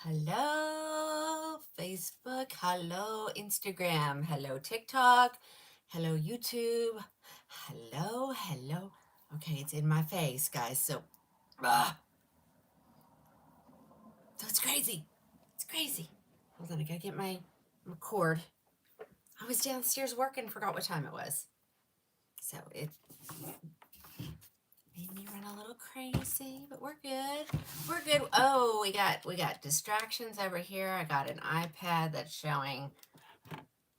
Hello, Facebook. Hello, Instagram. Hello, TikTok. Hello, YouTube. Hello. Okay, it's in my face, guys. Ah, so it's crazy. It's crazy. Hold on, I gotta get my cord. I was downstairs working, forgot what time it was. So it made me run a little crazy, but we're good. We're good. Oh, we got distractions over here. I got an iPad that's showing.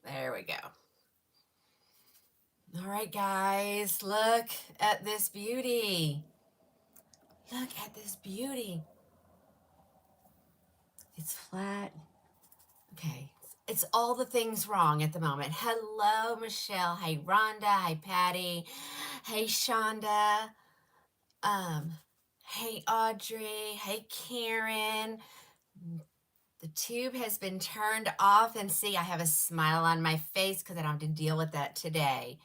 There we go. All right, guys, look at this beauty. Look at this beauty. It's flat. Okay. It's all the things wrong at the moment. Hello, Michelle. Hey, Rhonda. Hey, Patty. Hey, Shonda. Um, hey, Audrey. Hey, Karen. The tube has been turned off, and see, I have a smile on my face because I don't have to deal with that today.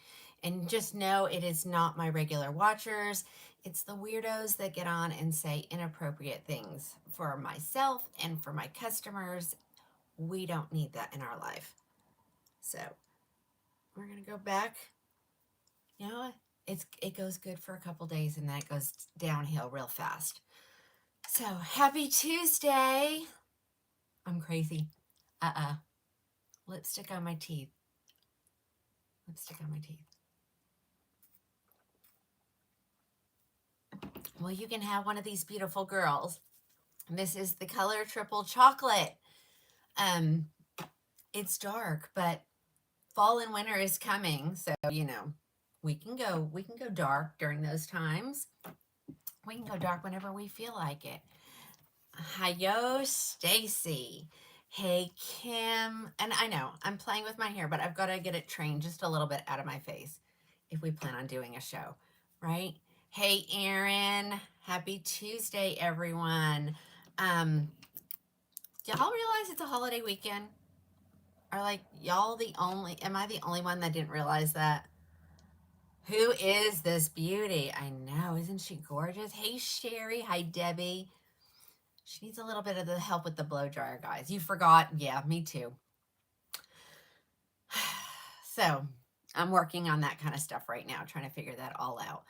And just know it is not my regular watchers. It's the weirdos that get on and say inappropriate things for myself and for my customers. We don't need that in our life. So we're gonna go back. You know, it goes good for a couple days and then it goes downhill real fast. So happy Tuesday. I'm crazy. Lipstick on my teeth. Lipstick on my teeth. Well, you can have one of these beautiful girls. This is the color triple chocolate. Um, it's dark, but fall and winter is coming, so we can go dark during those times. We can go dark whenever we feel like it. Hi, Stacy. Hey, Kim. And I know I'm playing with my hair, but I've got to get it trained just a little bit out of my face if we plan on doing a show, right? Hey, Aaron. Happy Tuesday, everyone. Do y'all realize it's a holiday weekend? Are like y'all the only, am I the only one that didn't realize that? Who is this beauty? I know, isn't she gorgeous? Hey, Sherry. Hi, Debbie. She needs a little bit of the help with the blow dryer, guys. You forgot? Yeah, me too. So I'm working on that kind of stuff right now, trying to figure that all out.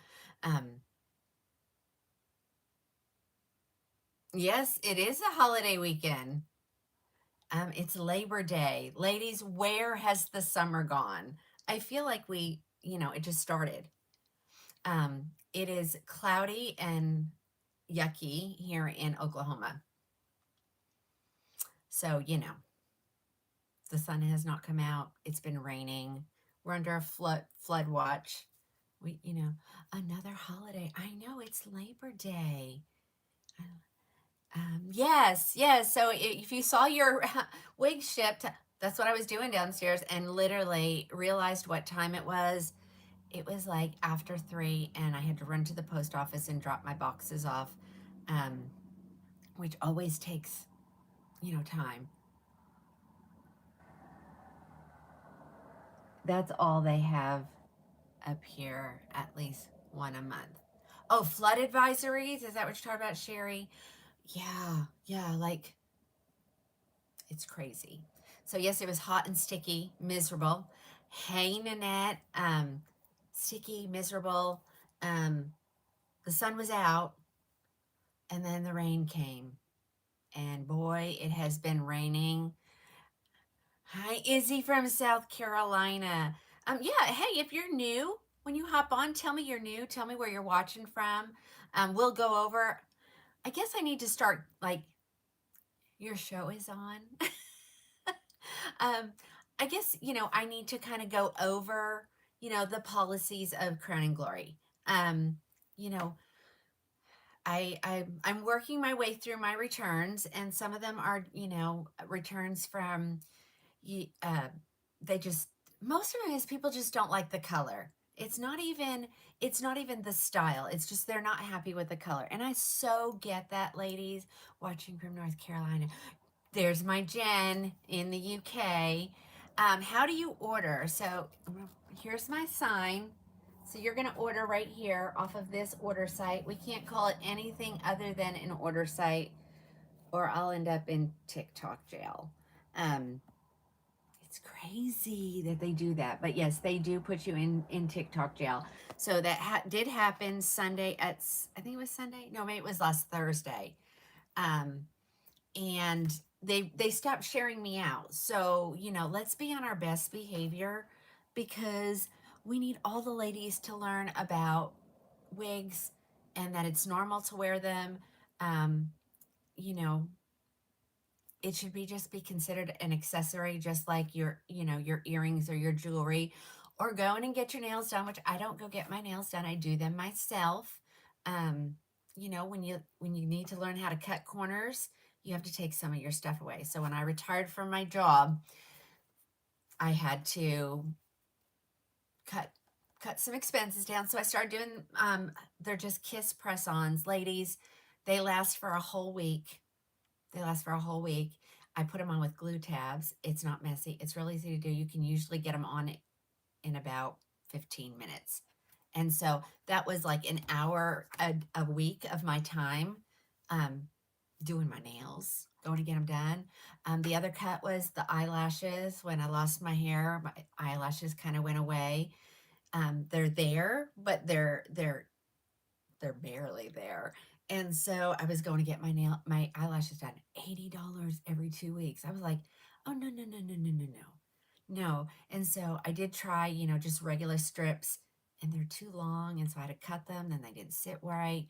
Yes, it is a holiday weekend. It's Labor Day. Ladies, where has the summer gone? I feel like it just started. It is cloudy and yucky here in Oklahoma. So, the sun has not come out. It's been raining. We're under a flood watch. Another holiday. I know it's Labor Day. Yes. So if you saw your wig shipped, that's what I was doing downstairs, and literally realized what time it was. It was like after 3, and I had to run to the post office and drop my boxes off, um, which always takes, time. That's all they have up here, at least one a month. Oh, flood advisories? Is that what you're talking about, Sherry? Yeah, like it's crazy. So yes, it was hot and sticky, miserable. Hey, Nanette, sticky, miserable. Um, the sun was out, and then the rain came, and boy, it has been raining. Hi, Izzy from South Carolina. Yeah, hey, if you're new, when you hop on, tell me you're new. Tell me where you're watching from. We'll go over. I guess I need to start like your show is on. um, I guess I need to kind of go over the policies of Crowning Glory. You know, I'm working my way through my returns, and some of them are returns from uh, they just most of them is people just don't like the color. It's not even the style. It's just they're not happy with the color, and I so get that, ladies watching from North Carolina. There's my Jen in the UK. How do you order? So here's my sign. So you're going to order right here off of this order site. We can't call it anything other than an order site or I'll end up in TikTok jail. Um, it's crazy that they do that, but yes, they do put you in TikTok jail. So that did happen Sunday at I think it was Sunday. No, maybe it was last Thursday. Um, and they stopped sharing me out. So let's be on our best behavior because we need all the ladies to learn about wigs and that it's normal to wear them. Um, you know, it should be just be considered an accessory, just like your earrings or your jewelry, or going and get your nails done, which I don't go get my nails done. I do them myself. Um, when you need to learn how to cut corners, you have to take some of your stuff away. So when I retired from my job, I had to cut cut some expenses down. So I started doing they're just kiss press-ons, ladies. They last for a whole week. They last for a whole week. I put them on with glue tabs. It's not messy. It's really easy to do. You can usually get them on in about 15 minutes. And so that was like an hour a week of my time um, doing my nails, going to get them done. The other cut was the eyelashes. When I lost my hair, my eyelashes kind of went away. They're there, but they're barely there. And so I was going to get my eyelashes done. $80 every 2 weeks. I was like, oh no, no, no, no, no, no, no. No. And so I did try, just regular strips, and they're too long. And so I had to cut them, then they didn't sit right.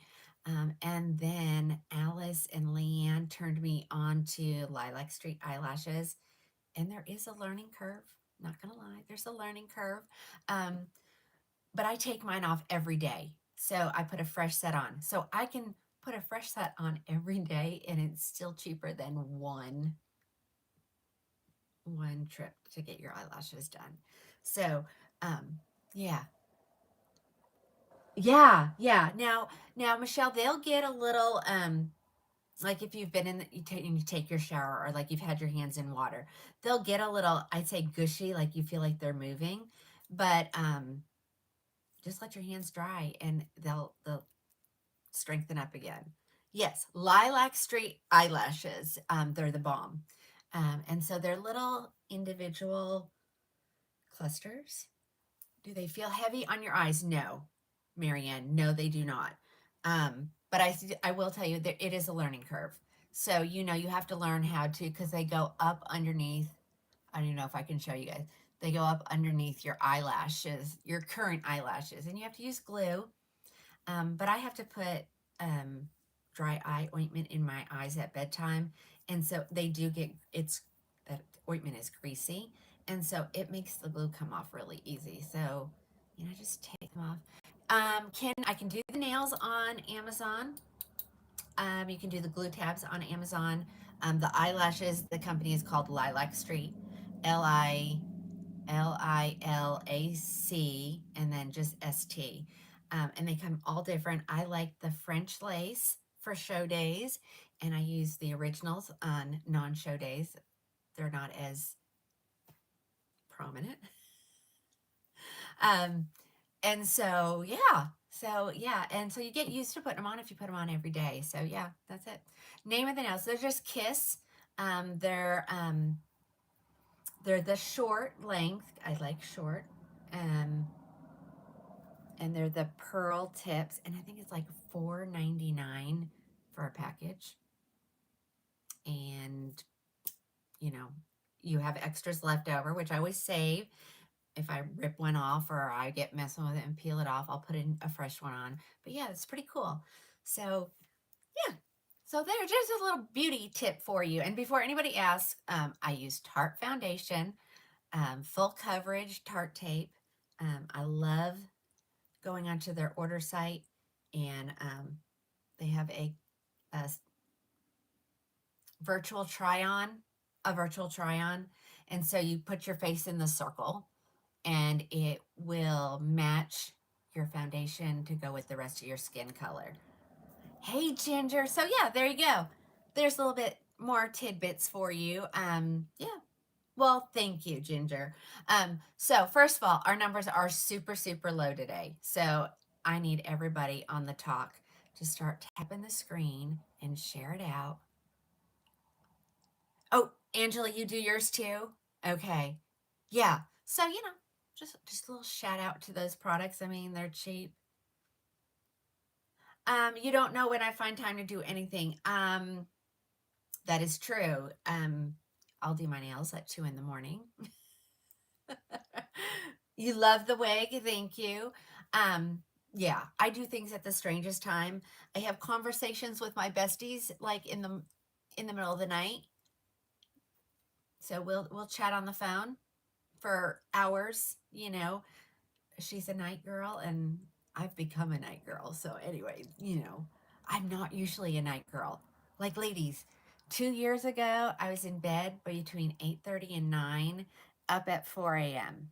And then Alice and Leanne turned me on to Lilac Street eyelashes. And there is a learning curve. Not gonna lie, there's a learning curve. Um, but I take mine off every day. So I put a fresh set on. So I can put a fresh set on every day and it's still cheaper than one trip to get your eyelashes done. So yeah. Yeah. Now Michelle, they'll get a little like if you've been in you take your shower, or like you've had your hands in water, they'll get a little, I'd say, gushy, like you feel like they're moving. But just let your hands dry and they'll strengthen up again. Yes, Lilac Street eyelashes. They're the bomb. And so they're little individual clusters. Do they feel heavy on your eyes? No, Marianne. No, they do not. But I will tell you that it is a learning curve. So you have to learn how to, because they go up underneath. I don't even know if I can show you guys. They go up underneath your eyelashes, your current eyelashes, and you have to use glue. But I have to put dry eye ointment in my eyes at bedtime. And so they do that ointment is greasy. And so it makes the glue come off really easy. So, just take them off. I can do the nails on Amazon. You can do the glue tabs on Amazon. The eyelashes, the company is called Lilac Street, Lilac, and then just ST. And they come all different. I like the French lace for show days, and I use the originals on non-show days. They're not as prominent. Um, and so, yeah. And so you get used to putting them on if you put them on every day. So yeah, that's it. Name of the nails. They're just Kiss. Um, they're um, they're the short length. I like short. Um, and they're the pearl tips, and I think it's like $4.99 for a package. And you know, you have extras left over, which I always save. If I rip one off or I get messing with it and peel it off, I'll put in a fresh one on. But yeah, it's pretty cool. So yeah. So there's just a little beauty tip for you. And before anybody asks, I use Tarte foundation, full coverage Tarte tape. I love going onto their order site, and they have a virtual try on, a virtual try on. And so you put your face in the circle and it will match your foundation to go with the rest of your skin color. Hey, Ginger. So yeah, there you go. There's a little bit more tidbits for you. Yeah. Well, thank you, Ginger. So first of all, our numbers are super, super low today. So I need everybody on the talk to start tapping the screen and share it out. Oh, Angela, you do yours too? Okay. Yeah. So, just a little shout out to those products. I mean, they're cheap. You don't know when I find time to do anything. That is true. I'll do my nails at 2 in the morning. You love the wig, thank you. Um, yeah, I do things at the strangest time. I have conversations with my besties like in the middle of the night. So we'll chat on the phone for hours, She's a night girl and I've become a night girl. So anyway, I'm not usually a night girl. Like ladies, 2 years ago, I was in bed between 8:30 and 9, up at 4 a.m.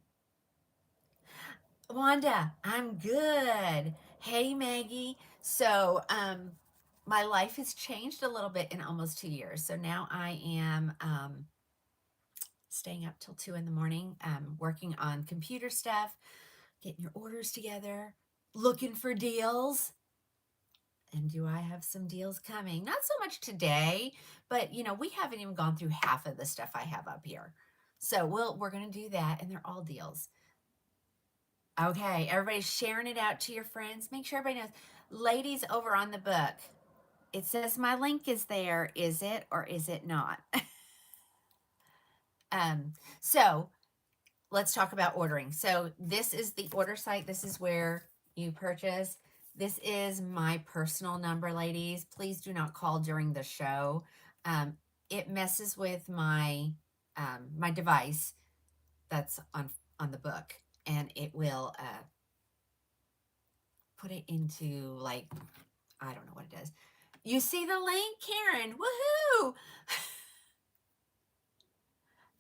Wanda, I'm good. Hey, Maggie. So, my life has changed a little bit in almost 2 years. So now I am staying up till 2 in the morning, working on computer stuff, getting your orders together, looking for deals. And do I have some deals coming? Not so much today, but we haven't even gone through half of the stuff I have up here. So we're going to do that, and they're all deals. Okay, everybody's sharing it out to your friends. Make sure everybody knows. Ladies, over on the book, it says my link is there. Is it or is it not? So let's talk about ordering. So this is the order site. This is where you purchase. This is my personal number, ladies. Please do not call during the show. It messes with my device that's on the book, and it will put it into like, I don't know what it does. You see the link, Karen? Woohoo!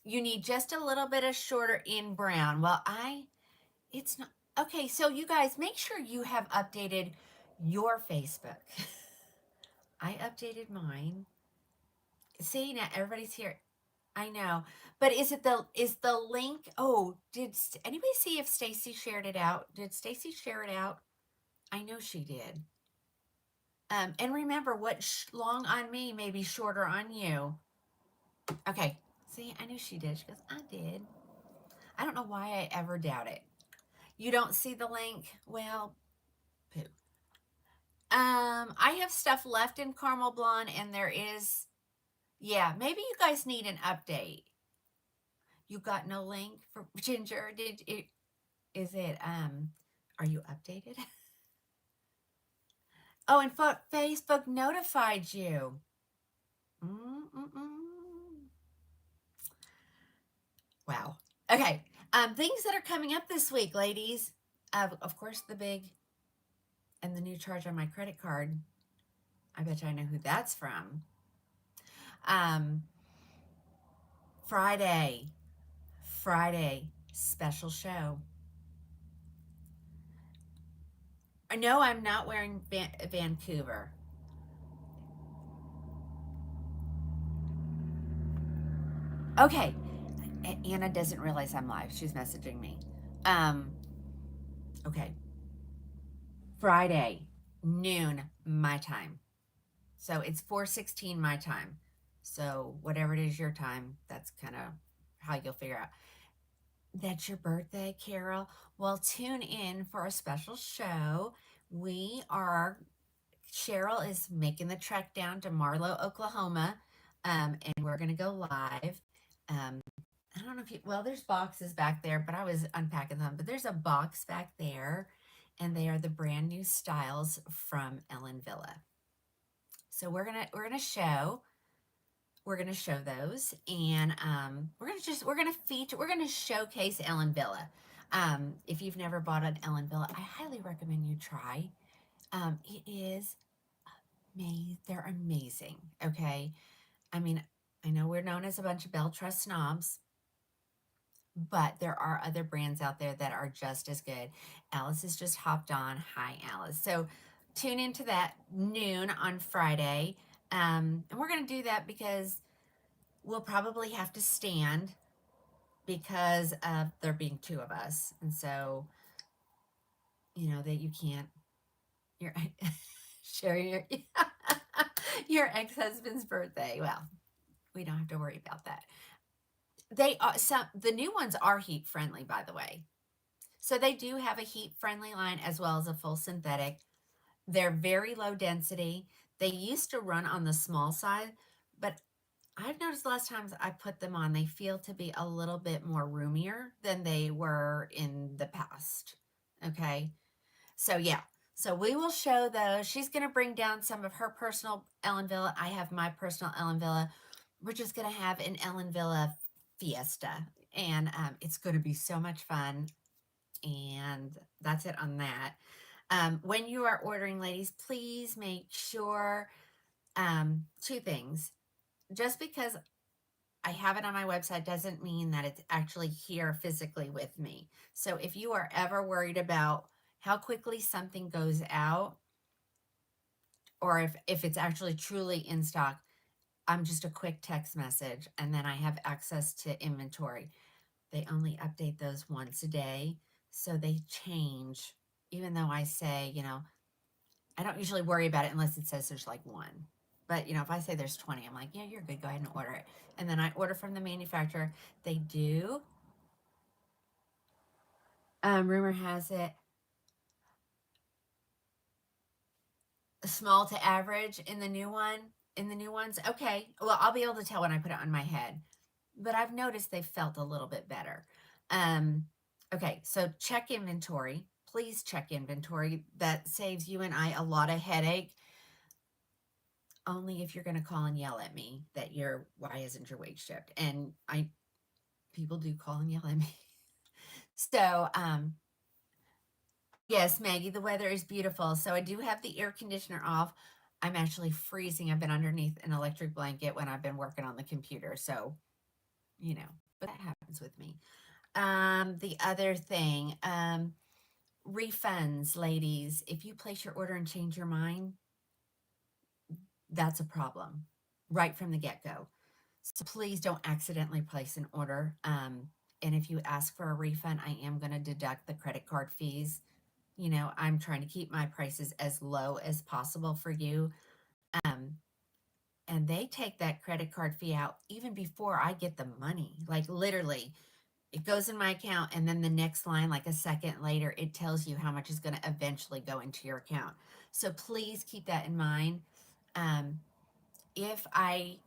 You need just a little bit of shorter in brown. Well, it's not, okay, so you guys, make sure you have updated your Facebook. I updated mine. See, now everybody's here. I know. But is the link? Oh, did anybody see if Stacy shared it out? Did Stacy share it out? I know she did. And remember, what's long on me may be shorter on you. Okay. See, I knew she did. She goes, I did. I don't know why I ever doubt it. You don't see the link? Well, poo. I have stuff left in caramel blonde, and there is, yeah, maybe you guys need an update. You got no link for Ginger? Is it, are you updated? Oh, and Facebook notified you. Mm-mm-mm. Wow. Okay. Things that are coming up this week, ladies. Of course, the big and the new charge on my credit card. I bet you I know who that's from. Um, Friday, special show. No, I'm not wearing Vancouver. Okay. Anna doesn't realize I'm live. She's messaging me. Okay. Friday, noon, my time. So it's 4:16 my time. So whatever it is your time, that's kind of how you'll figure out. That's your birthday, Carol. Well, tune in for a special show. Cheryl is making the trek down to Marlow, Oklahoma, and we're going to go live. I don't know if well, there's boxes back there, but I was unpacking them. But there's a box back there, and they are the brand new styles from Ellen Villa. So we're gonna show those, and we're gonna showcase Ellen Villa. If you've never bought an Ellen Villa, I highly recommend you try. It is amazing. They're amazing. Okay, I mean, I know we're known as a bunch of Bell Trust snobs, but there are other brands out there that are just as good. Alice has just hopped on. Hi, Alice. So tune into that noon on Friday. And we're going to do that because we'll probably have to stand because of there being two of us. And so, that you can't, you're share your ex-husband's birthday. Well, We don't have to worry about that. They are the new ones are heat friendly, by the way. So they do have a heat friendly line as well as a full synthetic. They're very low density. They used to run on the small side, but I've noticed the last times I put them on, they feel to be a little bit more roomier than they were in the past. Okay. So yeah. So we will show those. She's going to bring down some of her personal Ellen Villa. I have my personal Ellen Villa. We're just going to have an Ellen Villa fiesta. And it's going to be so much fun. And that's it on that. When you are ordering, ladies, please make sure two things. Just because I have it on my website doesn't mean that it's actually here physically with me. So if you are ever worried about how quickly something goes out, or if it's actually truly in stock, I'm just a quick text message and then I have access to inventory. They only update those once a day. So they change, even though I say, I don't usually worry about it unless it says there's like one. But, if I say there's 20, I'm like, yeah, you're good. Go ahead and order it. And then I order from the manufacturer. They do. Rumor has it small to average in the new ones. Okay. Well, I'll be able to tell when I put it on my head. But I've noticed they felt a little bit better. Okay. So check inventory. Please check inventory. That saves you and I a lot of headache. Only if you're going to call and yell at me that why isn't your wig shipped? And people do call and yell at me. So, yes, Maggie, the weather is beautiful. So I do have the air conditioner off. I'm actually freezing. I've been underneath an electric blanket when I've been working on the computer. So, but that happens with me. The other thing, refunds, ladies. If you place your order and change your mind, that's a problem right from the get-go. So please don't accidentally place an order. And if you ask for a refund, I am going to deduct the credit card fees. I'm trying to keep my prices as low as possible for you. And they take that credit card fee out even before I get the money. Like literally, it goes in my account, and then the next line, like a second later, it tells you how much is going to eventually go into your account. So please keep that in mind. If I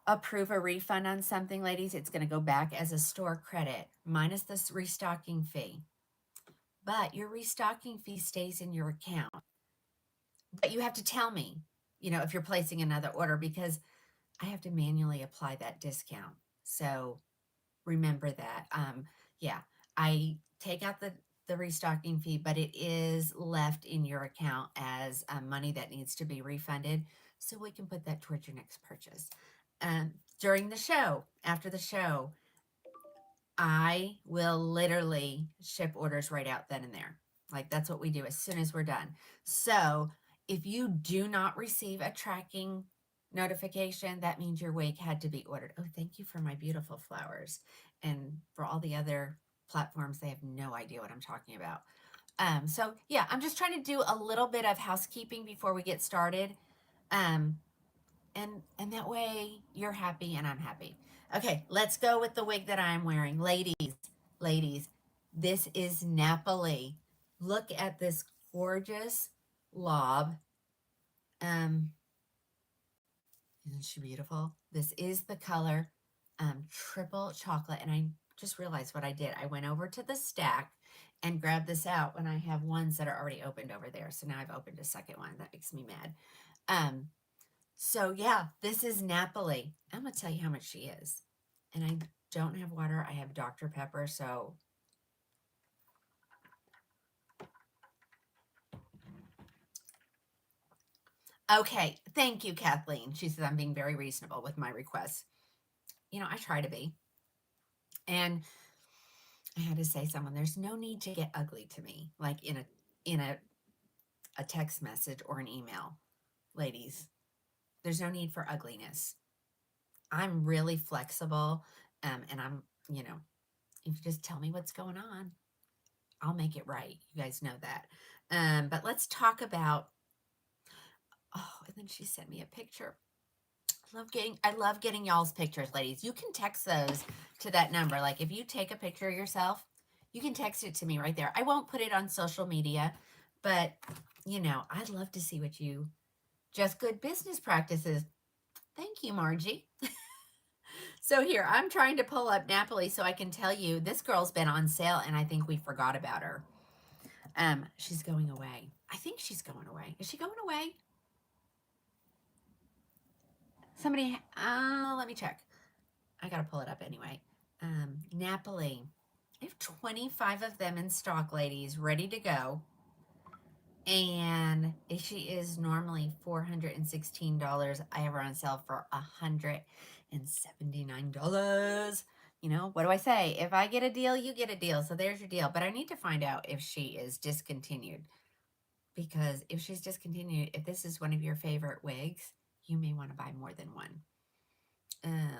approve a refund on something, ladies, it's going to go back as a store credit minus this restocking fee. But your restocking fee stays in your account. But you have to tell me, if you're placing another order, because I have to manually apply that discount. So remember that. Yeah, I take out the restocking fee, but it is left in your account as money that needs to be refunded. So we can put that towards your next purchase. During the show, after the show, I will literally ship orders right out then and there. Like that's what we do as soon as we're done. So if you do not receive a tracking notification, that means your wig had to be ordered. Oh, thank you for my beautiful flowers. And for all the other platforms, they have no idea what I'm talking about. So yeah, I'm just trying to do a little bit of housekeeping before we get started. And that way you're happy and I'm happy. Okay, let's go with the wig that I'm wearing. Ladies, this is Napoli. Look at this gorgeous lob. Isn't she beautiful? This is the color triple chocolate. And I just realized what I did. I went over to the stack and grabbed this out when I have ones that are already opened over there. So now I've opened a second one. That makes me mad. So yeah, this is Napoli. I'm going to tell you how much she is. And I don't have water. I have Dr. Pepper. So okay. Thank you, Kathleen. She says I'm being very reasonable with my requests. I try to be. And I had to say someone, there's no need to get ugly to me, like in a text message or an email. Ladies, there's no need for ugliness. I'm really flexible. And I'm, if you just tell me what's going on, I'll make it right. You guys know that. But let's talk about, and then she sent me a picture. I love getting y'all's pictures, ladies. You can text those to that number. Like if you take a picture of yourself, you can text it to me right there. I won't put it on social media, but I'd love to see what you just good business practices. Thank you, Margie. So here, I'm trying to pull up Napoli so I can tell you this girl's been on sale and I think we forgot about her. She's going away. I think she's going away. Is she going away? Somebody, let me check. I gotta pull it up anyway. Napoli. I have 25 of them in stock, ladies, ready to go. And she is normally $416. I have her on sale for $179. What do I say? If I get a deal, you get a deal. So there's your deal. But I need to find out if she is discontinued. Because if she's discontinued, if this is one of your favorite wigs, you may want to buy more than one.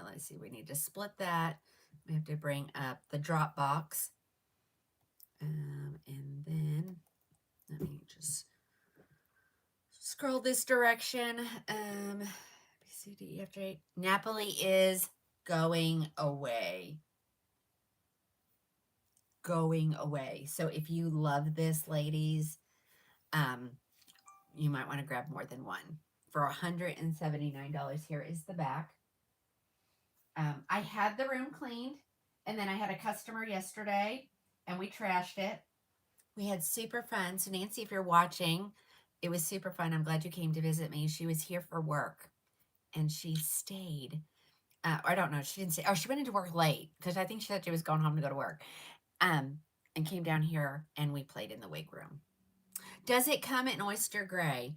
Let's see. We need to split that. We have to bring up the drop box. And then let me just scroll this direction. B, C, D, E, F, G. Napoli is going away. Going away. So if you love this, ladies, you might want to grab more than one. For $179, here is the back. I had the room cleaned, and then I had a customer yesterday, and we trashed it. We had super fun. So Nancy, if you're watching, it was super fun. I'm glad you came to visit me. She was here for work, and she stayed. I don't know. She didn't say. Oh, she went into work late because I think she said she was going home to go to work. And came down here, and we played in the wig room. Does it come in oyster gray?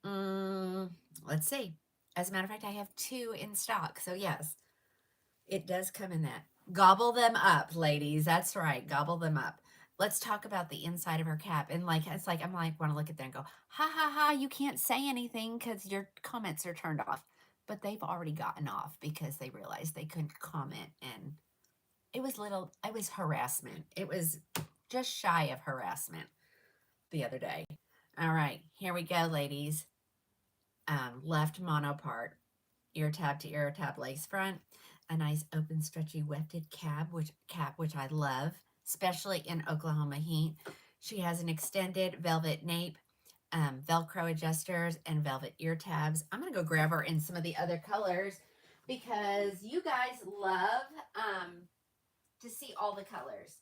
Let's see. As a matter of fact, I have 2 in stock. So yes, it does come in that. Gobble them up, ladies. That's right. Gobble them up. Let's talk about the inside of her cap. And it's like, I'm like, want to look at that and go, ha, ha, ha, you can't say anything because your comments are turned off. But they've already gotten off because they realized they couldn't comment. And it was harassment. It was just shy of harassment the other day. All right, here we go, ladies. Left mono part, ear tab to ear tab lace front, a nice open stretchy wefted cap, which I love, especially in Oklahoma heat. She has an extended velvet nape, Velcro adjusters, and velvet ear tabs. I'm gonna go grab her in some of the other colors because you guys love to see all the colors.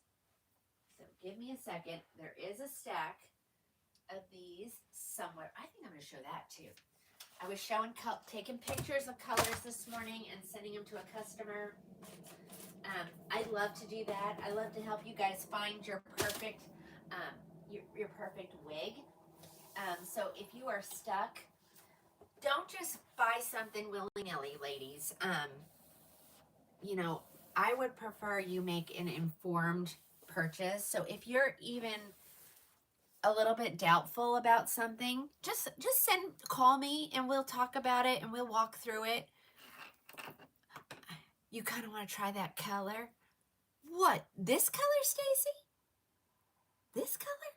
So give me a second. There is a stack of these somewhere. I think I'm going to show that too. I was taking pictures of colors this morning and sending them to a customer. I love to do that. I love to help you guys find your perfect, your perfect wig. So if you are stuck, don't just buy something willy-nilly, ladies. I would prefer you make an informed purchase. So if you're even a little bit doubtful about something, just call me and we'll talk about it and we'll walk through it. You kind of want to try that color. What? This color, Stacy? This color?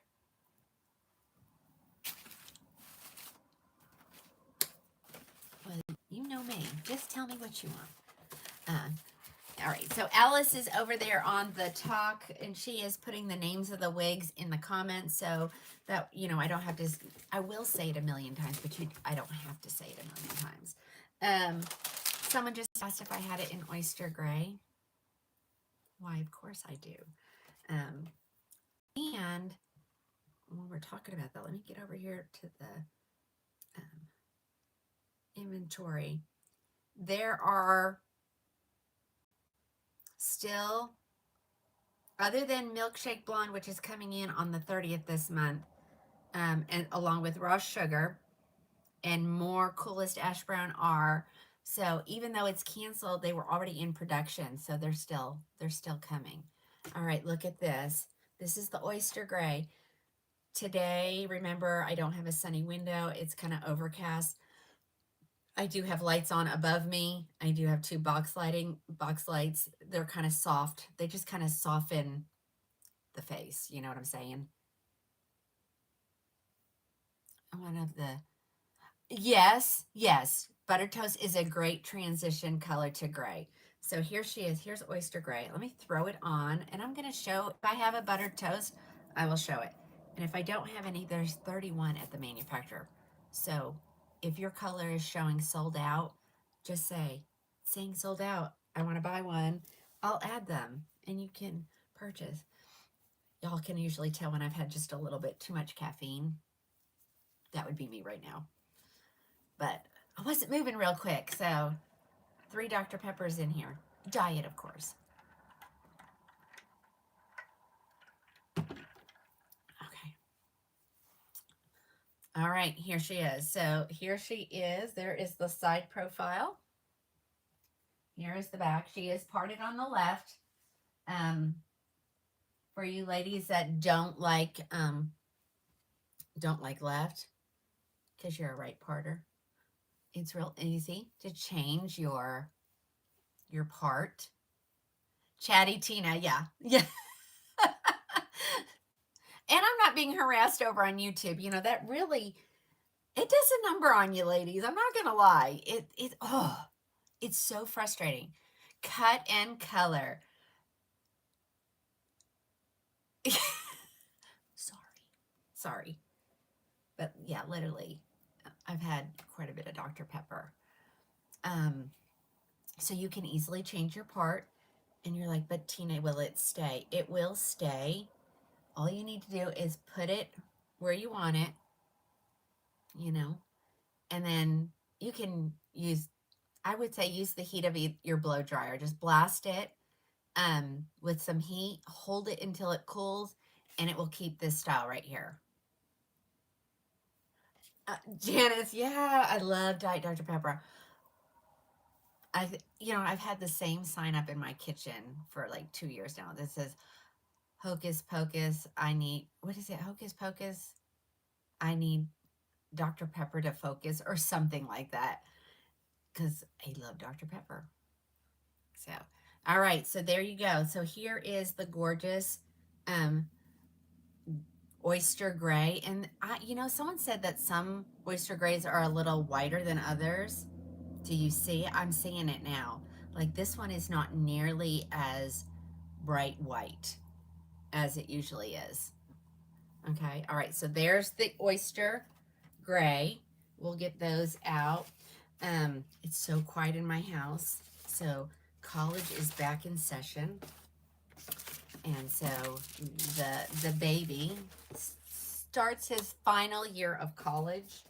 Well, you know me. Just tell me what you want. All right, so Alice is over there on the talk, and she is putting the names of the wigs in the comments, so that, I don't have to, I will say it a million times, but I don't have to say it a million times. Someone just asked if I had it in oyster gray. Why, of course I do. And when we're talking about that, let me get over here to the inventory. There are still, other than Milkshake Blonde, which is coming in on the 30th this month, and along with Raw Sugar and more Coolest Ash Brown R. So even though it's canceled, they were already in production, so they're still coming. All right, look at this. This is the oyster gray. Today, remember, I don't have a sunny window. It's kind of overcast. I do have lights on above me. I do have 2 box lights. They're kind of soft. They just kind of soften the face. You know what I'm saying? One of the, yes, Butter Toast is a great transition color to gray. So here she is. Here's Oyster Gray. Let me throw it on, and I'm going to show, if I have a Butter Toast, I will show it. And if I don't have any, there's 31 at the manufacturer. So if your color is showing sold out, just say, saying sold out, I want to buy one. I'll add them, and you can purchase. Y'all can usually tell when I've had just a little bit too much caffeine. That would be me right now. But I wasn't moving real quick, so 3 Dr. Peppers in here. Diet, of course. Okay. All right, here she is. So here she is. There is the side profile. Here is the back. She is parted on the left. For you ladies that don't like left, because you're a right parter, it's real easy to change your part. Chatty Tina, yeah. Yeah. And I'm not being harassed over on YouTube. You know, that really, it does a number on you, ladies. I'm not going to lie. It's so frustrating. Cut and color. Sorry. But yeah, literally, I've had quite a bit of Dr. Pepper. So you can easily change your part. And you're like, but Tina, will it stay? It will stay. All you need to do is put it where you want it, you know, and then you can use, I would say, use the heat of your blow dryer. Just blast it with some heat, hold it until it cools, and it will keep this style right here. Janice, yeah, I love Diet Dr. Pepper. I've had the same sign up in my kitchen for like 2 years now that says, Hocus Pocus, Hocus Pocus, I need Dr. Pepper to focus, or something like that, because I love Dr. Pepper. So, all right, so there you go. So here is the gorgeous oyster gray. And someone said that some oyster grays are a little whiter than others. Do you see? I'm seeing it now. Like, this one is not nearly as bright white as it usually is. Okay, all right, so there's the oyster gray. We'll get those out. It's so quiet in my house. So college is back in session. And so the baby starts his final year of college.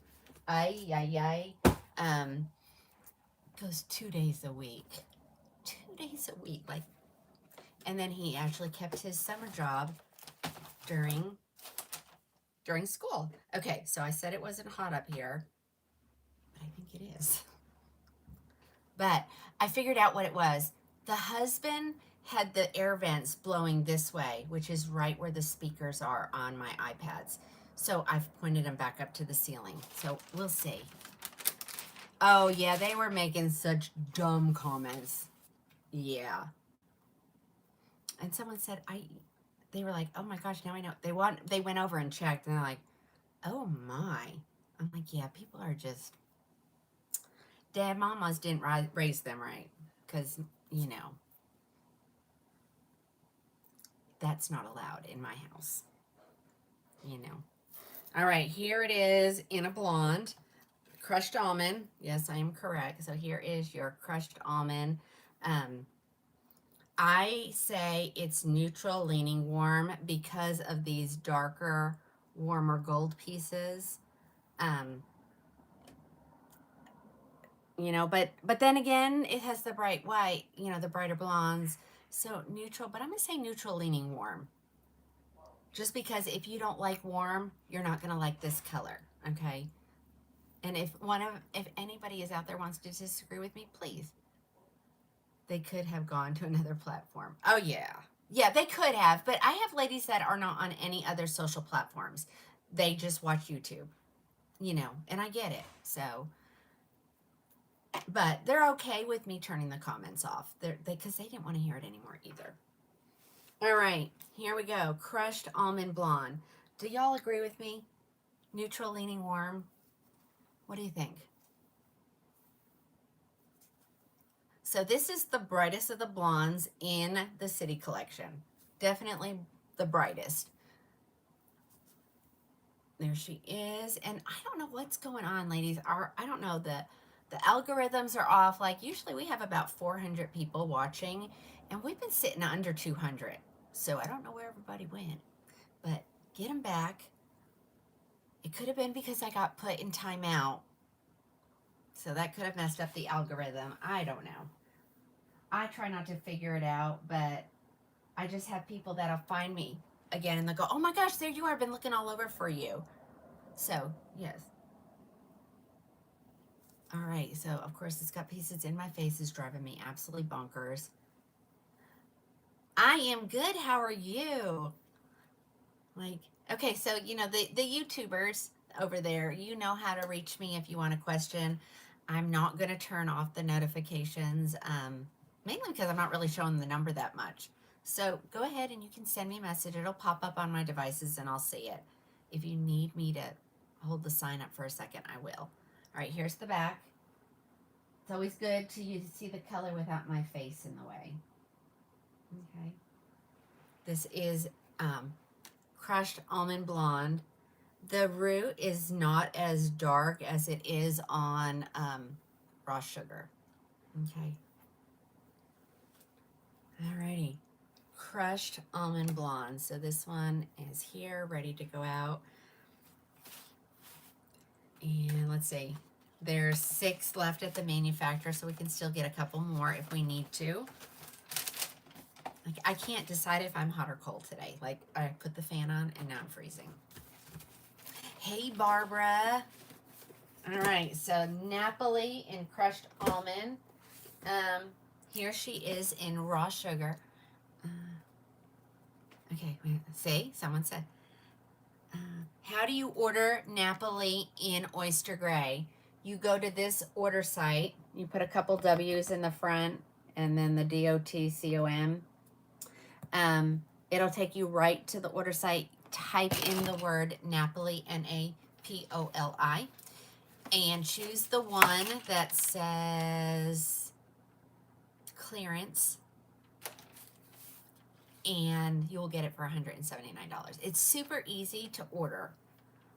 Goes 2 days a week. 2 days a week. And then he actually kept his summer job during school. Okay, so I said it wasn't hot up here, but I think it is. But I figured out what it was. The husband had the air vents blowing this way, which is right where the speakers are on my iPads. So I've pointed them back up to the ceiling. So we'll see. Oh, yeah, they were making such dumb comments. Yeah. And someone said, they were like, oh my gosh, now I know. They went over and checked, and they're like, oh my. I'm like, yeah, people are just, dad, mamas didn't raise them right. Because, that's not allowed in my house. All right, here it is in a blonde. Crushed almond. Yes, I am correct. So here is your crushed almond. I say it's neutral, leaning warm, because of these darker, warmer gold pieces. But then again, it has the bright white, the brighter blondes. So neutral, but I'm going to say neutral, leaning warm. Just because if you don't like warm, you're not going to like this color, okay? And if anybody is out there wants to disagree with me, please. They could have gone to another platform. Oh, yeah. Yeah, they could have. But I have ladies that are not on any other social platforms. They just watch YouTube, and I get it. So, but they're okay with me turning the comments off. Because they didn't want to hear it anymore either. All right, here we go. Crushed almond blonde. Do y'all agree with me? Neutral, leaning warm. What do you think? So this is the brightest of the blondes in the City Collection. Definitely the brightest. There she is. And I don't know what's going on, ladies. I don't know, the algorithms are off. Like usually we have about 400 people watching, and we've been sitting under 200. So I don't know where everybody went, but get them back. It could have been because I got put in timeout. So that could have messed up the algorithm. I don't know. I try not to figure it out, but I just have people that'll find me again and they'll go, oh my gosh, there you are. I've been looking all over for you. So, yes. All right. So, of course, it's got pieces in my face. It's driving me absolutely bonkers. I am good. How are you? Like, okay. So, you know, the YouTubers over there, you know how to reach me if you want a question. I'm not going to turn off the notifications, mainly because I'm not really showing the number that much. So go ahead and you can send me a message. It'll pop up on my devices and I'll see it. If you need me to hold the sign up for a second, I will. All right, here's the back. It's always good to you to see the color without my face in the way. Okay. This is crushed almond blonde. The root is not as dark as it is on raw sugar. Okay. Alrighty. Crushed almond blonde. So this one is here, ready to go out. And let's see. There's 6 left at the manufacturer, so we can still get a couple more if we need to. Like, I can't decide if I'm hot or cold today. Like, I put the fan on and now I'm freezing. Hey, Barbara. All right, so Napoli in crushed almond. Here she is in raw sugar. Okay, see, someone said, how do you order Napoli in oyster gray? You go to this order site. You put a couple W's in the front and then the DOTCOM. It'll take you right to the order site. Type in the word Napoli, Napoli, and choose the one that says clearance, and you'll get it for $179. It's super easy to order.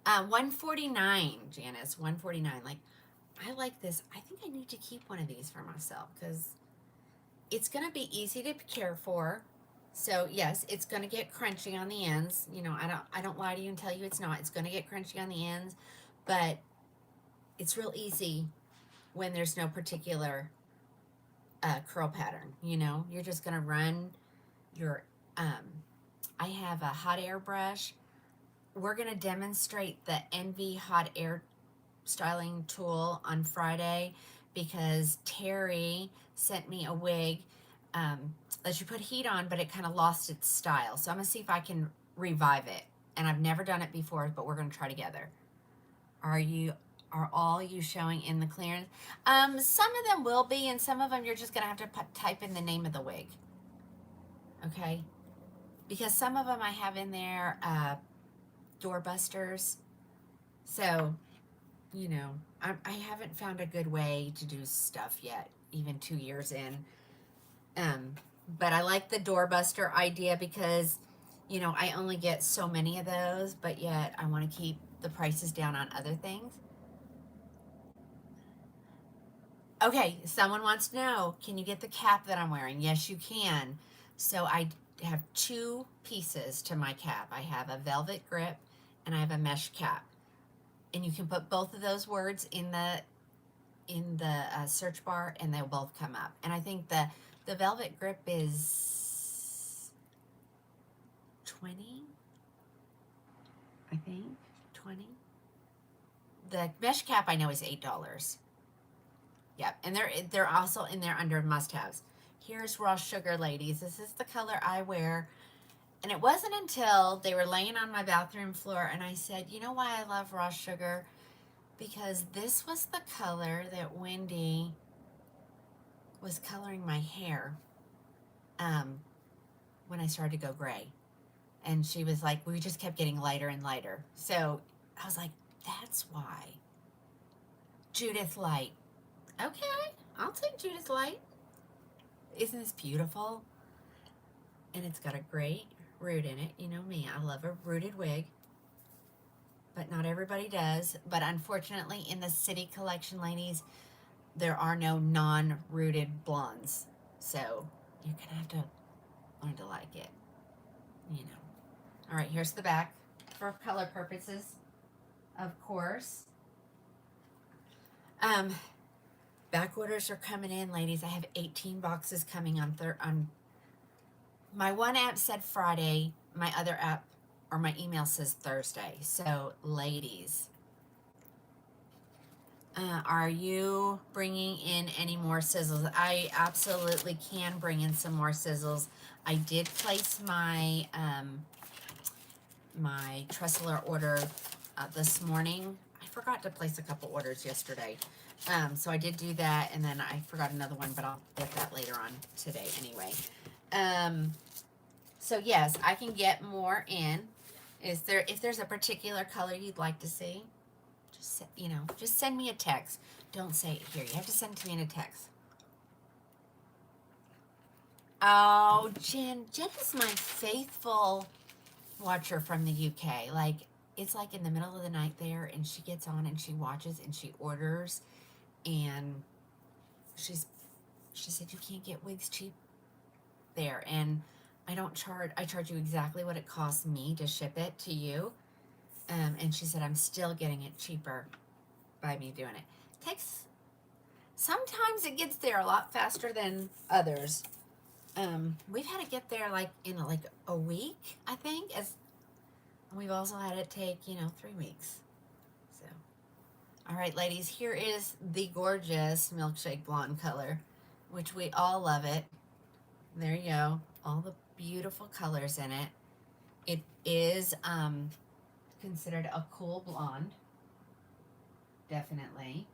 $149, Janice, $149. Like, I like this. I think I need to keep one of these for myself because it's going to be easy to care for. So yes, it's going to get crunchy on the ends. You know, I don't lie to you and tell you it's not. It's going to get crunchy on the ends, but it's real easy when there's no particular curl pattern. You know, you're just going to run your, I have a hot air brush. We're going to demonstrate the Envy hot air styling tool on Friday because Terry sent me a wig that you put heat on, but it kind of lost its style. So I'm going to see if I can revive it. And I've never done it before, but we're going to try together. Are all you showing in the clearance? Some of them will be, and some of them you're just going to have to type in the name of the wig. Okay? Because some of them I have in there doorbusters. So, you know, I haven't found a good way to do stuff yet, even 2 years in. But I like the doorbuster idea because, you know, I only get so many of those, but yet I want to keep the prices down on other things. Okay, someone wants to know, can you get the cap that I'm wearing? Yes, you can. So I have 2 pieces to my cap. I have a velvet grip and I have a mesh cap. And you can put both of those words in the search bar and they'll both come up. And I think the velvet grip is 20, I think, 20. The mesh cap I know is $8. Yep, and they're also in there under must-haves. Here's raw sugar, ladies. This is the color I wear. And it wasn't until they were laying on my bathroom floor and I said, you know why I love raw sugar? Because this was the color that Wendy was coloring my hair when I started to go gray. And she was like, we just kept getting lighter and lighter. So I was like, that's why. Judith Light. Okay, I'll take Judith Light. Isn't this beautiful? And it's got a great root in it. You know me, I love a rooted wig, but not everybody does. But unfortunately, in the city collection, ladies, there are no non-rooted blondes. So you're gonna have to learn to like it, you know. All right, here's the back for color purposes, of course. Um, Back orders are coming in, ladies. I have 18 boxes coming on my one app said Friday, my other app or my email says Thursday. So, ladies, are you bringing in any more sizzles? I absolutely can bring in some more sizzles. I did place my my Tressler order this morning. I forgot to place a couple orders yesterday. So I did do that, and then I forgot another one, but I'll get that later on today anyway. So yes, I can get more in. If there's a particular color you'd like to see, just send me a text. Don't say it here. You have to send it to me in a text. Oh, Jen is my faithful watcher from the UK. Like, it's like in the middle of the night there, and she gets on and she watches and she orders, and she said you can't get wigs cheap there, and I charge you exactly what it costs me to ship it to you. And she said I'm still getting it cheaper by me doing it. Sometimes it gets there a lot faster than others. We've had it get there like in like a week, I think. As we've also had it take 3 weeks. So, all right, ladies, here is the gorgeous milkshake blonde color, which we all love it. There you go, all the beautiful colors in it. It is considered a cool blonde, definitely.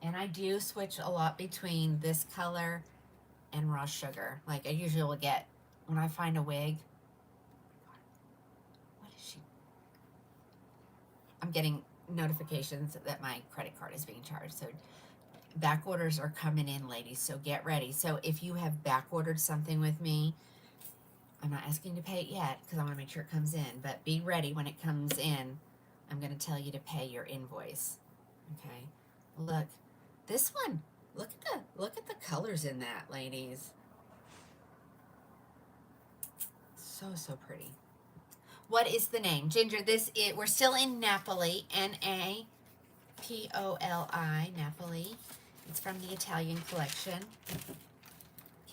And I do switch a lot between this color and raw sugar. Like I usually will get, when I find a wig, what is she? I'm getting notifications that my credit card is being charged. So back orders are coming in, ladies. So get ready. So if you have back ordered something with me, I'm not asking to pay it yet because I want to make sure it comes in, but be ready when it comes in. I'm going to tell you to pay your invoice. Okay. Look, this one. Look at the colors in that, ladies. So pretty. What is the name? Ginger, we're still in Napoli, Napoli, Napoli. It's from the Italian collection.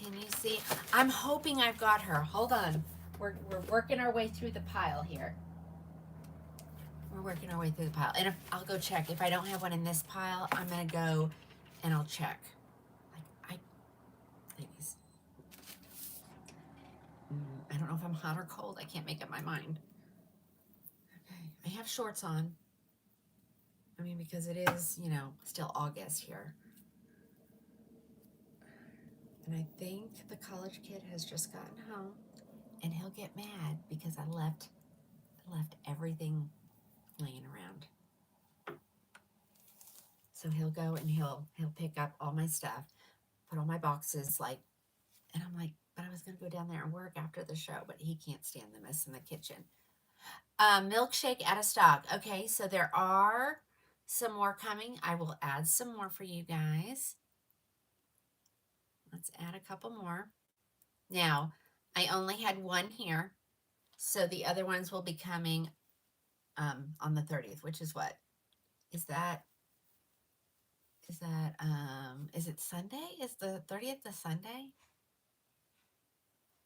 Can you see? I'm hoping I've got her. Hold on. We're working our way through the pile here. We're working our way through the pile. And I'll go check. If I don't have one in this pile, I'm going to go and I'll check. Ladies. I don't know if I'm hot or cold. I can't make up my mind. Okay. I have shorts on. I mean, because it is, still August here. And I think the college kid has just gotten home, and he'll get mad because I left everything laying around. So he'll go and he'll pick up all my stuff, put all my boxes, and I'm like, but I was going to go down there and work after the show, but he can't stand the mess in the kitchen. Milkshake out of stock. Okay, so there are some more coming. I will add some more for you guys. Let's add a couple more. Now, I only had one here, so the other ones will be coming on the 30th, which is what? Is it Sunday? Is the 30th the Sunday?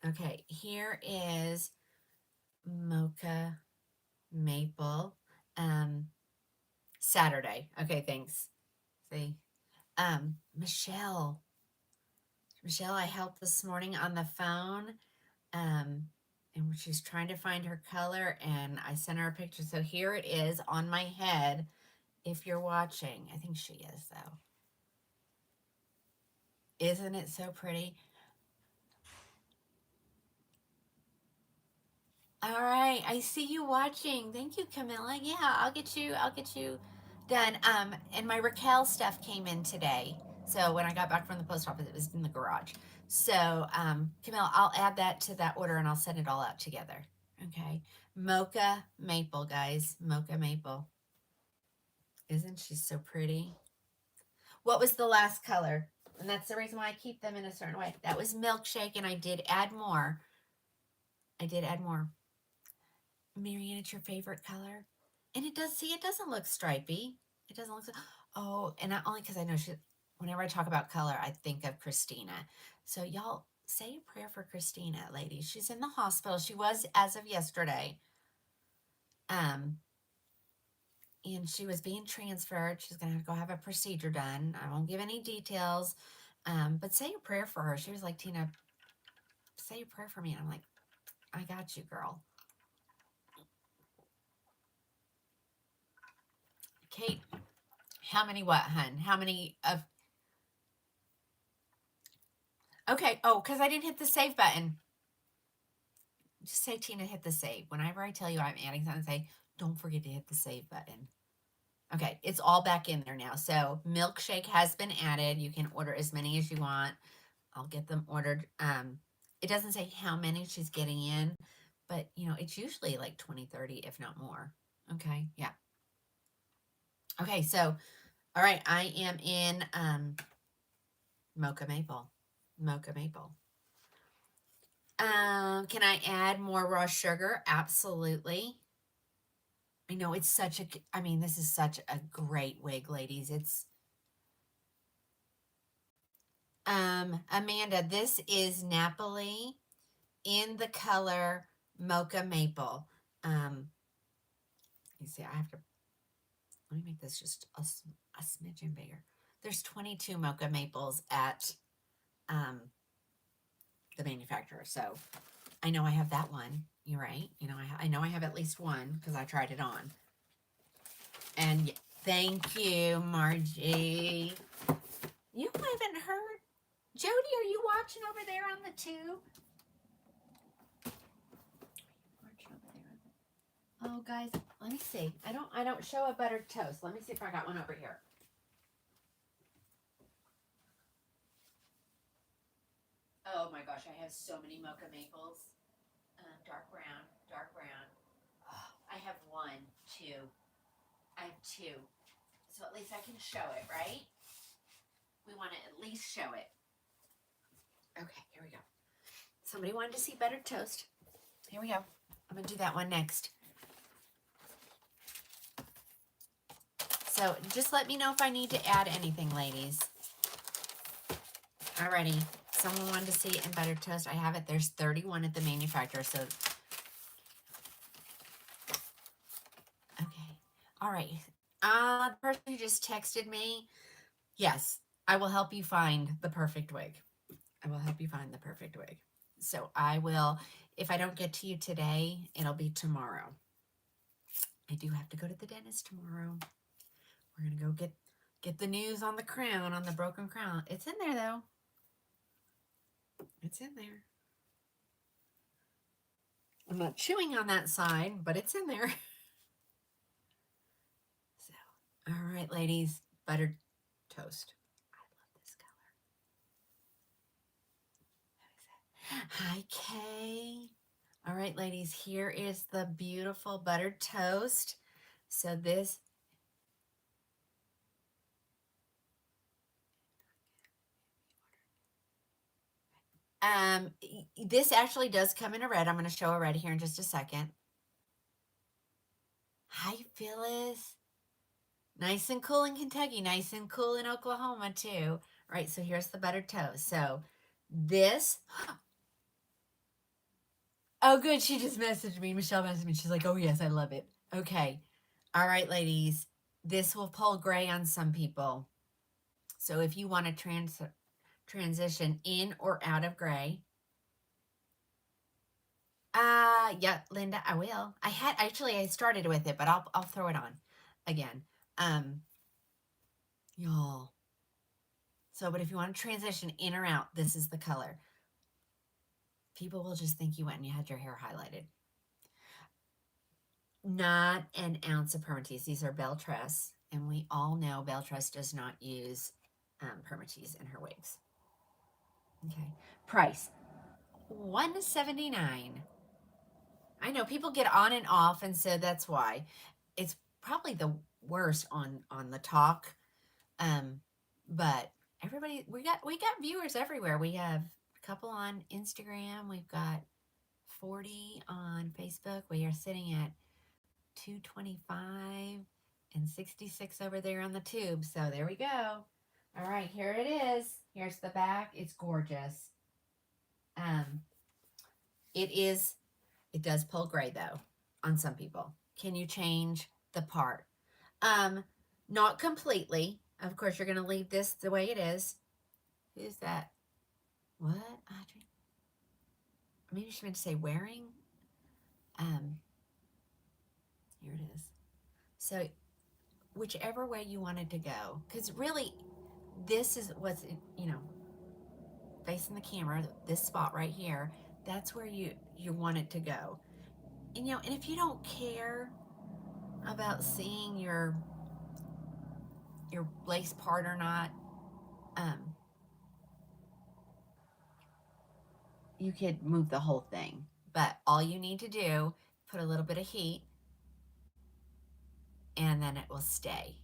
Okay, here is mocha maple Saturday. Okay, thanks. See, Michelle, I helped this morning on the phone, and she's trying to find her color, and I sent her a picture. So here it is on my head. If you're watching, I think she is though. Isn't it so pretty? All right, I see you watching. Thank you, Camilla. Yeah, I'll get you done. And my Raquel stuff came in today. So when I got back from the post office, it was in the garage. So, Camille, I'll add that to that order and I'll send it all out together. Okay. Mocha maple, guys. Mocha maple. Isn't she so pretty? What was the last color? And that's the reason why I keep them in a certain way. That was milkshake, and I did add more. I did add more. Marianne, it's your favorite color? And it does, see, it doesn't look stripy. It doesn't look so, oh, and not only because I know she, whenever I talk about color, I think of Christina. So y'all say a prayer for Christina, ladies. She's in the hospital. She was as of yesterday. Um, and she was being transferred. She's going to go have a procedure done. I won't give any details. But say a prayer for her. She was like, Tina, say a prayer for me. And I'm like, I got you, girl. Kate, how many what, hun? How many of... Okay. Oh, because I didn't hit the save button. Just say, Tina, hit the save. Whenever I tell you I'm adding something, say, don't forget to hit the save button. Okay, it's all back in there now. So milkshake has been added. You can order as many as you want. I'll get them ordered. It doesn't say how many she's getting in, but you know, it's usually like 20, 30, if not more. Okay, yeah. Okay, so all right, I am in mocha maple. Mocha maple. Can I add more raw sugar? Absolutely. I know it's such a, I mean, this is such a great wig, ladies. It's, Amanda, this is Napoli in the color mocha maple. You see, I have to, let me make this just a smidgen bigger. There's 22 mocha maples at, the manufacturer. So I know I have that one. You're right. You know, I know I have at least one because I tried it on. And thank you, Margie. You haven't heard? Jody, are you watching over there on the tube? Oh, guys, let me see. I don't show a buttered toast. Let me see if I got one over here. Oh my gosh, I have so many mocha maples. Dark brown, dark brown. Oh, I have one, two. I have two. So at least I can show it, right? We want to at least show it. Okay, here we go. Somebody wanted to see buttered toast. Here we go. I'm going to do that one next. So just let me know if I need to add anything, ladies. Alrighty. Someone wanted to see it in buttered toast. I have it. There's 31 at the manufacturer. So, okay. All right. The person who just texted me, yes, I will help you find the perfect wig. I will help you find the perfect wig. So I will, if I don't get to you today, it'll be tomorrow. I do have to go to the dentist tomorrow. We're going to go get the news on the crown, on the broken crown. It's in there, though. It's in there. I'm not chewing on that side, but it's in there. So, all right, ladies, buttered toast. I love this color. Hi, Kay. All right, ladies, here is the beautiful buttered toast. So this, this actually does come in a red. I'm going to show a red here in just a second. Hi, Phyllis. Nice and cool in Kentucky. Nice and cool in Oklahoma, too. All right, so here's the buttered toast. So this, oh, good. She just messaged me. Michelle messaged me. She's like, oh, yes, I love it. Okay. All right, ladies. This will pull gray on some people. So if you want to transition in or out of gray, yeah, Linda, I will. I started with it, but I'll throw it on again. Y'all. So, but if you want to transition in or out, this is the color. People will just think you went and you had your hair highlighted. Not an ounce of permatease. These are Beltress, and we all know Beltress does not use permatease in her wigs. Okay. Price, $179. I know people get on and off, and so that's why. It's probably the worst on the talk. Um, but everybody, we got viewers everywhere. We have a couple on Instagram. We've got 40 on Facebook. We are sitting at 225 and 66 over there on the tube. So there we go. All right, here it is. Here's the back. It's gorgeous. Um, it does pull gray though on some people. Can you change the part? Um, Not completely. Of course, you're going to leave this the way it is. Who's that? What, Audrey? Maybe she meant to say wearing. Um, Here it is. So whichever way you wanted to go, because really, this is what's, you know, facing the camera. This spot right here. That's where you want it to go. And and if you don't care about seeing your lace part or not, um, you could move the whole thing. But all you need to do, put a little bit of heat, and then it will stay.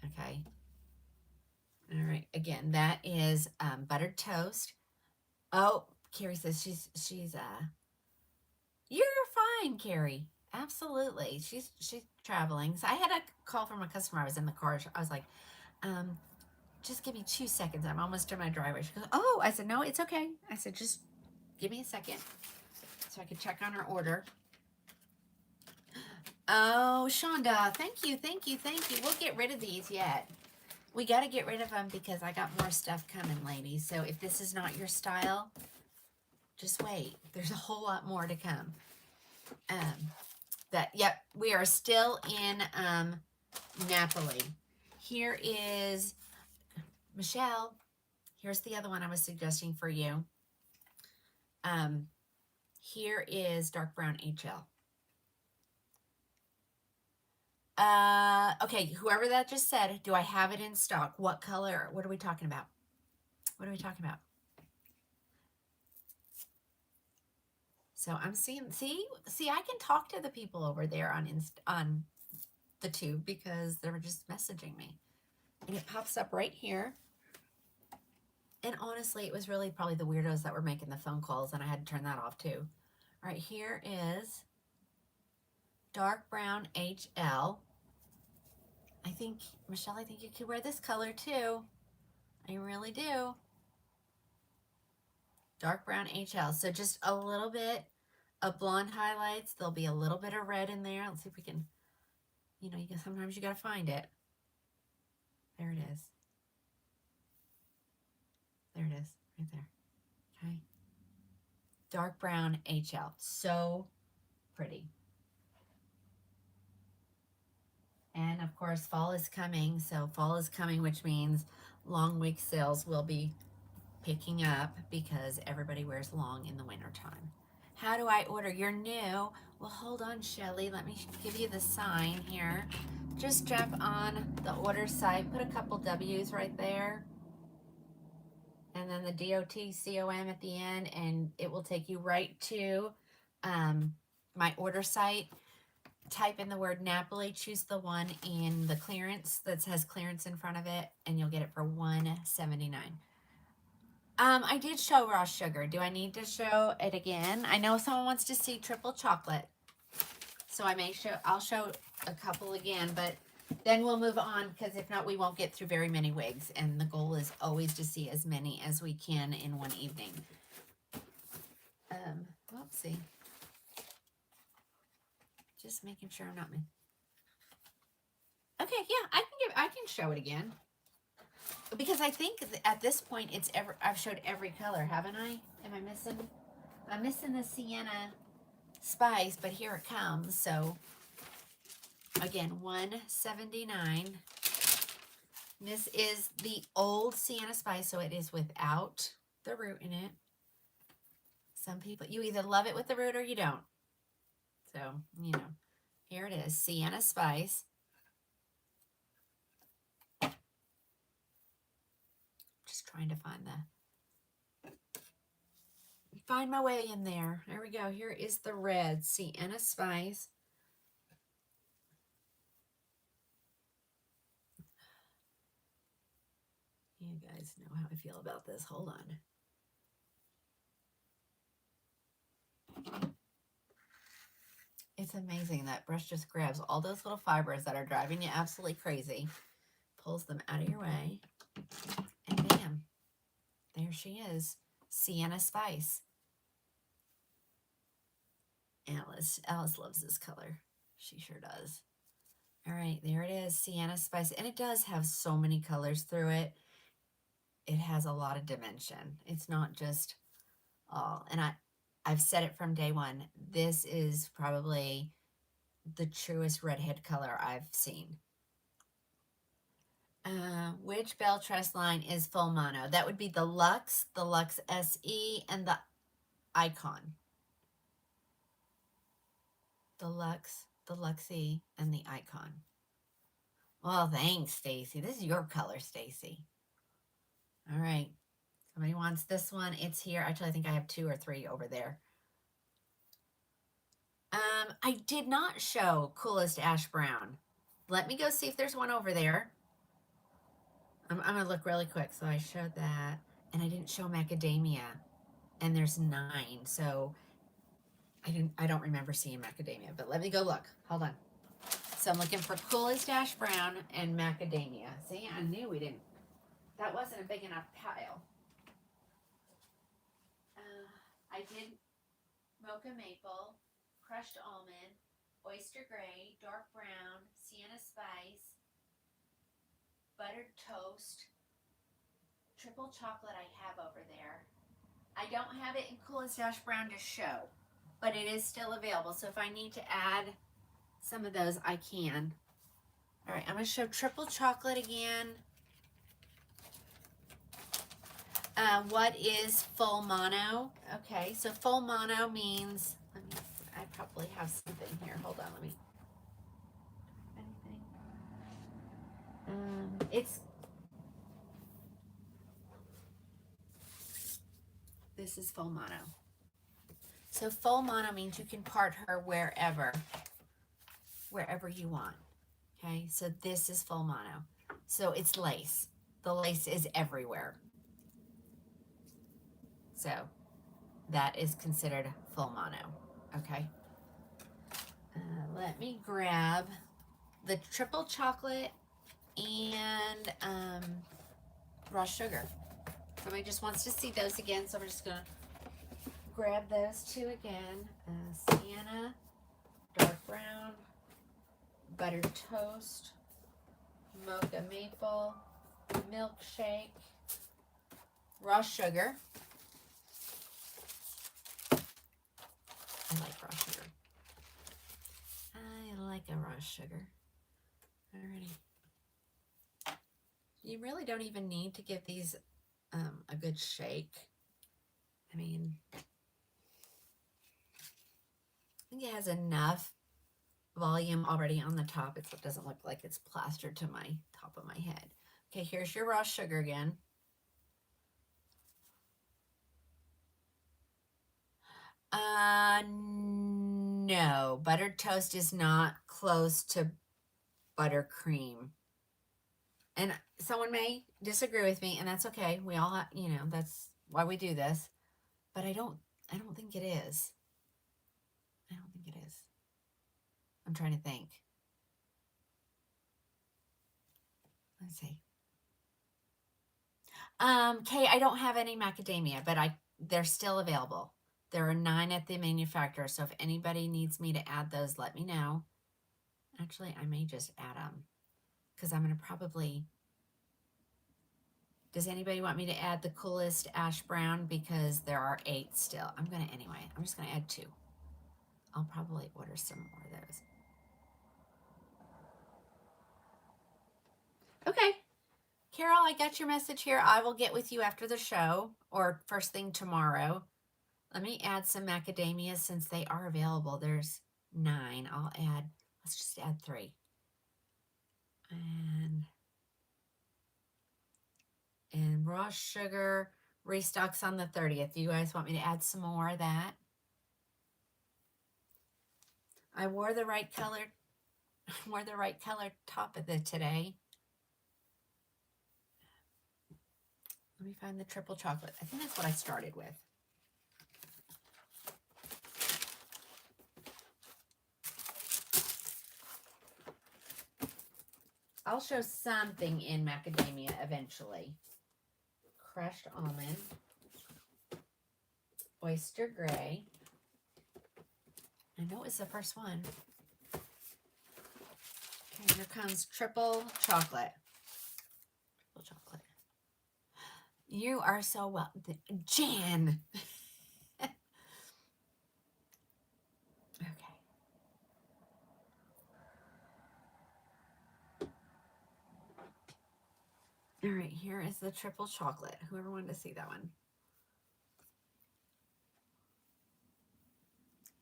Okay. All right. Again, that is buttered toast. Oh, Carrie says she's you're fine, Carrie. Absolutely. She's traveling. So I had a call from a customer. I was in the car. I was like, um, just give me 2 seconds. I'm almost to my driveway. She goes, oh, I said, no, it's okay. I said, just give me a second so I could check on her order. Oh, Shonda, thank you, thank you, thank you. We'll get rid of these yet. We got to get rid of them because I got more stuff coming, ladies. So if this is not your style, just wait. There's a whole lot more to come. Yep, we are still in Napoli. Here is Michelle. Here's the other one I was suggesting for you. Here is dark brown HL. Okay, whoever that just said, do I have it in stock? What color? What are we talking about? What are we talking about? So I'm seeing, see, I can talk to the people over there on the tube because they were just messaging me. And it pops up right here. And honestly, it was really probably the weirdos that were making the phone calls, and I had to turn that off too. All right, here is dark brown HL. I think, Michelle, I think you could wear this color too. I really do. Dark brown HL. So just a little bit of blonde highlights. There'll be a little bit of red in there. Let's see if we can, sometimes you got to find it. There it is. There it is, right there. Okay. Dark brown HL. So pretty. And of course, fall is coming. So fall is coming, which means long wig sales will be picking up because everybody wears long in the wintertime. How do I order? You're new. Well, hold on, Shelly. Let me give you the sign here. Just drop on the order site. Put a couple W's right there. And then the DOTCOM at the end. And it will take you right to my order site. Type in the word Napoli. Choose the one in the clearance that has clearance in front of it. And you'll get it for $179. I did show raw sugar. Do I need to show it again? I know someone wants to see triple chocolate. So I'll show a couple again, but then we'll move on because if not, we won't get through very many wigs. And the goal is always to see as many as we can in one evening. Whoopsie. Just making sure I'm not. Okay, yeah, I can show it again. Because I think at this point I've showed every color, haven't I? Am I missing? I'm missing the sienna spice, but here it comes. So again, $179. This is the old sienna spice, so it is without the root in it. Some people, you either love it with the root or you don't. So, here it is, sienna spice. Just trying to find find my way in there. There we go. Here is the red Sienna Spice. You guys know how I feel about this. Hold on. It's amazing. That brush just grabs all those little fibers that are driving you absolutely crazy, pulls them out of your way, and bam, there she is. Sienna Spice. Alice loves this color. She sure does. All right, there it is, Sienna Spice. And it does have so many colors through it. It has a lot of dimension. It's not just all. And I've said it from day one. This is probably the truest redhead color I've seen. Which Belle Tress line is full mono? That would be the Luxe SE, and the Icon. The Luxe E, and the Icon. Well, thanks, Stacy. This is your color, Stacy. All right. Somebody wants this one. It's here. Actually, I think I have 2 or 3 over there. I did not show Coolest Ash Brown. Let me go see if there's one over there. I'm going to look really quick. So I showed that. And I didn't show Macadamia. And there's 9. So I don't remember seeing Macadamia. But let me go look. Hold on. So I'm looking for Coolest Ash Brown and Macadamia. See, I knew we didn't. That wasn't a big enough pile. I did Mocha Maple, Crushed Almond, Oyster Gray, Dark Brown, Sienna Spice, Buttered Toast, Triple Chocolate I have over there. I don't have it in Coolest Ash Brown to show, but it is still available. So if I need to add some of those, I can. All right, I'm going to show Triple Chocolate again. What is full mono? Okay, so full mono means, I probably have something here. Hold on, let me, anything? This is full mono. So full mono means you can part her wherever you want. Okay, so this is full mono. So it's lace. The lace is everywhere. So that is considered full mono, okay? Let me grab the Triple Chocolate and raw sugar. Somebody just wants to see those again, so we're just gonna grab those 2 again. Sienna, Dark Brown, Buttered Toast, Mocha Maple, Milkshake, raw sugar. I like raw sugar. I like a raw sugar. Alrighty. You really don't even need to give these a good shake. I mean, I think it has enough volume already on the top. It doesn't look like it's plastered to my top of my head. Okay, here's your raw sugar again. No, buttered toast is not close to buttercream. And someone may disagree with me, and that's okay. We all have, that's why we do this. But I don't think it is. I don't think it is. I'm trying to think. Let's see. Kay, I don't have any macadamia, but they're still available. There are 9 at the manufacturer, so if anybody needs me to add those, let me know. Actually, I may just add them because I'm going to probably... Does anybody want me to add the Coolest Ash Brown? Because there are 8 still. I'm going to anyway. I'm just going to add 2. I'll probably order some more of those. Okay. Carol, I got your message here. I will get with you after the show or first thing tomorrow. Let me add some macadamias since they are available. There's 9. Let's just add 3. And raw sugar. Restocks on the 30th. Do you guys want me to add some more of that? I wore the right color top of it today. Let me find the triple chocolate. I think that's what I started with. I'll show something in macadamia eventually. Crushed almond. Oyster gray. I know it's the first one. Okay, here comes triple chocolate. Triple chocolate. You are so well. Jan. Okay. All right, here is the triple chocolate. Whoever wanted to see that one.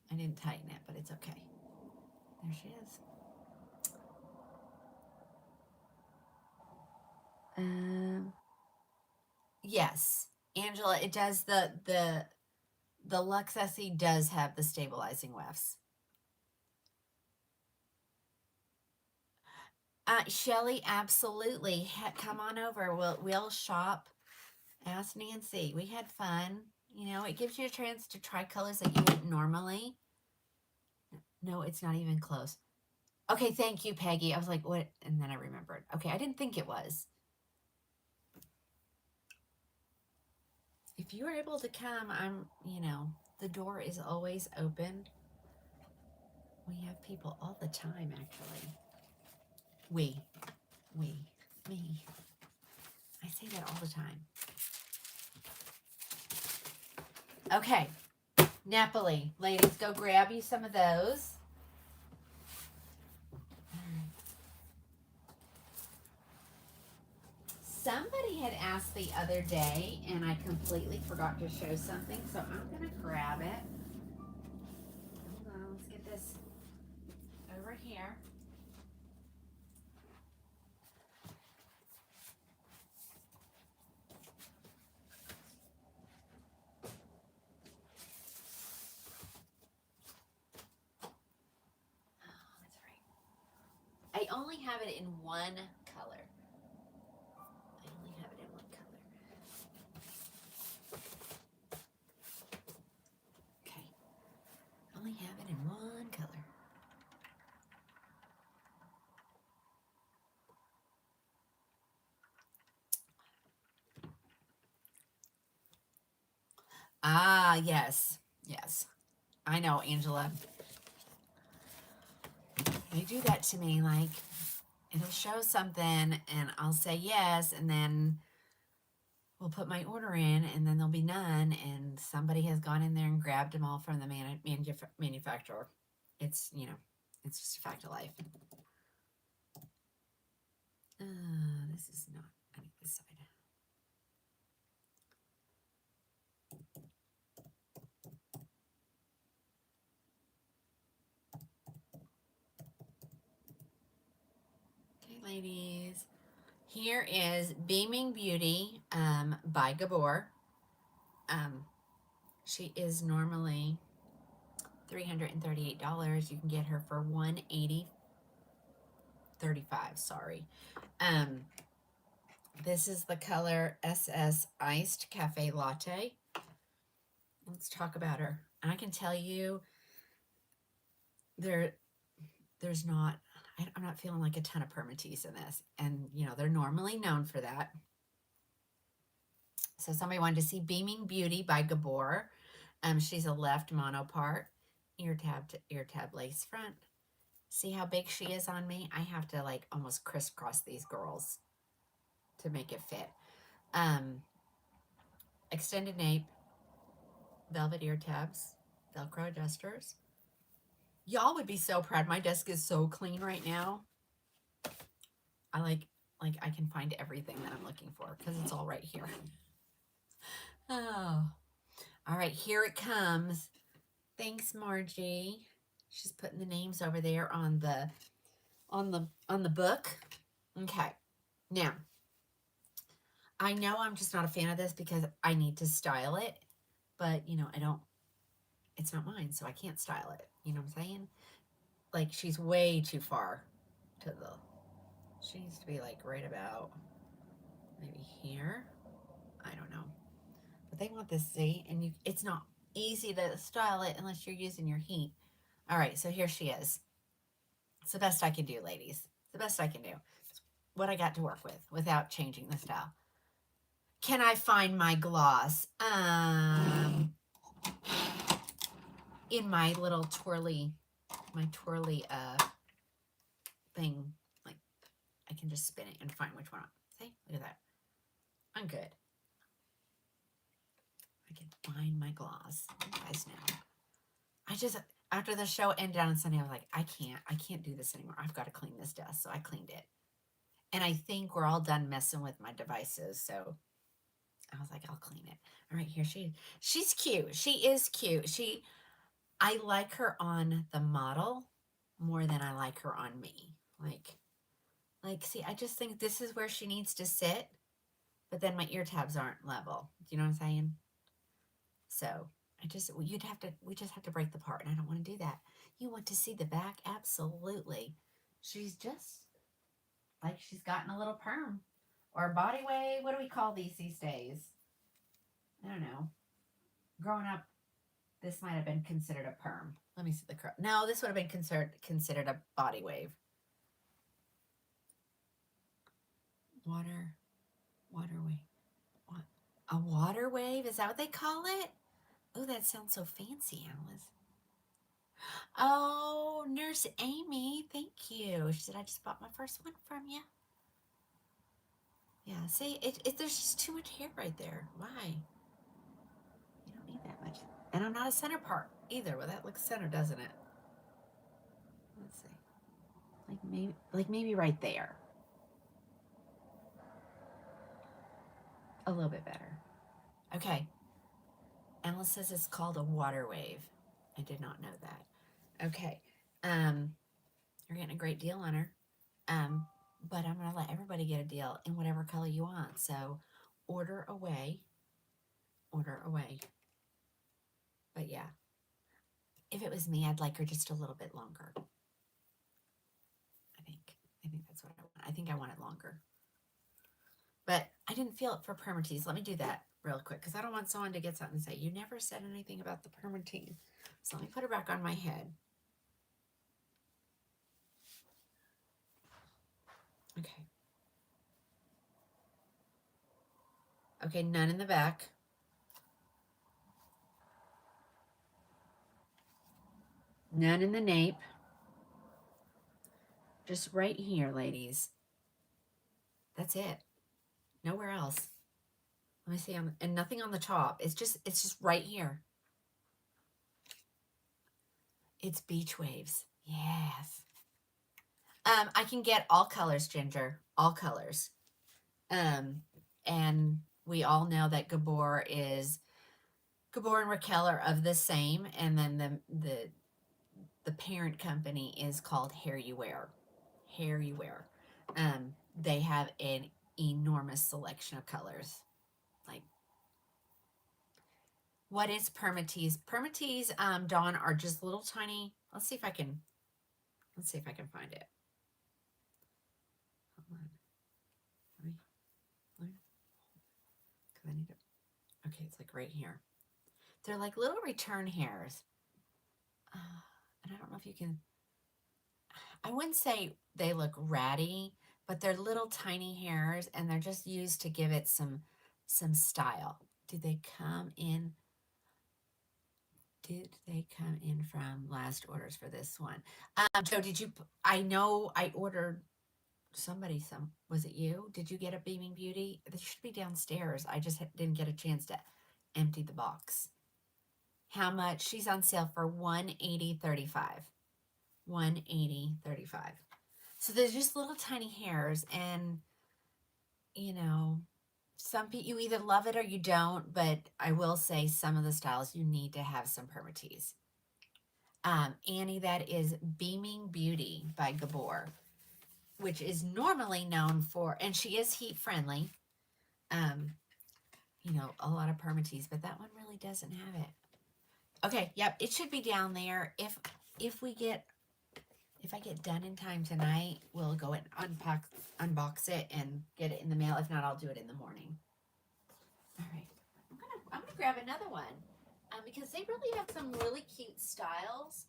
I didn't tighten it, but it's okay. There she is. Yes, Angela, it does the Lux SE does have the stabilizing wefts. Shelly, absolutely. Come on over. We'll shop. Ask Nancy. We had fun. You know, it gives you a chance to try colors that you wouldn't normally. No, it's not even close. Okay, thank you, Peggy. I was like, what? And then I remembered. Okay, I didn't think it was. If you're able to come, the door is always open. We have people all the time, actually. Me. I say that all the time. Okay, Napoli. Ladies, go grab you some of those. Somebody had asked the other day, and I completely forgot to show something, so I'm going to grab it. Hold on, let's get this over here. I only have it in one color. Okay. Only have it in one color. Ah, yes. Yes. I know, Angela. They do that to me, like, it'll show something, and I'll say yes, and then we'll put my order in, and then there'll be none, and somebody has gone in there and grabbed them all from the manufacturer. It's, it's just a fact of life. This is not, I need this side. Okay, ladies. Here is Beaming Beauty by Gabor. She is normally $338. You can get her for $180.35. Sorry. This is the color SS Iced Cafe Latte. Let's talk about her. And I can tell you, there's not. I'm not feeling like a ton of permatease in this, and they're normally known for that. So somebody wanted to see Beaming Beauty by Gabor. She's a left monopart, ear tab lace front. See how big she is on me? I have to like almost crisscross these girls to make it fit. Extended nape, velvet ear tabs, Velcro adjusters. Y'all would be so proud. My desk is so clean right now. I like I can find everything that I'm looking for because it's all right here. Oh, all right, here it comes. Thanks, Margie. She's putting the names over there on the book. Okay. Now, I know I'm just not a fan of this because I need to style it, but you know, it's not mine, so I can't style it. You know what I'm saying? Like, she's way too far to the, she needs to be like right about maybe here. I don't know. But they want this, see, and it's not easy to style it unless you're using your heat. All right, so here she is. It's the best I can do, ladies. It's the best I can do. It's what I got to work with without changing the style. Can I find my gloss? In my little twirly thing. Like, I can just spin it and find which one. See, look at that. I'm good. I can find my gloss. You guys know. I just, after the show ended on Sunday, I was like, I can't do this anymore. I've got to clean this desk. So I cleaned it. And I think we're all done messing with my devices. So I was like, I'll clean it. All right, here she's cute. She is cute. I like her on the model more than I like her on me. See, I just think this is where she needs to sit, but then my ear tabs aren't level. Do you know what I'm saying? So we just have to break the part, and I don't want to do that. You want to see the back? Absolutely. She's just like she's gotten a little perm or body wave. What do we call these days? I don't know. Growing up, this might have been considered a perm. Let me see the curl. No, this would have been considered a body wave. Water wave. What? A water wave? Is that what they call it? Oh, that sounds so fancy, Alice. Oh, Nurse Amy, thank you. She said, I just bought my first one from you. Yeah, see, there's just too much hair right there. Why? You don't need that much. And I'm not a center part either. Well, that looks center, doesn't it? Let's see. Like maybe right there. A little bit better. Okay. Alice says it's called a water wave. I did not know that. Okay. You're getting a great deal on her. But I'm going to let everybody get a deal in whatever color you want. So order away. Order away. But yeah, if it was me, I'd like her just a little bit longer. I think that's what I want. I think I want it longer. But I didn't feel it for permatease. Let me do that real quick because I don't want someone to get something and say, you never said anything about the permatease. So let me put it back on my head. Okay. Okay, none in the back. None in the nape. Just right here, ladies. That's it. Nowhere else. Let me see. And nothing on the top. It's just right here. It's beach waves. Yes. I can get all colors, Ginger. All colors. And we all know that Gabor and Raquel are of the same, and then the parent company is called Hair You Wear. Hair You Wear. They have an enormous selection of colors. Like, what is permatease? Permatease, Dawn, are just little tiny. Let's see if I can find it. Hold on. Because I need to. Okay, it's like right here. They're like little return hairs. And I don't know if you can. I wouldn't say they look ratty, but they're little tiny hairs, and they're just used to give it some style. Did they come in from last orders for this one? Joe, I know I ordered was it you? Did you get a Beaming Beauty? It should be downstairs. I just didn't get a chance to empty the box. How much? She's on sale for $180.35. $180.35. So there's just little tiny hairs, and you know, some people, you either love it or you don't, but I will say some of the styles you need to have some permatease. Annie, that is Beaming Beauty by Gabor, which is normally known for, and she is heat friendly. you know, a lot of permatease, but that one really doesn't have it. Okay, yep, it should be down there. If we get if I get done in time tonight, we'll go and unbox it and get it in the mail. If not, I'll do it in the morning. All right, I'm gonna grab another one because they really have some really cute styles.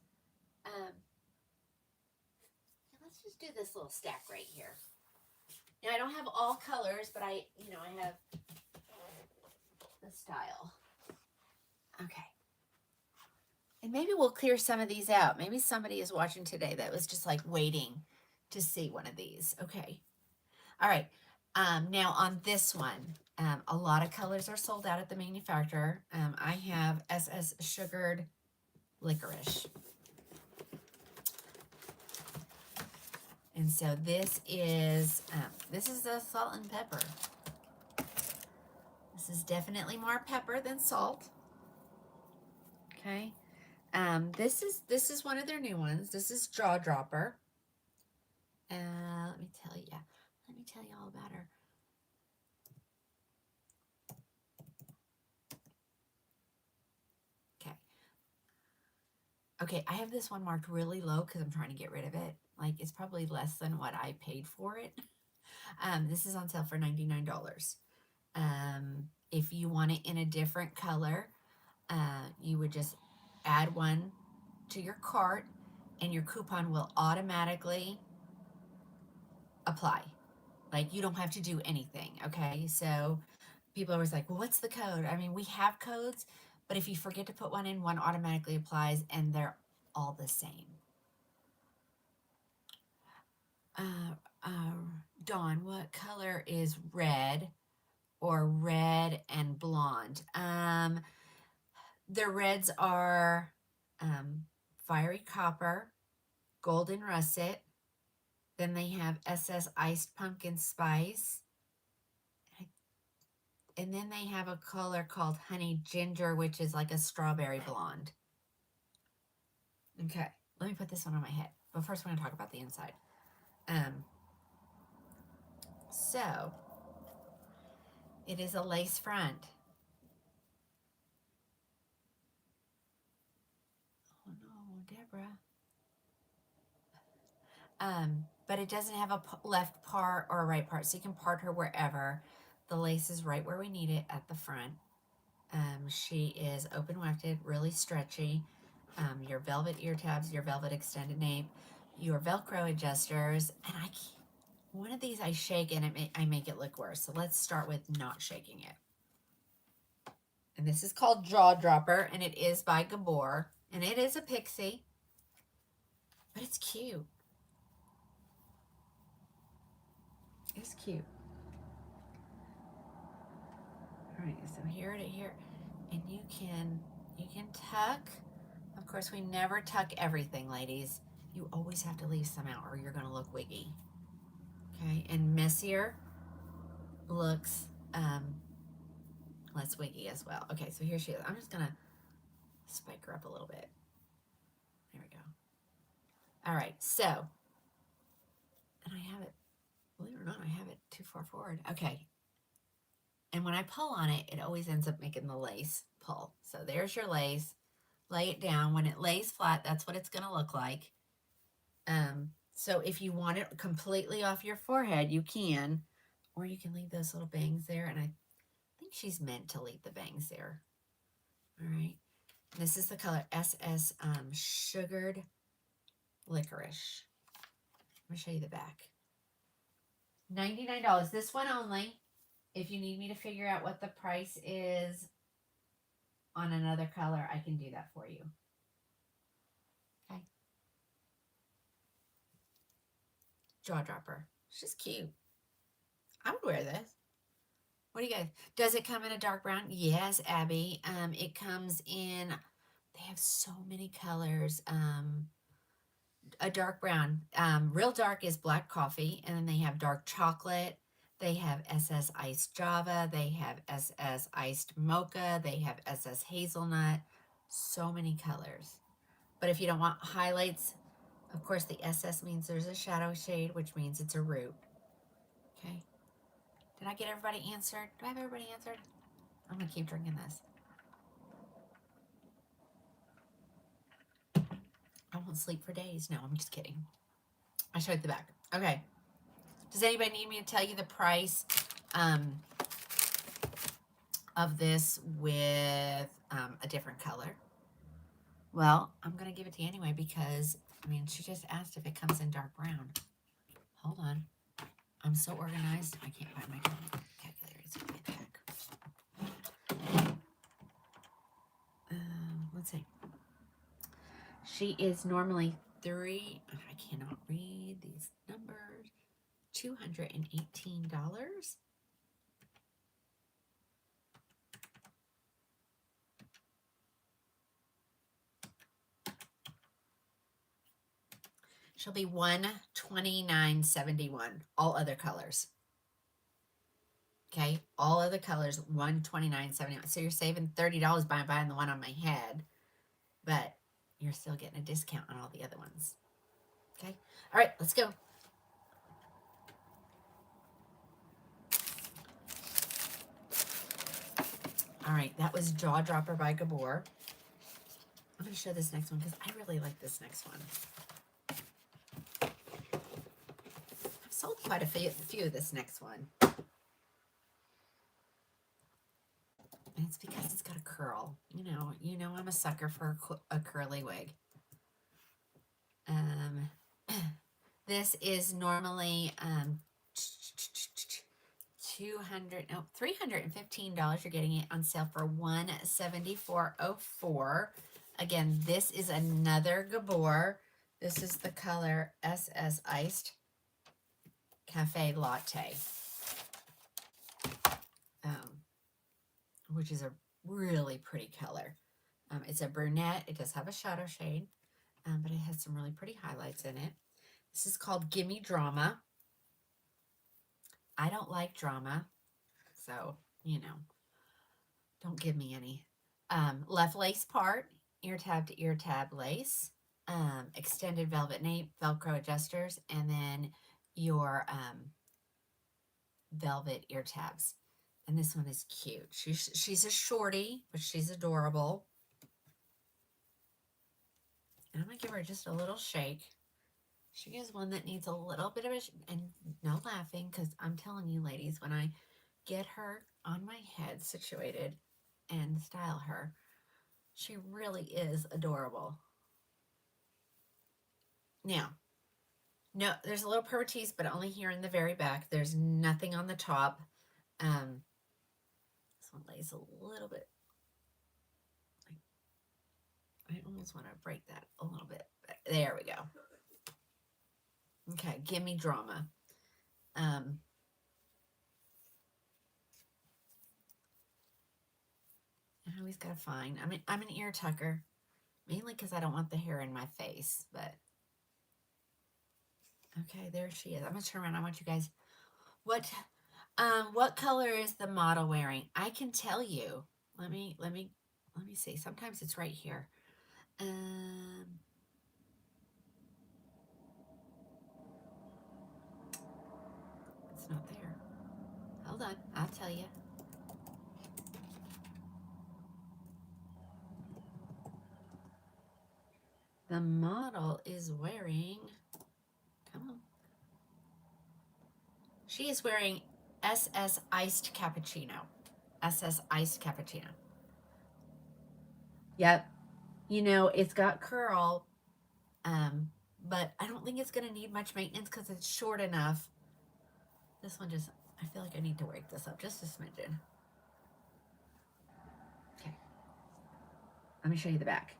Let's just do this little stack right here. Now I don't have all colors, but I have the style. Okay. And maybe we'll clear some of these out. Maybe somebody is watching today that was just like waiting to see one of these. Okay. All right. Now on this one, a lot of colors are sold out at the manufacturer. I have SS Sugared Licorice. And so this is the salt and pepper. This is definitely more pepper than salt. Okay. This is one of their new ones. This is Jaw Dropper. Let me tell you all about her. Okay. Okay, I have this one marked really low because I'm trying to get rid of it. Like, it's probably less than what I paid for it. This is on sale for $99. If you want it in a different color, you would just add one to your cart and your coupon will automatically apply. Like, you don't have to do anything, okay? So people are always like, well, what's the code? I mean, we have codes, but if you forget to put one in, one automatically applies and they're all the same. Dawn, what color is red or red and blonde? The reds are fiery copper, golden russet. Then they have SS iced pumpkin spice. And then they have a color called honey ginger, which is like a strawberry blonde. Okay, let me put this one on my head. But first we're going to talk about the inside. So, it is a lace front. Oh no, Deborah. But it doesn't have a left part or a right part, so you can part her wherever. The lace is right where we need it at the front. She is open wefted, really stretchy. Your velvet ear tabs, your velvet extended nape, your Velcro adjusters, and one of these I shake and I make it look worse. So let's start with not shaking it. And this is called Jaw Dropper, and it is by Gabor, and it is a pixie, but it's cute. It's cute. All right, so here to here, and you can tuck. Of course, we never tuck everything, ladies. You always have to leave some out, or you're going to look wiggy. Okay, and messier looks less wiggy as well. Okay, so here she is. I'm just going to spike her up a little bit. There we go. All right, so, and I have it, believe it or not, I have it too far forward. Okay, and when I pull on it, it always ends up making the lace pull. So there's your lace. Lay it down. When it lays flat, that's what it's going to look like. So if you want it completely off your forehead, you can, or you can leave those little bangs there. And I think she's meant to leave the bangs there. All right. This is the color SS Sugared Licorice. I'm going to show you the back. $99. This one only. If you need me to figure out what the price is on another color, I can do that for you. Okay. Jaw dropper. She's cute. I would wear this. What do you guys? Does it come in a dark brown? Yes, Abby. It comes in. They have so many colors. A dark brown. Real dark is black coffee, and then they have dark chocolate. They have SS iced Java. They have SS iced mocha. They have SS hazelnut. So many colors. But if you don't want highlights, of course, the SS means there's a shadow shade, which means it's a root. Okay. Did I get everybody answered? Do I have everybody answered? I'm going to keep drinking this. I won't sleep for days. No, I'm just kidding. I showed the back. Okay. Does anybody need me to tell you the price of this with a different color? Well, I'm going to give it to you anyway because, I mean, she just asked if it comes in dark brown. Hold on. I'm so organized. I can't find my calculator. It's in my bag. Let's see. She is normally I cannot read these numbers, $218. She'll be $129.71. All other colors. Okay, all other colors, $129.71. So you're saving $30 by buying the one on my head, but you're still getting a discount on all the other ones. Okay, all right, let's go. All right, that was Jaw Dropper by Gabor. I'm going to show this next one because I really like this next one. I've sold quite a few of this next one. And it's because it's got a curl. You know I'm a sucker for a curly wig. This is normally $315. You're getting it on sale for $174.04. Again, this is another Gabor. This is the color SS Iced Cafe Latte, which is a really pretty color. It's a brunette. It does have a shadow shade, but it has some really pretty highlights in it. This is called Gimme Drama. I don't like drama, so, don't give me any. Left lace part, ear tab to ear tab lace, extended velvet nape, Velcro adjusters, and then your velvet ear tabs. And this one is cute. She's a shorty, but she's adorable. And I'm going to give her just a little shake. She is one that needs a little bit of and no laughing, because I'm telling you, ladies, when I get her on my head situated and style her, she really is adorable. Now, no, there's a little permatease, but only here in the very back. There's nothing on the top. This one lays a little bit. I almost want to break that a little bit. There we go. Okay, Gimme Drama. I always gotta find. I'm an ear tucker, mainly because I don't want the hair in my face. But okay, there she is. I'm gonna turn around. I want you guys. What color is the model wearing? I can tell you. Let me see. Sometimes it's right here. It's not there. Hold on, I'll tell you. The model is wearing, come on. She is wearing SS Iced Cappuccino. SS Iced Cappuccino. Yep. It's got curl, but I don't think it's going to need much maintenance because it's short enough. This one just, I feel like I need to wake this up just a smidgen. Okay. Let me show you the back.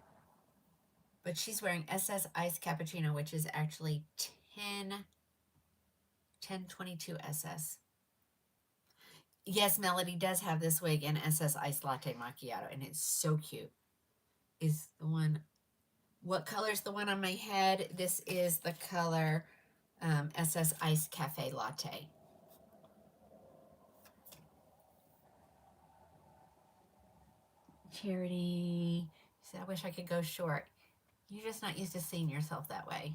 But she's wearing SS Iced Cappuccino, which is actually 1022 SS. Yes, Melody does have this wig in SS Iced Latte Macchiato, and it's so cute. Is the one, what color is the one on my head? This is the color SS Iced Cafe Latte. Charity said, I wish I could go short. You're just not used to seeing yourself that way.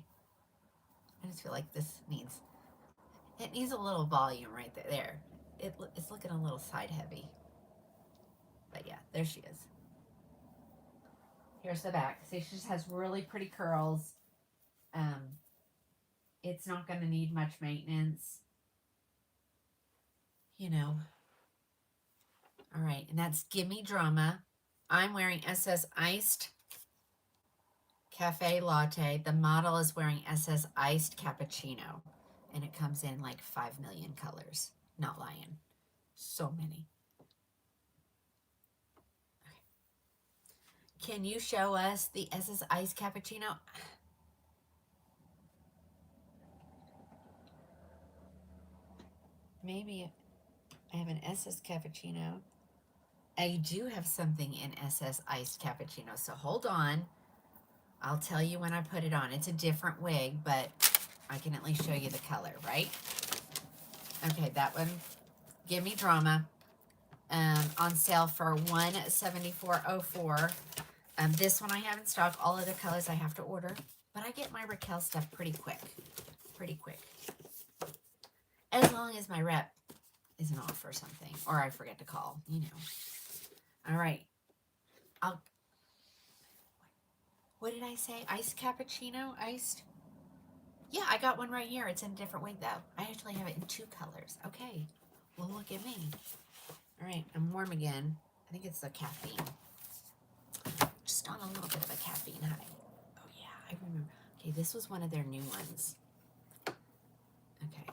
I just feel like this needs a little volume right there. It's looking a little side heavy. But yeah, there she is. Here's the back. See, she just has really pretty curls. Um, it's not going to need much maintenance. You know. All right, and that's Gimme Drama. I'm wearing SS Iced Cafe Latte. The model is wearing SS Iced Cappuccino. And it comes in like 5 million colors. Not lying. So many. Okay. Can you show us the SS Iced Cappuccino? Maybe I have an SS Cappuccino. I do have something in SS Iced Cappuccino, so hold on. I'll tell you when I put it on. It's a different wig, but I can at least show you the color, right? Okay, that one, Gimme Drama, on sale for $174.04. This one I have in stock. All other colors I have to order, but I get my Raquel stuff pretty quick. As long as my rep isn't off or something, or I forget to call, you know. All right. What did I say? Iced cappuccino? Iced? Yeah, I got one right here. It's in a different wig, though. I actually have it in 2 colors. Okay. Well, look at me. All right, I'm warm again. I think it's the caffeine. Just on a little bit of a caffeine high. Oh, yeah, I remember. Okay, this was one of their new ones. Okay.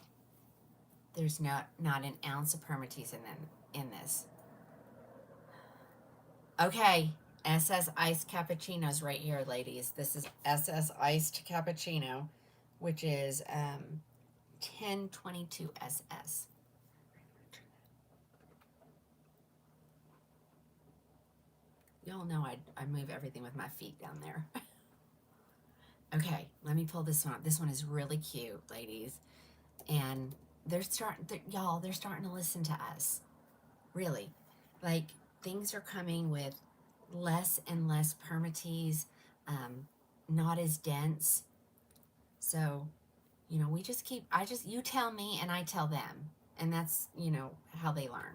There's not an ounce of permatease in this. Okay, SS Iced Cappuccino's right here, ladies. This is SS Iced Cappuccino, which is 1022 SS. Y'all know I move everything with my feet down there. Okay, let me pull this one up. This one is really cute, ladies. And they're starting to listen to us. Really. Like, things are coming with less and less permatease, not as dense. So, you know, you tell me and I tell them. And that's, you know, how they learn.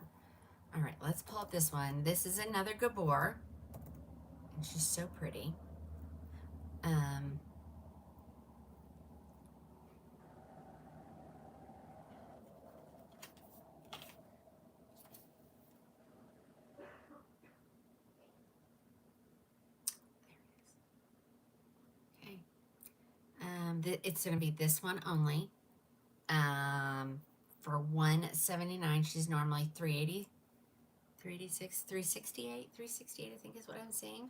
All right, let's pull up this one. This is another Gabor. And she's so pretty. Okay. It's going to be this one only. For $179. She's normally $380, $386, $368, $368. I think is what I'm seeing.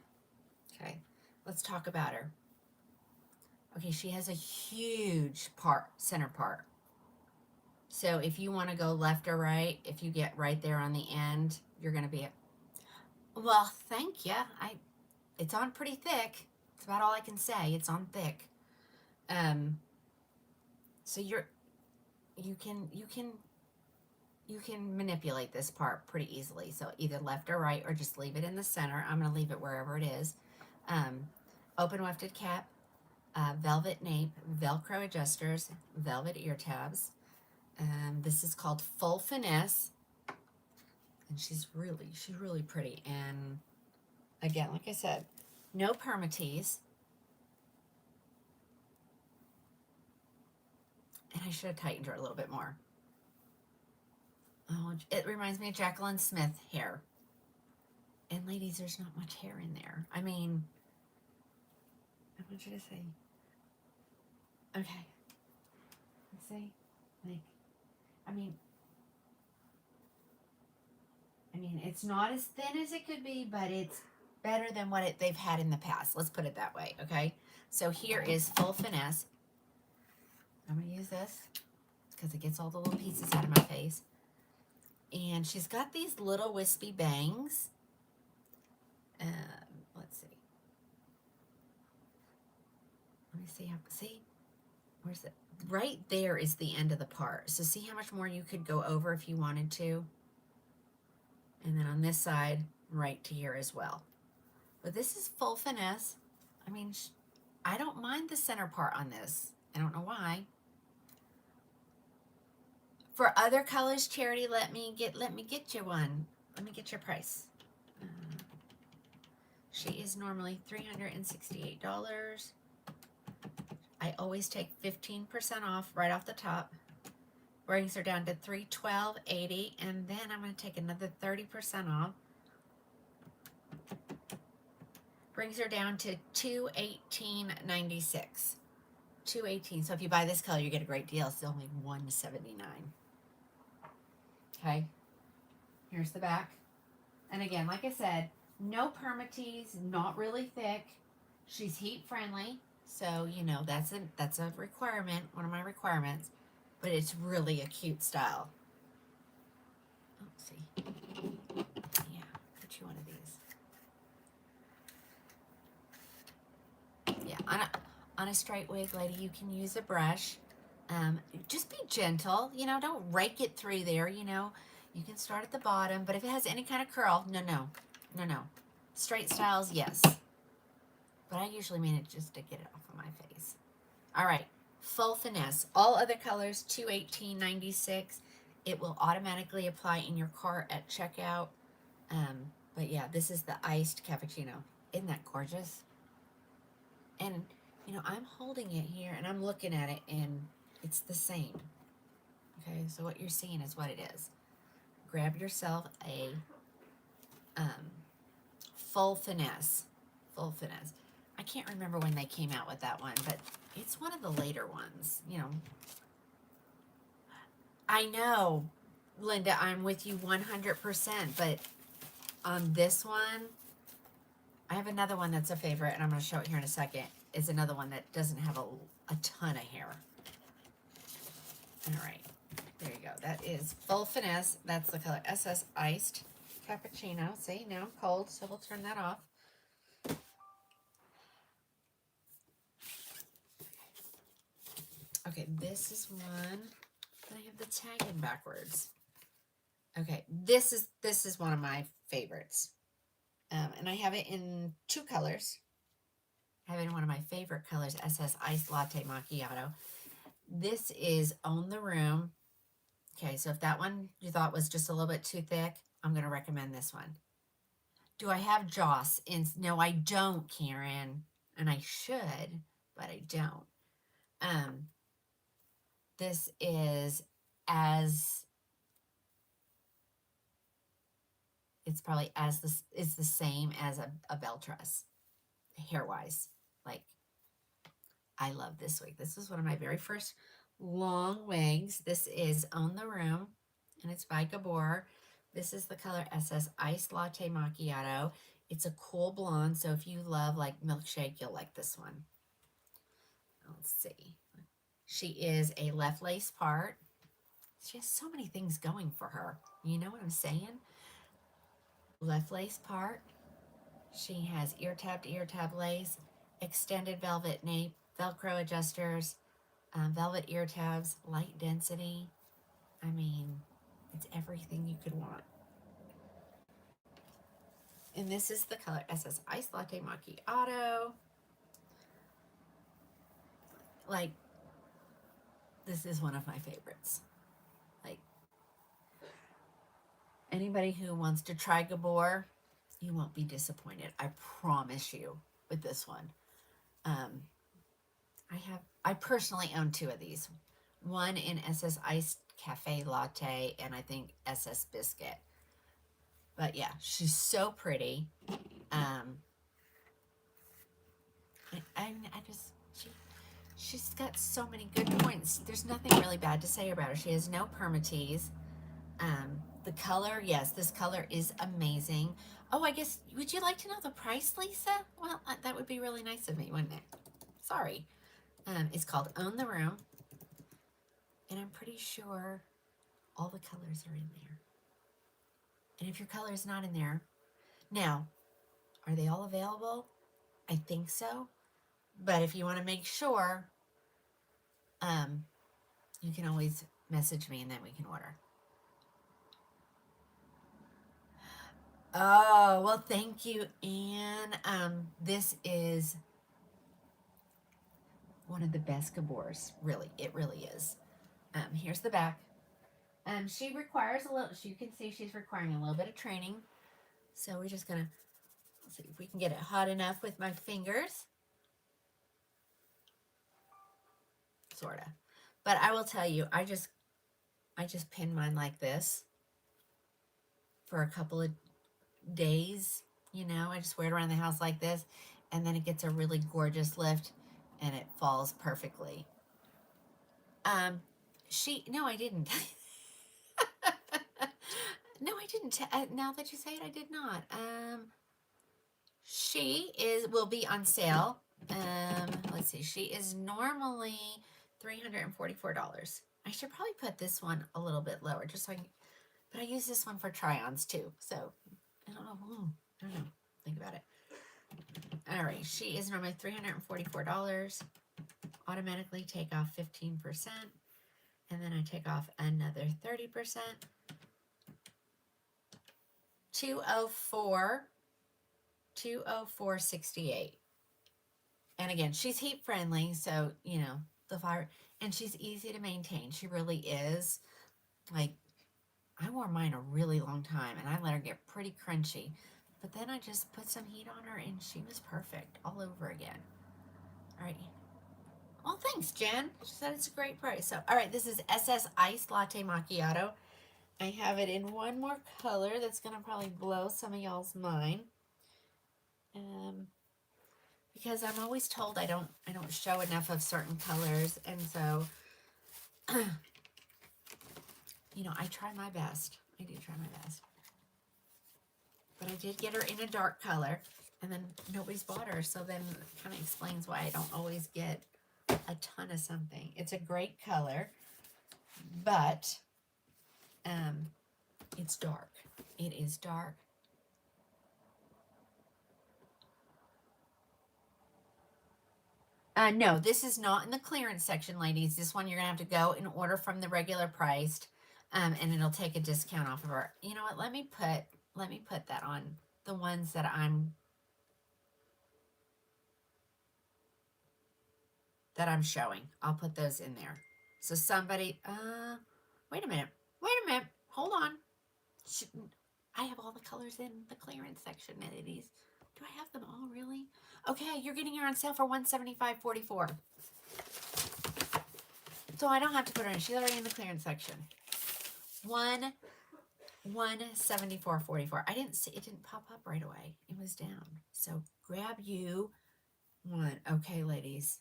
Okay, let's talk about her. Okay, she has a huge center part. So if you want to go left or right, if you get right there on the end, you're going to be. Well, thank you. It's on pretty thick. It's about all I can say. It's on thick. So you can manipulate this part pretty easily. So either left or right, or just leave it in the center. I'm going to leave it wherever it is. Open wefted cap, velvet nape, Velcro adjusters, velvet ear tabs. This is called Full Finesse. And she's really pretty. And again, like I said, no permatease. And I should have tightened her a little bit more. Oh, it reminds me of Jacqueline Smith hair. And ladies, there's not much hair in there. I mean, I want you to see. Okay. See? Like, I mean, it's not as thin as it could be, but it's better than what they've had in the past. Let's put it that way, okay? So here is Full Finesse. I'm going to use this because it gets all the little pieces out of my face. And she's got these little wispy bangs. Let's see. Let me see. See? Where's it? Right there is the end of the part. So see how much more you could go over if you wanted to? And then on this side, right to here as well. But this is Full Finesse. I mean, I don't mind the center part on this. I don't know why. For other colors, Charity, let me get you one. Let me get your price. She is normally $368. I always take 15% off right off the top. Brings her down to $312.80, and then I'm going to take another 30% off. Brings her down to $218.96. $218. So if you buy this color, you get a great deal. It's only $179. Okay. Here's the back. And again, like I said, no permatease, not really thick. She's heat friendly, so you know that's a requirement, one of my requirements. But it's really a cute style. Let's see. Yeah, put you one of these. Yeah, on a straight wig, lady, you can use a brush. Just be gentle. You know, don't rake it through there. You know, you can start at the bottom, but if it has any kind of curl, no. Straight styles, yes. But I usually mean it just to get it off of my face. All right, full finesse. All other colors, $218.96. It will automatically apply in your cart at checkout. But yeah, this is the iced cappuccino. Isn't that gorgeous? And, you know, I'm holding it here and I'm looking at it and it's the same. Okay, so what you're seeing is what it is. Grab yourself a full finesse. Full finesse. I can't remember when they came out with that one, but it's one of the later ones, you know. I know, Linda, I'm with you 100%, but on this one, I have another one that's a favorite, and I'm going to show it here in a second. It's another one that doesn't have a ton of hair. All right, there you go. That is full finesse. That's the color SS Iced Cappuccino. See, now I'm cold, so we'll turn that off. Okay, this is one that I have the tag in backwards. Okay, this is one of my favorites. And I have it in two colors. I have it in one of my favorite colors, SS Iced Latte Macchiato. This is Own the Room. Okay, so if that one you thought was just a little bit too thick, I'm going to recommend this one. Do I have Joss? No, I don't, Karen. And I should, but I don't. This is it's probably it's the same as a bell truss, hair-wise. Like, I love this wig. This is one of my very first long wigs. This is Own the Room, and it's by Gabor. This is the color SS Iced Latte Macchiato. It's a cool blonde, so if you love like milkshake, you'll like this one. Let's see. She is a left lace part. She has so many things going for her. You know what I'm saying? Left lace part. She has ear tab lace, extended velvet nape, Velcro adjusters, velvet ear tabs, light density. I mean, it's everything you could want. And this is the color SS Iced Latte Macchiato. Like, this is one of my favorites. Like, anybody who wants to try Gabor, you won't be disappointed. I promise you with this one. I personally own two of these. One in SS Iced Cafe Latte and I think SS Biscuit. But yeah, she's so pretty. She's got so many good points. There's nothing really bad to say about her. She has no permatease. The color, yes, this color is amazing. Oh, I guess, would you like to know the price, Lisa? Well, that would be really nice of me, wouldn't it? Sorry. It's called Own the Room. And I'm pretty sure all the colors are in there. And if your color is not in there, now, are they all available? I think so. But if you want to make sure, you can always message me and then we can order. Oh, well, thank you, Anne. This is one of the best Gabors. Really, it really is. Here's the back. She requires a little, you can see she's requiring a little bit of training. So we're just gonna see if we can get it hot enough with my fingers. Sorta. But I will tell you, I just pin mine like this for a couple of days. You know, I just wear it around the house like this, and then it gets a really gorgeous lift and it falls perfectly. No, I didn't. No, I didn't. Now that you say it, I did not. Will be on sale. Let's see. She is normally $344. I should probably put this one a little bit lower, just so I can, but I use this one for try-ons too. So I don't know. I don't know. Think about it. All right. She is normally $344. Automatically take off 15%, and then I take off another 30%. 204.68. And again, she's heat friendly, so you know the fire, and she's easy to maintain. She really is. Like, I wore mine a really long time, and I let her get pretty crunchy, but then I just put some heat on her, and she was perfect all over again. All right. Well, thanks, Jen. She said it's a great price. So, all right, this is SS Iced Latte Macchiato. I have it in one more color that's gonna probably blow some of y'all's mind. Because I'm always told I don't show enough of certain colors, and so you know, I try my best. I do try my best. But I did get her in a dark color, and then nobody's bought her, so then it kind of explains why I don't always get a ton of something. It's a great color, but it's dark. It is dark. No, this is not in the clearance section, ladies. This one you're gonna have to go and order from the regular priced, and it'll take a discount off of her. You know what? Let me put that on the ones that I'm showing. I'll put those in there. So somebody, wait a minute, hold on. I have all the colors in the clearance section, ladies. Do I have them all, really? Okay, you're getting her on sale for $175.44. So I don't have to put her in. She's already in the clearance section. $174.44. I didn't see, it didn't pop up right away. It was down. So grab you one. Okay, ladies.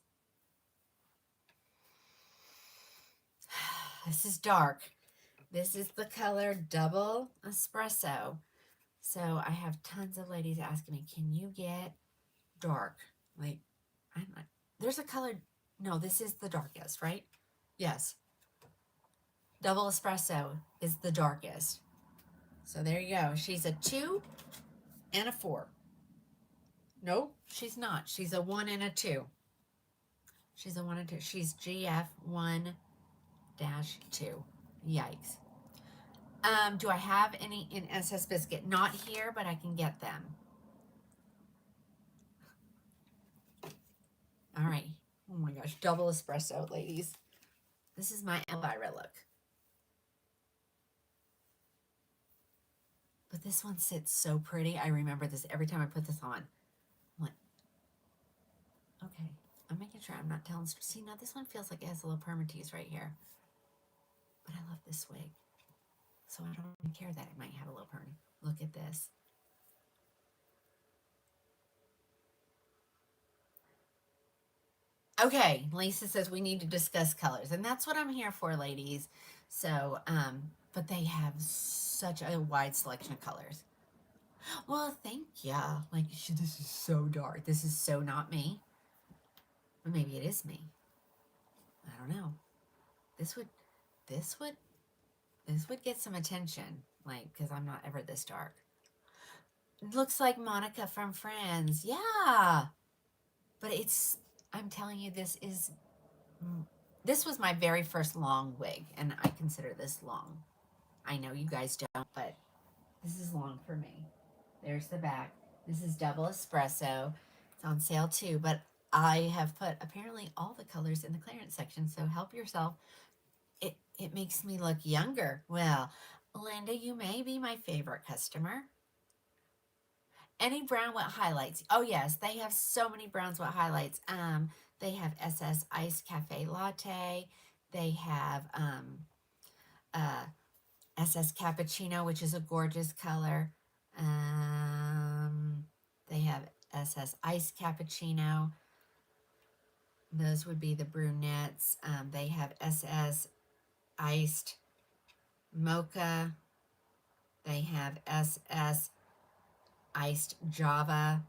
This is dark. This is the color Double Espresso. So I have tons of ladies asking me, can you get dark? Like, I'm not, there's a color, no, this is the darkest, right? Yes. Double Espresso is the darkest. So there you go. She's a 2 and a 4. Nope, she's not. She's a 1 and a 2. She's a 1 and 2. She's GF1-2. Yikes. Do I have any in SS Biscuit? Not here, but I can get them. All right. Oh my gosh, double espresso, ladies. This is my Elvira look. But this one sits so pretty. I remember this every time I put this on. I'm like, okay, I'm making sure I'm not telling. See, now this one feels like it has a little permatease right here. But I love this wig. So I don't even care that it might have a little perm. Look at this. Okay, Lisa says we need to discuss colors, and that's what I'm here for, ladies. So, but they have such a wide selection of colors. Well, thank you. Like, this is so dark. This is so not me. Or maybe it is me. I don't know. This would get some attention, like, because I'm not ever this dark. It looks like Monica from Friends. Yeah. But I'm telling you, this was my very first long wig, and I consider this long. I know you guys don't, but this is long for me. There's the back. This is double espresso. It's on sale too, but I have put apparently all the colors in the clearance section, so help yourself. It makes me look younger. Well, Linda, you may be my favorite customer. Any brown wet highlights? Oh yes, they have so many browns wet highlights. They have SS Iced Cafe Latte. They have uh, SS Cappuccino, which is a gorgeous color. They have SS Iced Cappuccino. Those would be the brunettes. They have SS Iced Mocha. They have SS Iced Java.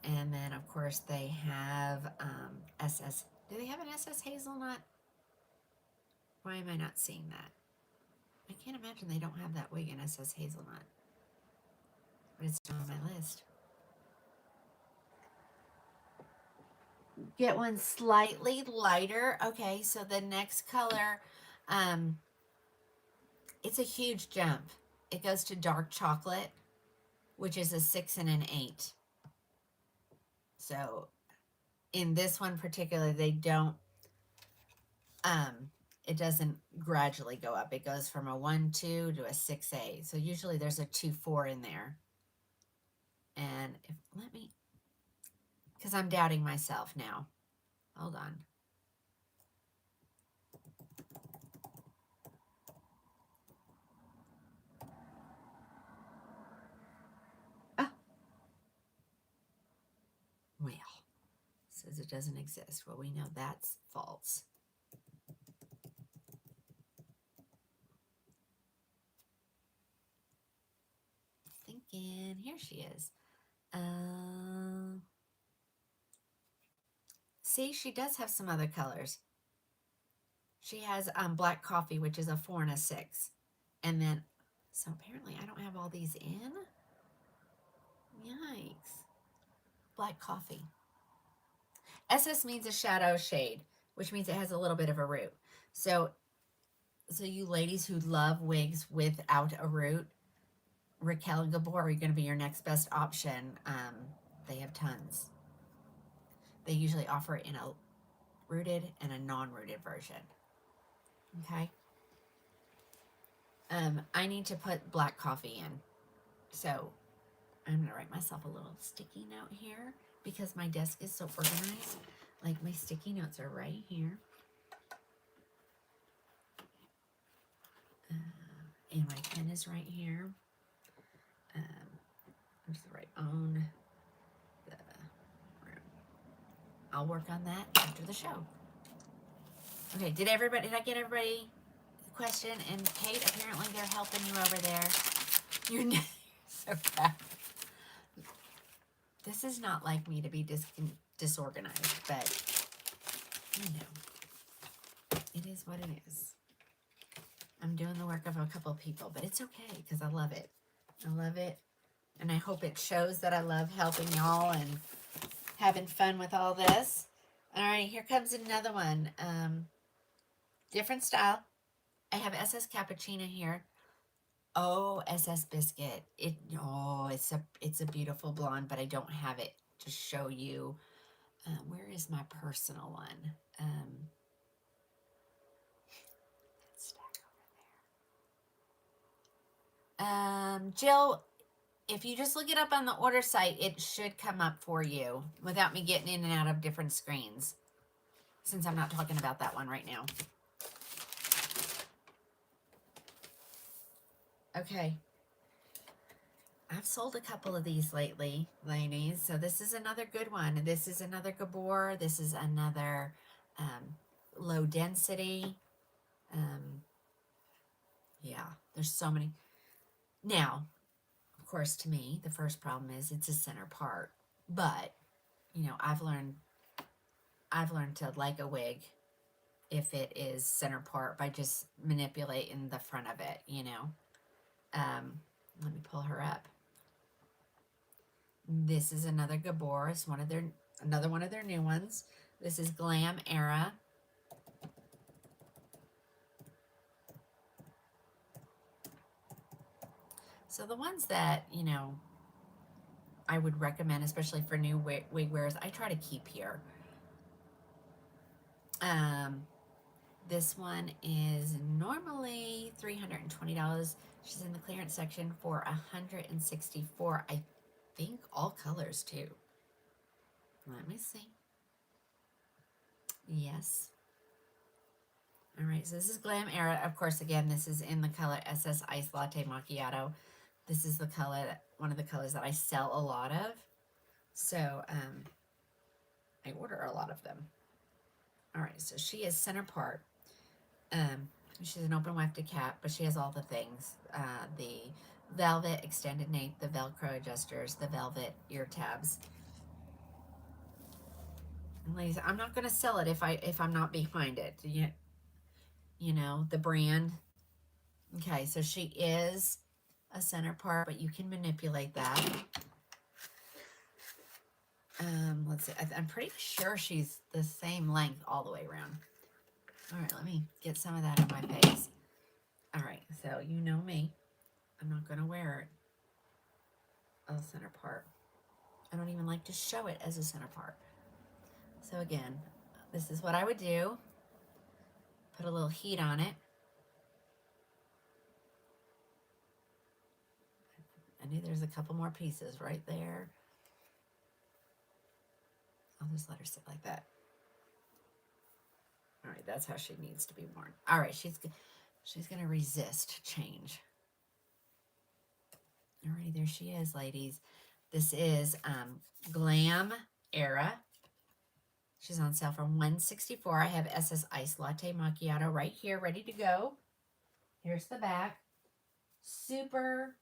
And then, of course, they have SS. Do they have an SS Hazelnut? Why am I not seeing that? I can't imagine they don't have that wig in SS Hazelnut. But it's on my list. Get one slightly lighter. Okay, so the next color, it's a huge jump. It goes to dark chocolate, which is a 6 and an 8. So in this one particularly, they don't, it doesn't gradually go up. It goes from a 1-2 to a 6-8. So usually there's a 2-4 in there. And let me, because I'm doubting myself now. Hold on. Oh. Well, says it doesn't exist. Well, we know that's false. Thinking, here she is. See, she does have some other colors. She has black coffee, which is a 4 and a 6. And then, so apparently I don't have all these in. Yikes. Black coffee. SS means a shadow shade, which means it has a little bit of a root. So you ladies who love wigs without a root, Raquel and Gabor are going to be your next best option. They have tons. They usually offer it in a rooted and a non-rooted version. Okay. I need to put black coffee in. So I'm going to write myself a little sticky note here because my desk is so organized. Like my sticky notes are right here. And my pen is right here. I'm just right on the room. I'll work on that after the show. Okay, did I get everybody the question? And Kate, apparently they're helping you over there. You're so bad. This is not like me to be disorganized, but you know, it is what it is. I'm doing the work of a couple of people, but it's okay because I love it. I love it. And I hope it shows that I love helping y'all and having fun with all this. All right, here comes another one. Different style. I have SS Cappuccino here. Oh, SS Biscuit. It's a beautiful blonde, but I don't have it to show you. Where is my personal one? Jill, if you just look it up on the order site, it should come up for you without me getting in and out of different screens, since I'm not talking about that one right now. Okay. I've sold a couple of these lately, ladies. So this is another good one. This is another Gabor. This is another low density. Yeah, there's so many. Now, of course, to me, the first problem is it's a center part. But, you know, I've learned to like a wig if it is center part by just manipulating the front of it, you know. Let me pull her up. This is another Gabor. It's another one of their new ones. This is Glam Era. So the ones that, you know, I would recommend, especially for new wig wearers, I try to keep here. This one is normally $320. She's in the clearance section for $164. I think all colors too. Let me see. Yes. All right, so this is Glam Era. Of course, again, this is in the color SS Ice Latte Macchiato. This is the color, one of the colors that I sell a lot of. So I order a lot of them. All right, so she is center part. She's an open wefted cap, but she has all the things. The velvet extended nape, the Velcro adjusters, the velvet ear tabs. And ladies, I'm not going to sell it if I'm not behind it. You know, the brand. Okay, so she is a center part, but you can manipulate that. Let's see. I'm pretty sure she's the same length all the way around. All right, let me get some of that in my face. All right, so you know me. I'm not going to wear it a center part. I don't even like to show it as a center part. So again, this is what I would do. Put a little heat on it. I knew there's a couple more pieces right there. I'll just let her sit like that. All right, that's how she needs to be worn. All right, she's going to resist change. All right, there she is, ladies. This is Glam Era. She's on sale for $164. I have SS Ice Latte Macchiato right here, ready to go. Here's the back. Super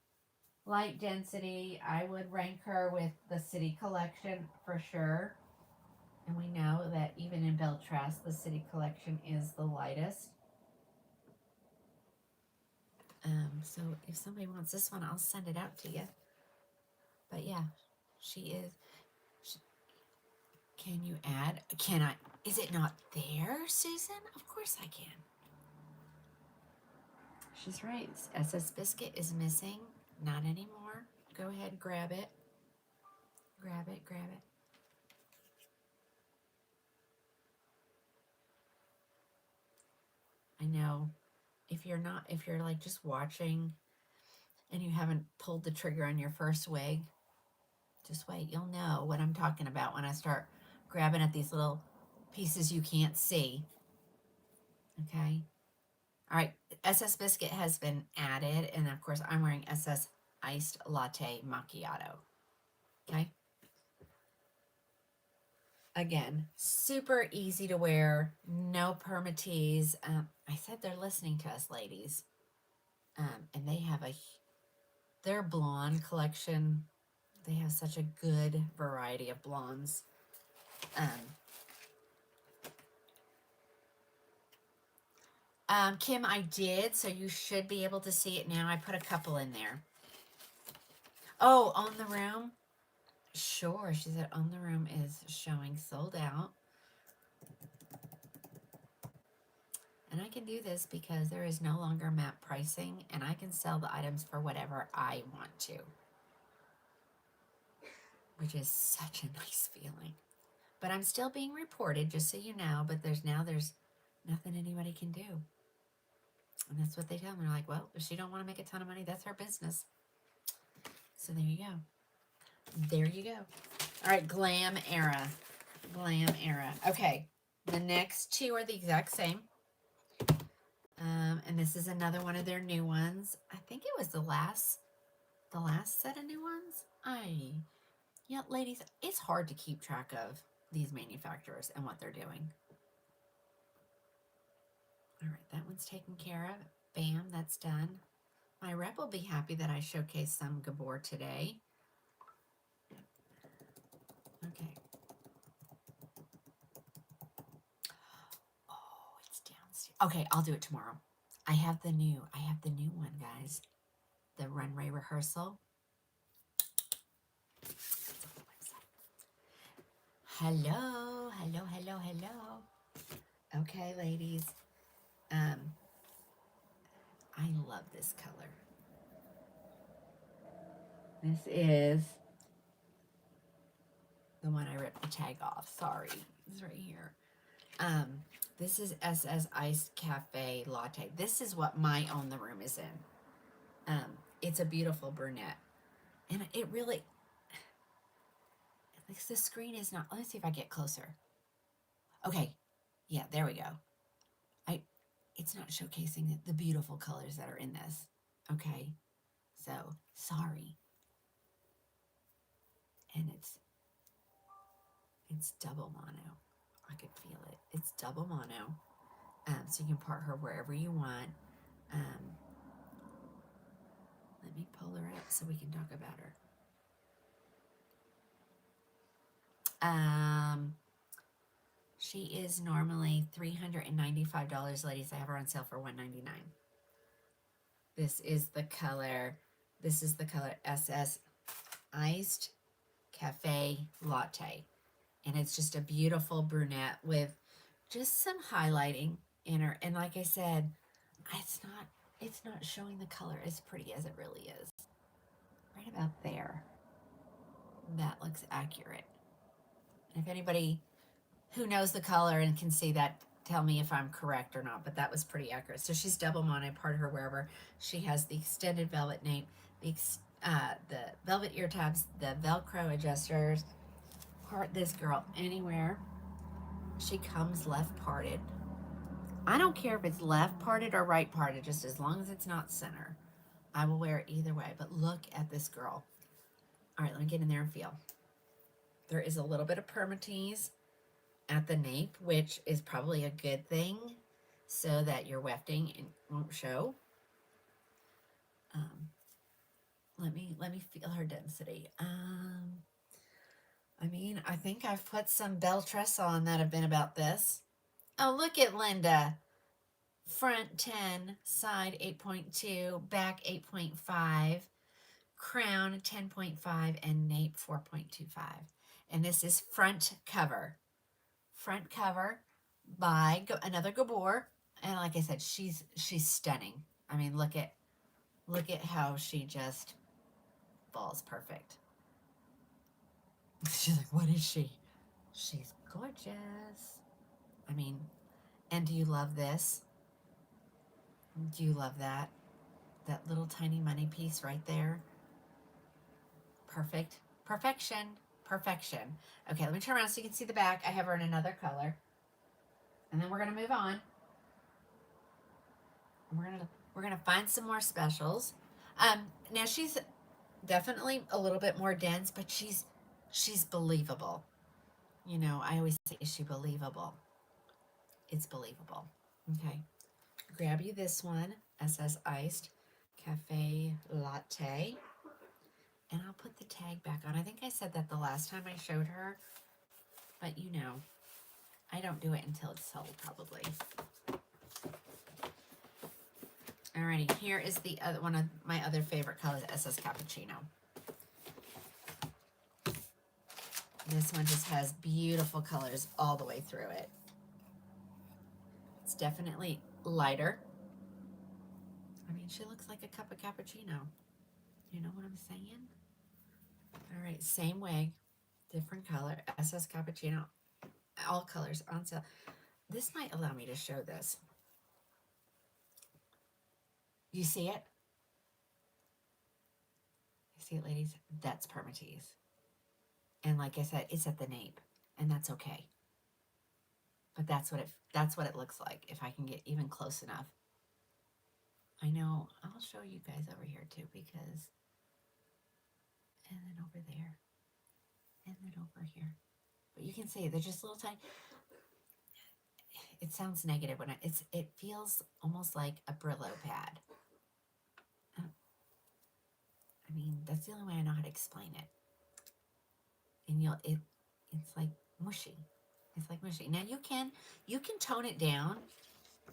light density. I would rank her with the City Collection for sure. And we know that even in Beltress, the City Collection is the lightest. So if somebody wants this one, I'll send it out to you. But yeah, she is. Can you add? Can I? Is it not there, Susan? Of course I can. She's right. SS Biscuit is missing. Not anymore. Go ahead, grab it. Grab it, grab it. I know if you're like just watching and you haven't pulled the trigger on your first wig, just wait. You'll know what I'm talking about when I start grabbing at these little pieces you can't see. Okay. All right. SS Biscuit has been added. And of course, I'm wearing SS Iced Latte Macchiato. Okay. Again, super easy to wear. No permatease. I said they're listening to us, ladies. And they have their blonde collection. They have such a good variety of blondes. Kim, I did, so you should be able to see it now. I put a couple in there. Oh, On the Room? Sure, she said On the Room is showing sold out. And I can do this because there is no longer MAP pricing, and I can sell the items for whatever I want to. Which is such a nice feeling. But I'm still being reported, just so you know, but there's nothing anybody can do. And that's what they tell me. They're like, well, if she don't want to make a ton of money, that's her business. So there you go. There you go. All right, Glam Era. Glam Era. Okay, the next two are the exact same. And this is another one of their new ones. I think it was the last set of new ones. Yeah, ladies, it's hard to keep track of these manufacturers and what they're doing. All right, that one's taken care of. Bam, that's done. My rep will be happy that I showcased some Gabor today. Okay. Oh, it's downstairs. Okay, I'll do it tomorrow. I have the new one, guys. The runway rehearsal. It's on the website. Hello, hello, hello, hello. Okay, ladies. I love this color. This is the one I ripped the tag off. Sorry, it's right here. This is SS Iced Cafe Latte. This is what my Own the Room is in. It's a beautiful brunette. And it really, the screen is not, let me see if I get closer. Okay, yeah, there we go. It's not showcasing the beautiful colors that are in this. Okay, so sorry. And it's double mono. I could feel it. It's double mono. So you can part her wherever you want. Let me pull her up so we can talk about her. She is normally $395, ladies. I have her on sale for $199. This is the color. This is the color SS Iced Cafe Latte. And it's just a beautiful brunette with just some highlighting in her. And like I said, it's not showing the color as pretty as it really is. Right about there. That looks accurate. If anybody who knows the color and can see that, tell me if I'm correct or not, but that was pretty accurate. So she's double mono, part her wherever. She has the extended velvet nape, the velvet ear tabs, the Velcro adjusters. Part this girl anywhere. She comes left parted. I don't care if it's left parted or right parted, just as long as it's not center. I will wear it either way, but look at this girl. All right, let me get in there and feel. There is a little bit of permatease at the nape, which is probably a good thing so that your wefting won't show. Let me feel her density. I mean, I think I've put some bell tress on that have been about this. Oh, look at Linda. Front 10, side 8.2, back 8.5, crown 10.5, and nape 4.25. And this is front cover. Front cover by another Gabor. And like I said, she's stunning. I mean, look at how she just falls perfect. She's like, what is she? She's gorgeous. I mean, and do you love this? Do you love that? That little tiny money piece right there? Perfect. Perfection. Perfection. Okay, let me turn around so you can see the back. I have her in another color. And then we're going to move on. We're gonna find some more specials. Now she's definitely a little bit more dense, but she's believable. You know, I always say, is she believable? It's believable. Okay. Grab you this one, SS Iced Cafe Latte. And I'll put the tag back on. I think I said that the last time I showed her, but you know, I don't do it until it's sold probably. Alrighty, here is the other one of my other favorite colors, SS Cappuccino. This one just has beautiful colors all the way through it. It's definitely lighter. I mean, she looks like a cup of cappuccino. You know what I'm saying? All right, same wig, different color, SS Cappuccino, all colors on sale. This might allow me to show this. You see it? You see it, ladies? That's permatease. And like I said, it's at the nape, and that's okay. But that's what it looks like if I can get even close enough. I know, I'll show you guys over here too, because, and then over there, and then over here. But you can see they're just little tiny. It sounds negative when it feels almost like a Brillo pad. I mean, that's the only way I know how to explain it. And it's like mushy. It's like mushy. Now you can tone it down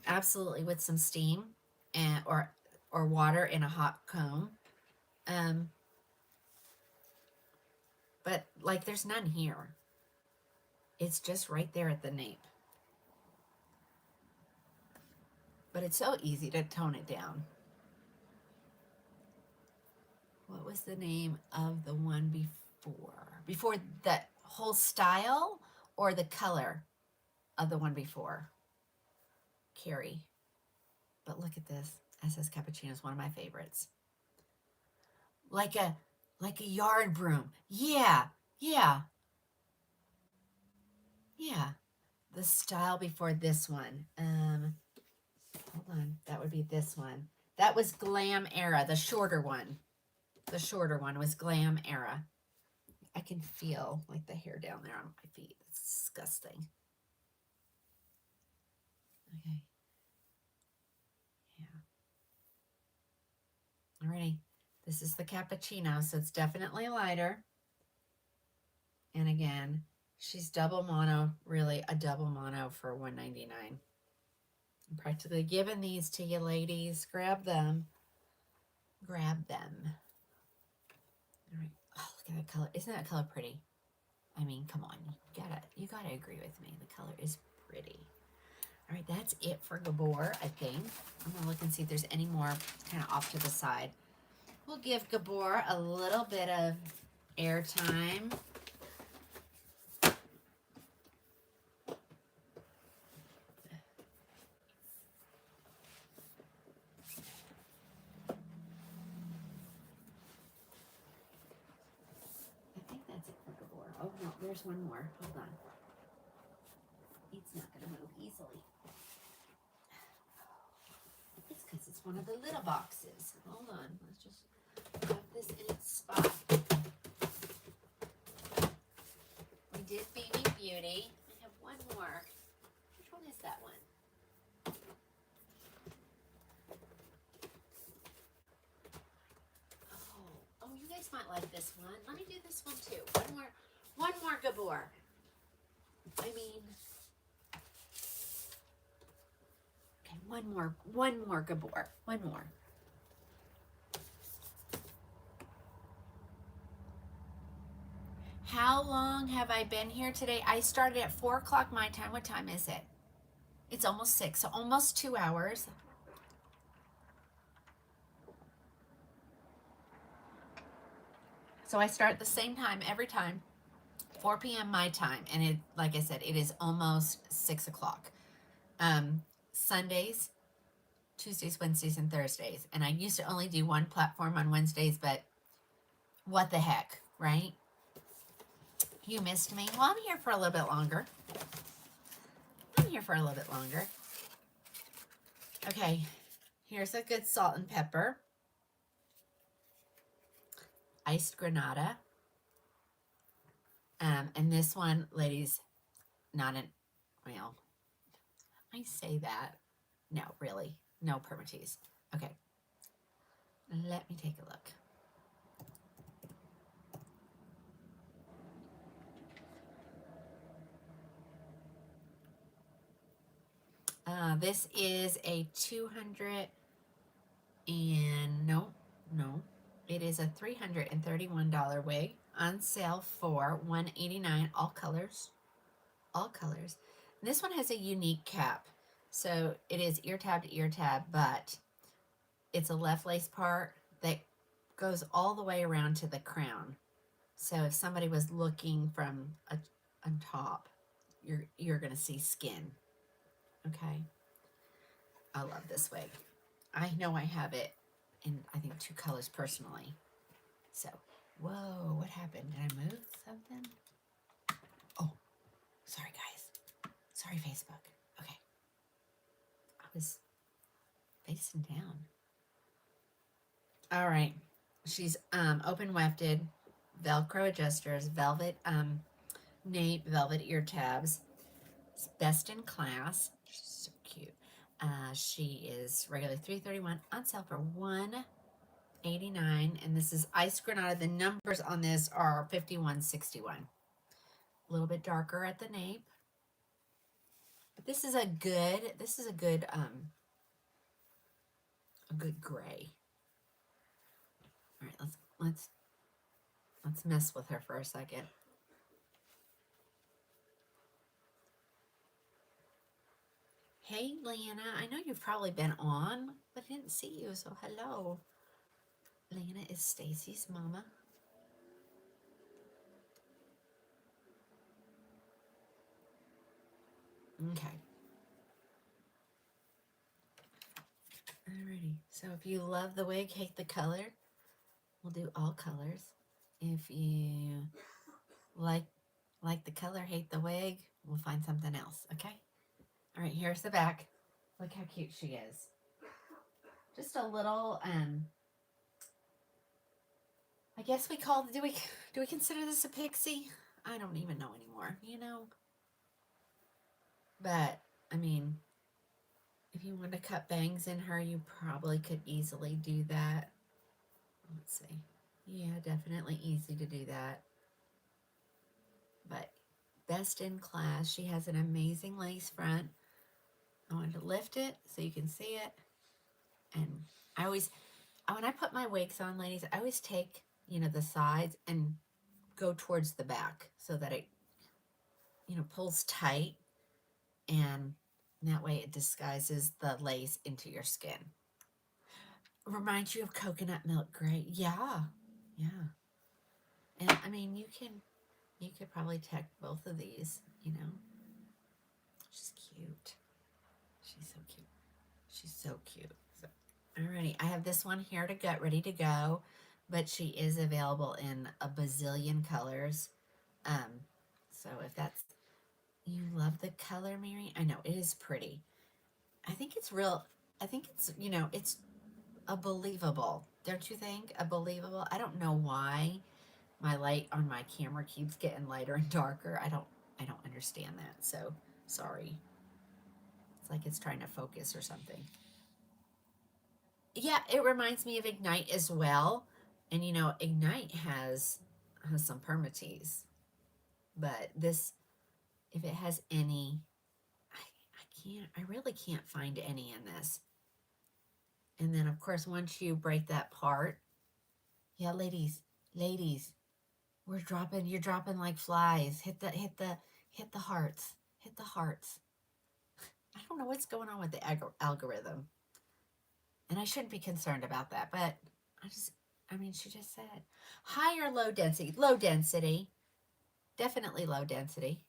absolutely with some steam and or water in a hot comb. But like there's none here. It's just right there at the nape. But it's so easy to tone it down. What was the name of the one before? Before the whole style or the color of the one before? carry. But look at this. SS Cappuccino is one of my favorites. Like a yard broom. Yeah. Yeah. Yeah. The style before this one. Hold on. That would be this one. That was glam era, the shorter one. The shorter one was glam era. I can feel like the hair down there on my feet. It's disgusting. Okay. Yeah. Alrighty. This is the cappuccino, so it's definitely lighter. And again, she's double mono, really a double mono for $1.99. I'm practically giving these to you, ladies. Grab them. Grab them. All right. Oh, look at that color. Isn't that color pretty? I mean, come on. You gotta agree with me. The color is pretty. All right, that's it for Gabor, I think. I'm gonna look and see if there's any more kind of off to the side. We'll give Gabor a little bit of airtime. I think that's it for Gabor. Oh no, there's one more. Hold on. It's not gonna move easily. It's because it's one of the little boxes. Hold on. Let's just put this in its spot. We did Baby Beauty. I have one more. Which one is that one? Oh, you guys might like this one. Let me do this one too. One more Gabor. I mean, okay, one more Gabor. One more. How long have I been here today? I started at 4 o'clock my time. What time is it? It's almost 6, so almost 2 hours. So I start at the same time every time, 4 p.m. my time, and it, like I said, it is almost 6 o'clock. Sundays, Tuesdays, Wednesdays, and Thursdays. And I used to only do one platform on Wednesdays, but what the heck, right? You missed me. Well, I'm here for a little bit longer. Okay, here's a good salt and pepper. Iced granada. And this one, ladies, well, I say that. No, really, no permatease. Okay, let me take a look. This is a 200 and no, it is a $331 wig on sale for $189, all colors. And this one has a unique cap, so it is ear tab to ear tab, but it's a left lace part that goes all the way around to the crown. So if somebody was looking from on top, you're gonna see skin. Okay, I love this wig. I know I have it in, I think, 2 colors personally. So, whoa, what happened? Did I move something? Oh, sorry guys. Sorry Facebook. Okay. I was facing down. All right. She's open wefted, Velcro adjusters, velvet nape, velvet ear tabs. It's best in class. She's so cute. She is regularly $331, on sale for $189, and this is iced granada. The numbers on this are 5161. A little bit darker at the nape, but this is a good gray. All right, let's mess with her for a second. Hey, Lana, I know you've probably been on, but I didn't see you, so hello. Lana is Stacy's mama. Okay. So if you love the wig, hate the color, we'll do all colors. If you like the color, hate the wig, we'll find something else, okay? All right, here's the back. Look how cute she is. Just a little, I guess we call, do we consider this a pixie? I don't even know anymore, you know? But, I mean, if you want to cut bangs in her, you probably could easily do that. Let's see. Yeah, definitely easy to do that. But best in class. She has an amazing lace front. I wanted to lift it so you can see it. And I always, when I put my wigs on, ladies, I always take, you know, the sides and go towards the back so that it, you know, pulls tight, and that way it disguises the lace into your skin. Reminds you of coconut milk gray. Yeah, yeah. And I mean, you could probably tech both of these, you know. She's cute. She's so cute. She's so cute. So, alrighty, I have this one here to get ready to go, but she is available in a bazillion colors. So if that's, you love the color, Mary, I know it is pretty. I think it's real. I think it's, you know, it's a believable. Don't you think? A believable. I don't know why my light on my camera keeps getting lighter and darker. I don't understand that. So sorry. It's like it's trying to focus or something. Yeah, it reminds me of Ignite as well. And you know, Ignite has some permatease. But this, if it has any, I really can't find any in this. And then of course, once you break that part, yeah, ladies, you're dropping like flies. Hit the hearts. Hit the hearts. I don't know what's going on with the algorithm. And I shouldn't be concerned about that, but I mean, she just said high or low density. Low density. Definitely low density.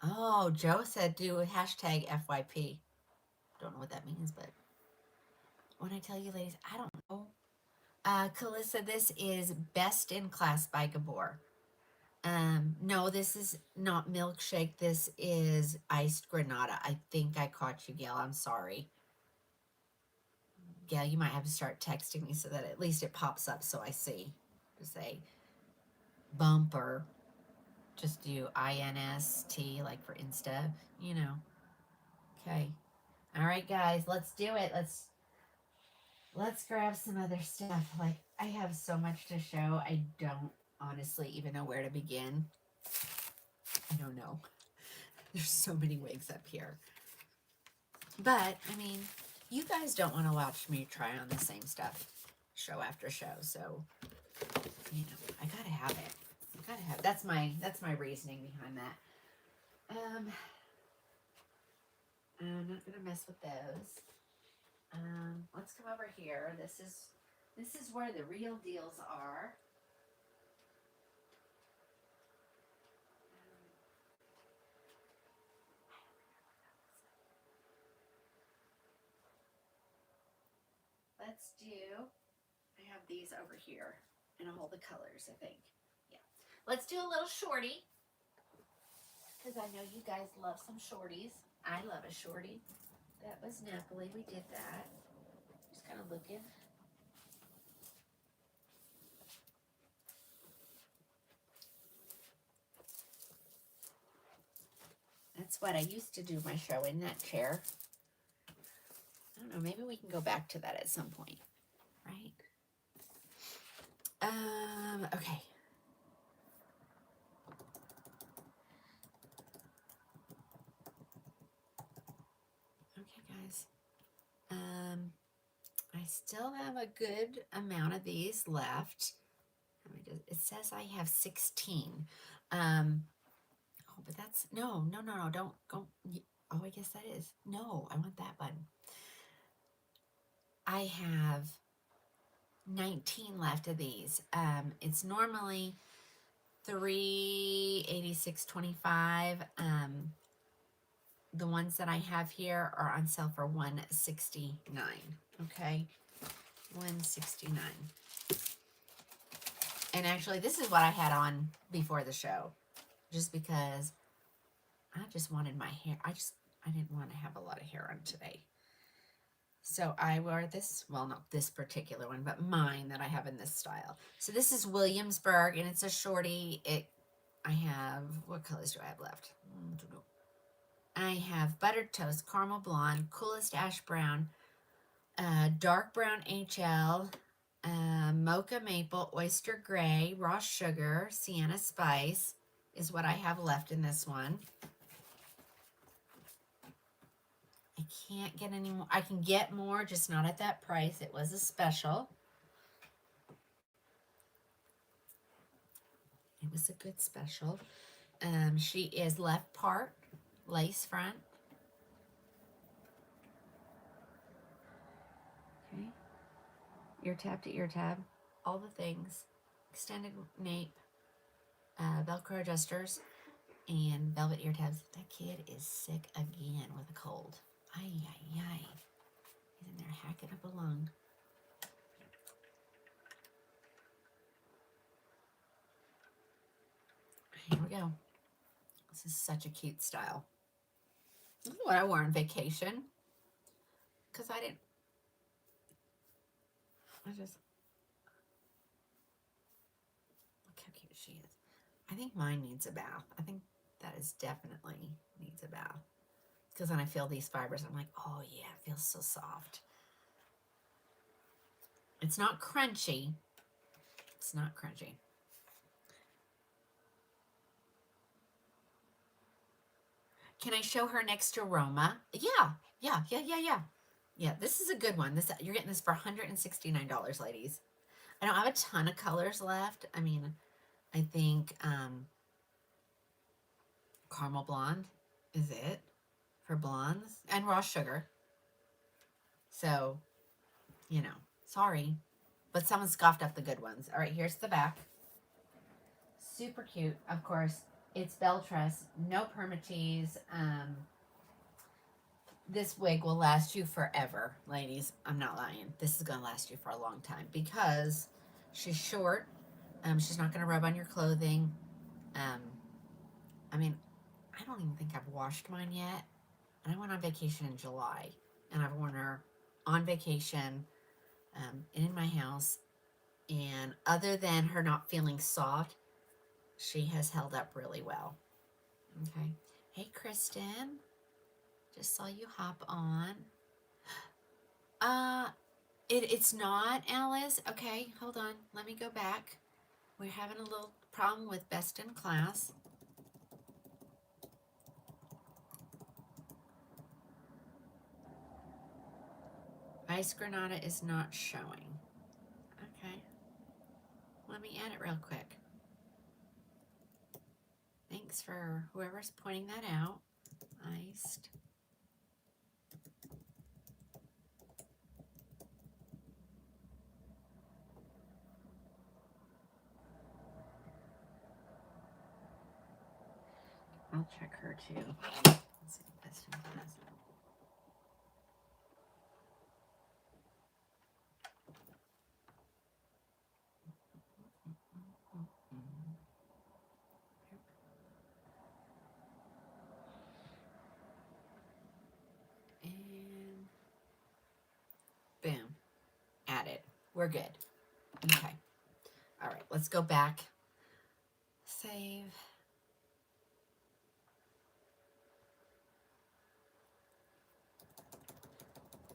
Oh, Joe said do hashtag FYP. Don't know what that means, but when I tell you, ladies, I don't know. Calissa, this is Best in Class by Gabor. No, this is not milkshake. This is iced granada. I think I caught you, Gail. I'm sorry. Gail, you might have to start texting me so that at least it pops up so I see. Just say bumper. Just do INST like for Insta, you know. Okay. All right, guys, let's do it. Let's grab some other stuff. Like, I have so much to show. I don't honestly even know where to begin. I don't know. There's so many wigs up here. But, I mean, you guys don't want to watch me try on the same stuff show after show. So, you know, I gotta have it. I gotta have it. That's my reasoning behind that. I'm not gonna mess with those. Let's come over here. This is where the real deals are. Let's do, I have these over here in all the colors, I think. Yeah. Let's do a little shorty, because I know you guys love some shorties. I love a shorty. That was Napoli. We did that. Just kind of looking. That's what I used to do my show in, that chair. I don't know, maybe we can go back to that at some point, right? Okay. Okay, guys. I still have a good amount of these left. It says I have 16. Oh, but that's, no, don't go. Oh, I guess that is. No, I want that one. I have 19 left of these. It's normally $386.25. the ones that I have here are on sale for $169. Okay, $169. And actually, this is what I had on before the show, just because I just wanted my hair. I didn't want to have a lot of hair on today. So I wore this, well, not this particular one, but mine that I have in this style. So this is Williamsburg, and it's a shorty. I have, what colors do I have left? I have buttered toast, caramel blonde, coolest ash brown, dark brown HL, mocha maple, oyster gray, raw sugar, sienna spice is what I have left in this one. I can't get any more. I can get more, just not at that price. It was a special. It was a good special. She is left part, lace front. Okay. Ear tab to ear tab. All the things. Extended nape. Velcro adjusters. And velvet ear tabs. That kid is sick again with a cold. Ay, ay, ay. He's in there hacking up a lung. Here we go. This is such a cute style. This is what I wore on vacation. Because I just, look how cute she is. I think mine needs a bath. I think that is definitely needs a bath. Because when I feel these fibers, I'm like, oh yeah, it feels so soft. It's not crunchy. It's not crunchy. Can I show her next to Roma? Yeah. Yeah, this is a good one. You're getting this for $169, ladies. I don't have a ton of colors left. I mean, I think caramel blonde is it for blondes, and raw sugar. So, you know, sorry, but someone scoffed up the good ones. All right, here's the back. Super cute. Of course, it's bell truss, no permatease. This wig will last you forever, ladies. I'm not lying. This is going to last you for a long time because she's short. She's not going to rub on your clothing. I mean, I don't even think I've washed mine yet. And I went on vacation in July, and I've worn her on vacation in my house. And other than her not feeling soft, she has held up really well. Okay. Hey, Kristen. Just saw you hop on. It's not, Alice. Okay, hold on. Let me go back. We're having a little problem with best in class. Ice Granada is not showing. Okay. Let me add it real quick. Thanks for whoever's pointing that out. Iced. I'll check her too. Let's see, best in class. And boom, added. We're good. Okay. All right, let's go back. Save.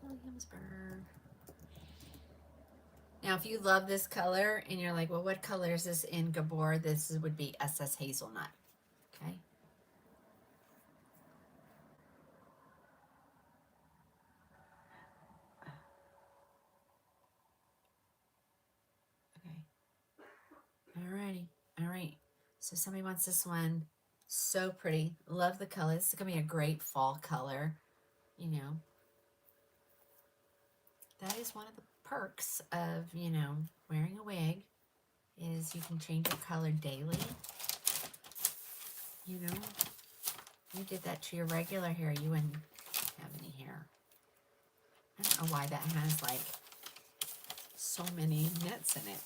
Williamsburg. Now, if you love this color and you're like, well, what color is this in Gabor? This would be SS Hazelnut. Okay. Okay. Alrighty. All right. So somebody wants this one. So pretty. Love the color. This is going to be a great fall color. You know, that is one of the perks of, you know, wearing a wig is you can change your color daily. You know, you did that to your regular hair, you wouldn't have any hair. I don't know why that has like so many nets in it.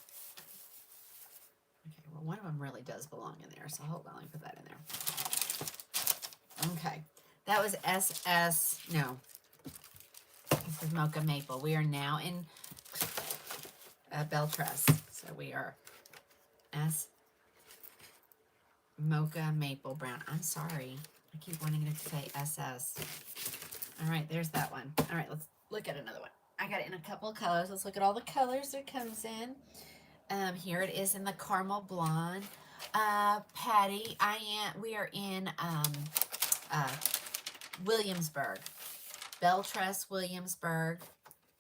Okay, well, one of them really does belong in there, so hold on, let me put that in there. Okay, that was SS, no, this is Mocha Maple. We are now in Beltress, so we are S Mocha Maple Brown. I'm sorry, I keep wanting it to say SS. All right, there's that one. All right, let's look at another one. I got it in a couple of colors. Let's look at all the colors it comes in. Here it is in the caramel blonde. Patty, we are in Williamsburg. Beltress, Williamsburg.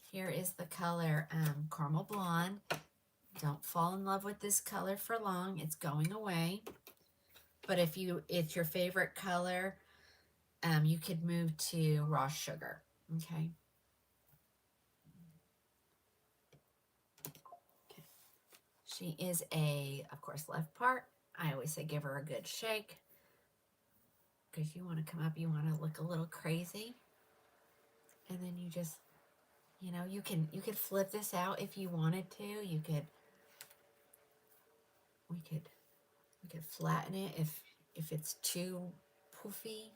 Here is the color caramel blonde. Don't fall in love with this color for long. It's going away. But if it's your favorite color, you could move to raw sugar. Okay. She is of course, left part. I always say give her a good shake because you want to come up, you want to look a little crazy. And then you just, you could flip this out if you wanted to. We could flatten it if it's too poofy.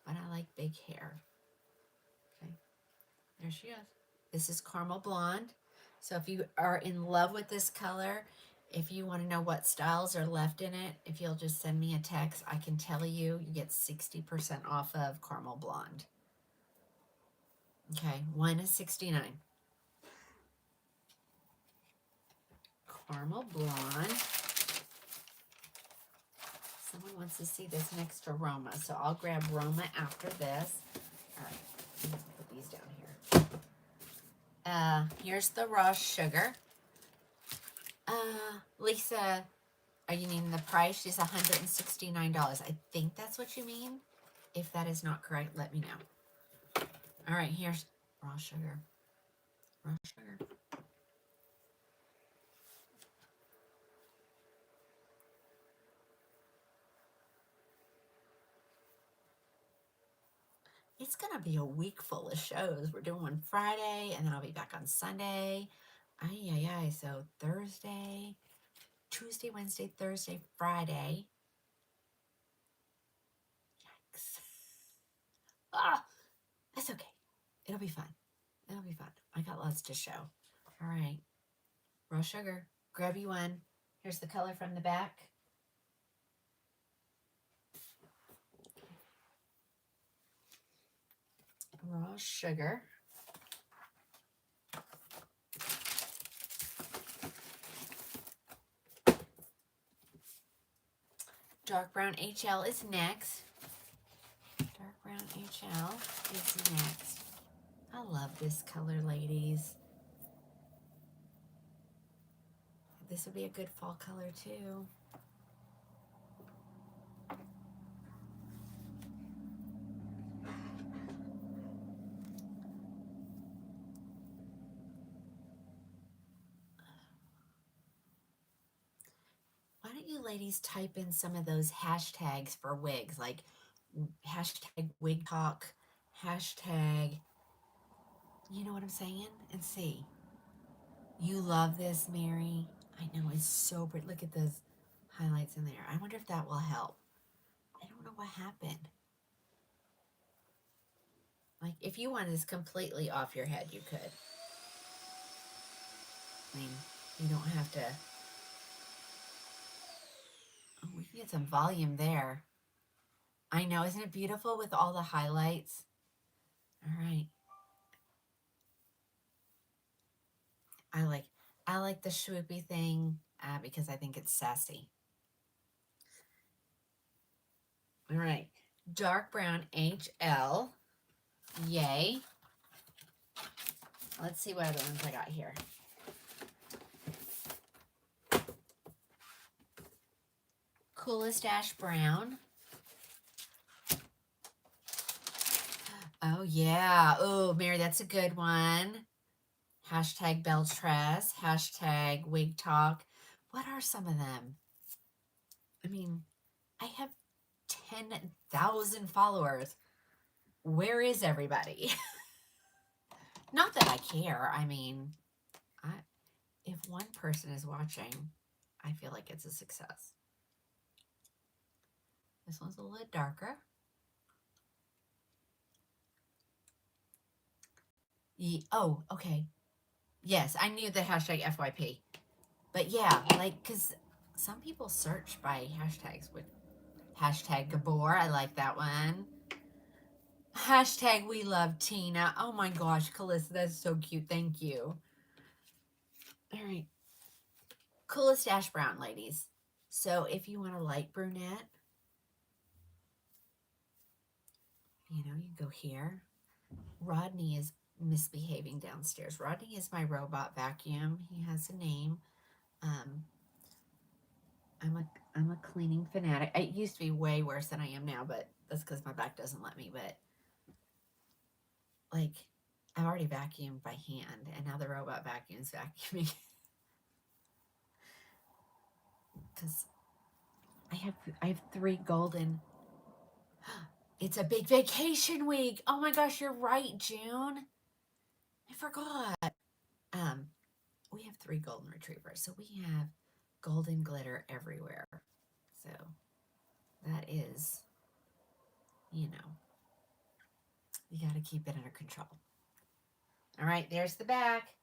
But I like big hair. Okay, there she is. This is caramel blonde. So if you are in love with this color, if you want to know what styles are left in it, if you'll just send me a text, I can tell you get 60% off of caramel blonde. Okay, one is $69. Caramel blonde. Someone wants to see this next to Roma, so I'll grab Roma after this. All right, let's put these down here. Here's the raw sugar. Lisa, are you needing the price? She's $169. I think that's what you mean. If that is not correct, let me know. All right, here's raw sugar. Raw sugar. It's going to be a week full of shows. We're doing one Friday, and then I'll be back on Sunday. So Thursday, Tuesday, Wednesday, Thursday, Friday. Yikes. That's okay. It'll be fun. It'll be fun. I got lots to show. All right. Raw sugar. Grab you one. Here's the color from the back. Raw sugar. Dark brown HL is next. Dark brown HL is next. I love this color, ladies. This would be a good fall color too. Why don't you ladies type in some of those hashtags for wigs, like hashtag wig talk, hashtag, you know what I'm saying? And see. You love this, Mary. I know, it's so pretty. Look at those highlights in there. I wonder if that will help. I don't know what happened. Like, if you wanted this completely off your head, you could. I mean, you don't have to. Oh, we can get some volume there. I know, isn't it beautiful with all the highlights? All right. I like the swoopy thing because I think it's sassy. All right. Dark brown HL. Yay. Let's see what other ones I got here. Coolest Ash Brown. Oh, yeah. Oh, Mary, that's a good one. Hashtag Beltress. Hashtag Wig Talk. What are some of them? I mean, I have 10,000 followers. Where is everybody? Not that I care. I mean, if one person is watching, I feel like it's a success. This one's a little darker. Oh, okay. Yes, I knew the hashtag FYP. But yeah, like, because some people search by hashtags with hashtag Gabor. I like that one. Hashtag we love Tina. Oh my gosh, Calista, that's so cute. Thank you. All right. Coolest ash brown, ladies. So if you want a light brunette, you go here. Rodney is misbehaving downstairs. Rodney is my robot vacuum. He has a name. I'm a cleaning fanatic. It used to be way worse than I am now, but that's because my back doesn't let me. But like, I already vacuumed by hand, and now the robot vacuum's vacuuming. Because I have 3 golden. It's a big vacation week. Oh my gosh, you're right, June. I forgot. We have 3 golden retrievers, so we have golden glitter everywhere. So that is, you got to keep it under control. All right, there's the back.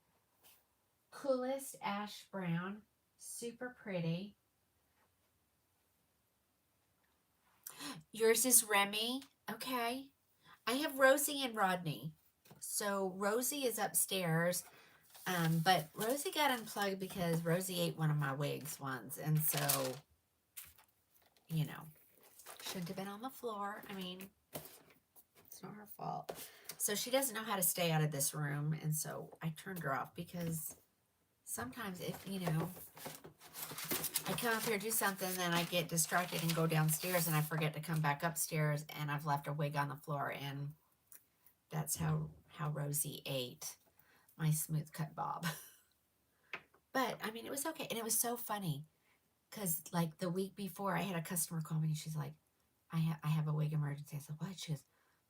Coolest ash brown, super pretty. Yours is Remy. Okay. I have Rosie and Rodney. So Rosie is upstairs, but Rosie got unplugged because Rosie ate one of my wigs once, and so, shouldn't have been on the floor. I mean, it's not her fault. So she doesn't know how to stay out of this room, and so I turned her off because sometimes if, I come up here, do something, then I get distracted and go downstairs, and I forget to come back upstairs, and I've left a wig on the floor, and that's how Rosie ate my smooth cut bob. But, I mean, it was okay, and it was so funny, because, like, the week before, I had a customer call me, and she's like, I have a wig emergency. I said, what? She goes,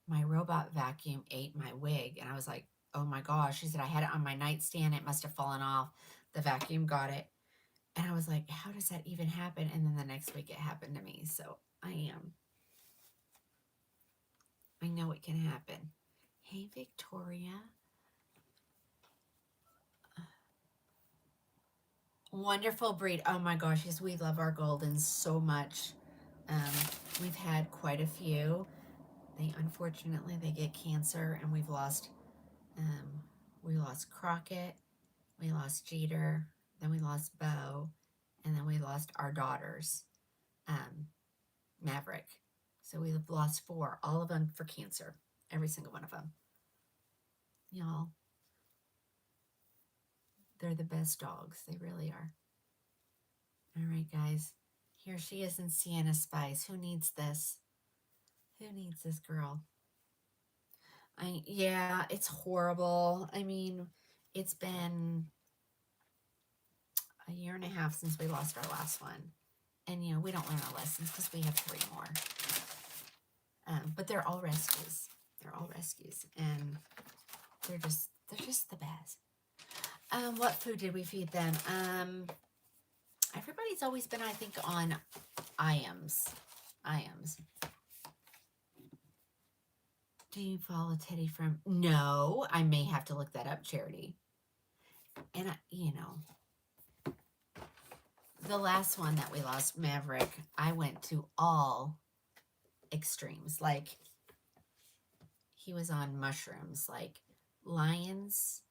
my robot vacuum ate my wig, and I was like, oh my gosh. She said, I had it on my nightstand. It must have fallen off. The vacuum got it. And I was like, how does that even happen? And then the next week it happened to me. So I know it can happen. Hey, Victoria. Wonderful breed. Oh my gosh, yes, we love our Goldens so much. We've had quite a few. Unfortunately, they get cancer, and we lost Crockett, we lost Jeter, then we lost Bo, and then we lost our daughters, Maverick. So we've lost 4, all of them for cancer, every single one of them. Y'all, they're the best dogs. They really are. All right, guys. Here she is in Sienna Spice. Who needs this? Who needs this girl? Yeah, it's horrible. I mean, it's been a year and a half since we lost our last one. And, we don't learn our lessons because we have 3 more. But they're all rescues. They're all rescues. And they're just the best. What food did we feed them? Everybody's always been, I think, on IAMS. Do you follow Teddy from? No, I may have to look that up, Charity. And, the last one that we lost, Maverick, I went to all extremes. Like, he was on mushrooms, like lion's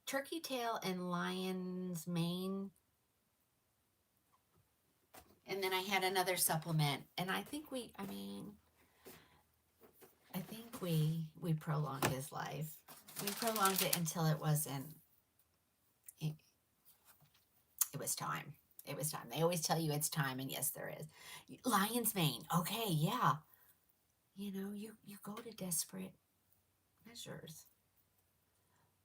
turkey tail and lion's mane. And then I had another supplement, and I think we prolonged his life. We prolonged it until it wasn't. It was time. It was time. They always tell you it's time, and yes, there is. Lion's mane. Okay, yeah. You go to desperate measures.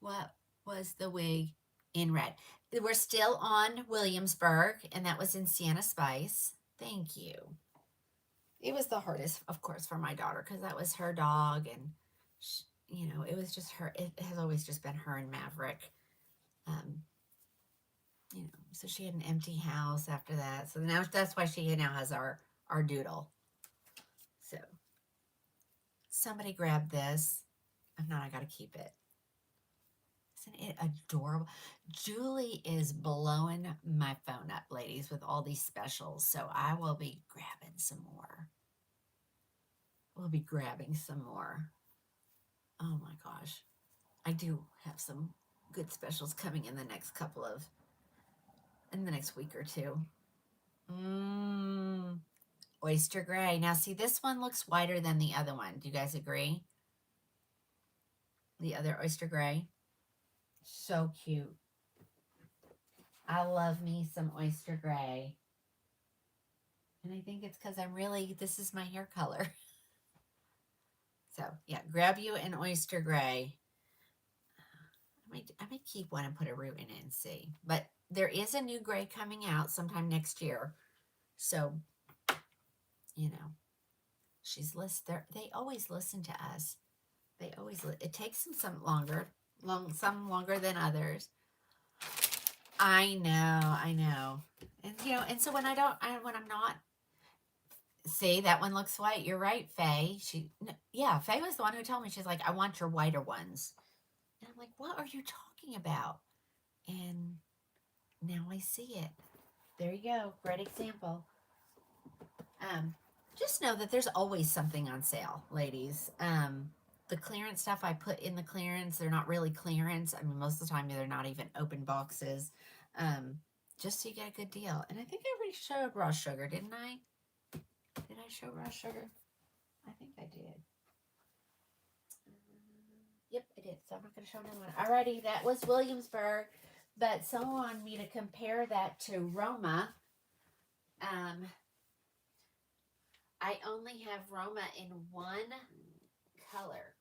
What was the wig in red? We're still on Williamsburg, and that was in Sienna Spice. Thank you. It was the hardest, of course, for my daughter because that was her dog, and you know, it was just her. It has always just been her and Maverick. Um, you know, so she had an empty house after that. So now that's why she now has our doodle. So somebody grabbed this. If not, I got to keep it. Isn't it adorable? Julie is blowing my phone up, ladies, with all these specials. So I will be grabbing some more. We'll be grabbing some more. Oh my gosh. I do have some good specials coming in the next in the next week or two. Mmm. Oyster gray. Now, see, this one looks whiter than the other one. Do you guys agree? The other oyster gray. So cute. I love me some oyster gray. And I think it's because this is my hair color. So, yeah, grab you an oyster gray. I may keep one and put a root in it and see. But there is a new gray coming out sometime next year. So, you know, they always listen to us. It takes them some longer than others. I know. And, you know, and so when I'm not, see, that one looks white. You're right, Faye. Faye was the one who told me, she's like, I want your whiter ones. And I'm like, what are you talking about? And now I see it. There you go. Great example. Just know that there's always something on sale, ladies. The clearance stuff I put in the clearance, they're not really clearance. I mean, most of the time they're not even open boxes. Just so you get a good deal. And I think I already showed raw sugar, didn't I? Did I show raw sugar? I think I did. Yep, I did. So I'm not going to show another one. Alrighty, that was Williamsburg. But someone wanted me to compare that to Roma. I only have Roma in one color.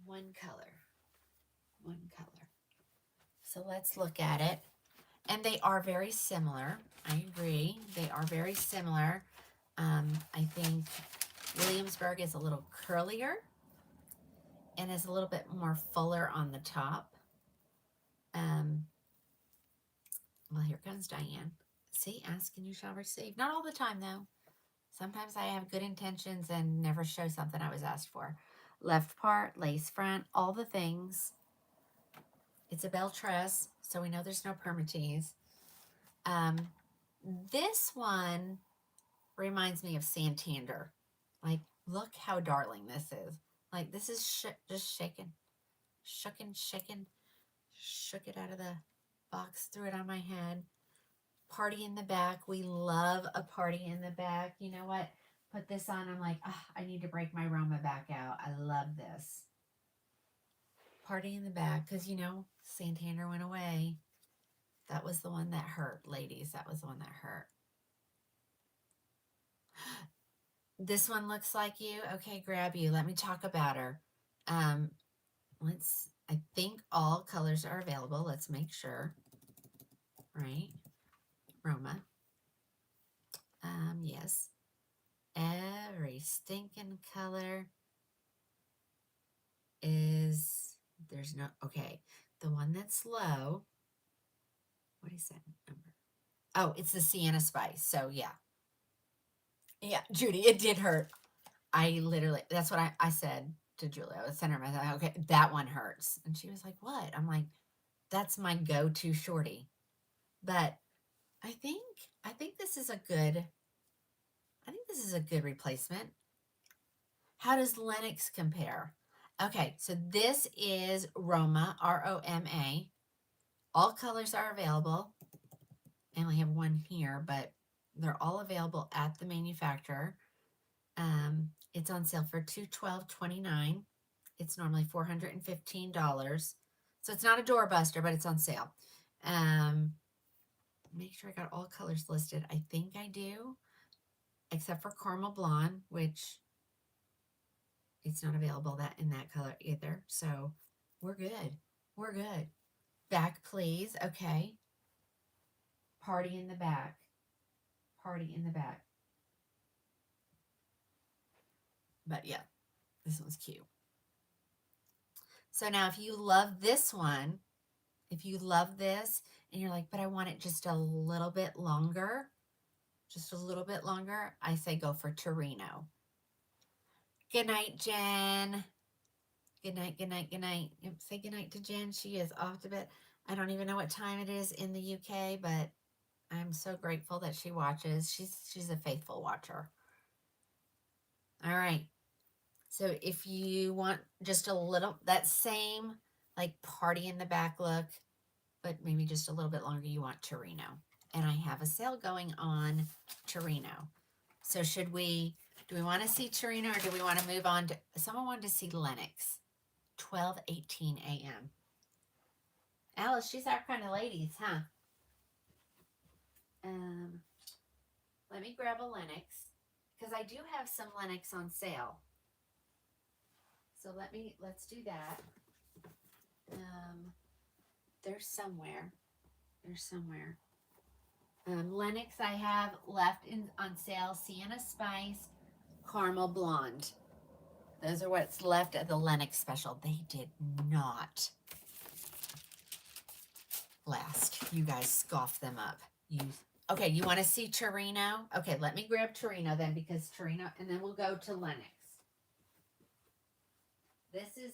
One color. So let's look at it. And they are very similar. I agree. They are very similar. I think Williamsburg is a little curlier and is a little bit more fuller on the top. Well, here comes Diane. See, ask and you shall receive. Not all the time, though. Sometimes I have good intentions and never show something I was asked for. Left part, lace front, all the things. It's a belle tress, so we know there's no permatease. This one reminds me of Santander. Like, look how darling this is. Like, this is just shaking. Shook it out of the box, threw it on my head. Party in the back. We love a party in the back. You know what? Put this on. I'm like, I need to break my Roma back out. I love this. Party in the back. Because, you know, Santander went away. That was the one that hurt, ladies. That was the one that hurt. This one looks like you. Okay, grab you. Let me talk about her. I think all colors are available. Let's make sure. Right? Roma. Yes. Every stinking color there's no, okay. The one that's low, what is that number? Oh, it's the Sienna Spice. So yeah. Yeah, Judy, it did hurt. That's what I said to Julia. I was sending her, I thought, okay, that one hurts. And she was like, what? I'm like, that's my go-to shorty. But I think this is a good replacement. How does Lennox compare? Okay, so this is Roma, R-O-M-A. All colors are available. I only have one here, but they're all available at the manufacturer. It's on sale for $212.29. It's normally $415. So it's not a doorbuster, but it's on sale. Make sure I got all colors listed. I think I do, except for Caramel Blonde, which it's not available in that color either. So we're good. We're good. Back, please. Okay. Party in the back. party in the back. But yeah, this one's cute. So now if you love this one, if you love this and you're like, but I want it just a little bit longer, I say go for Torino. Good night, Jen. Good night, good night, good night. Yep, say good night to Jen. She is off to bed. I don't even know what time it is in the UK, but I'm so grateful that she watches. She's a faithful watcher. All right. So if you want just a little, that same like party in the back look, but maybe just a little bit longer, you want Torino. And I have a sale going on Torino. So do we want to see Torino or do we want to move on to, someone wanted to see Lennox, 12:18 a.m. Alice, she's our kind of ladies, huh? Let me grab a Lennox because I do have some Lennox on sale. So let's do that. There's somewhere. Lennox I have left on sale, Sienna Spice, Caramel Blonde. Those are what's left of the Lennox special. They did not last. You guys scoffed them up. Okay, you want to see Torino? Okay, let me grab Torino then because Torino, and then we'll go to Lennox. This is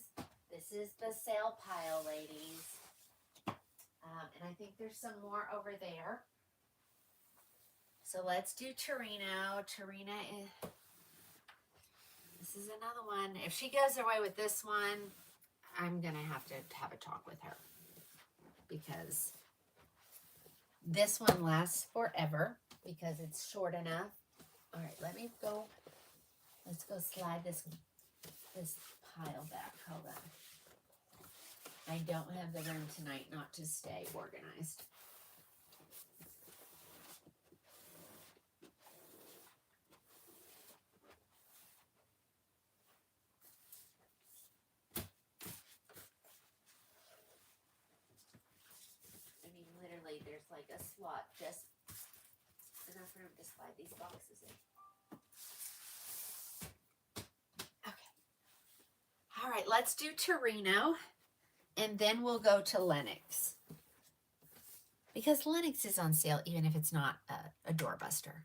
the sale pile, ladies. And I think there's some more over there. So let's do Torino. This is another one. If she goes away with this one, I'm going to have a talk with her because this one lasts forever because it's short enough. All right, let's go slide this pile back. Hold on. I don't have the room tonight not to stay organized. I mean, literally, there's like a slot just enough room to slide these boxes in. Okay. All right, let's do Torino, and then we'll go to Lennox. Because Lennox is on sale even if it's not a doorbuster.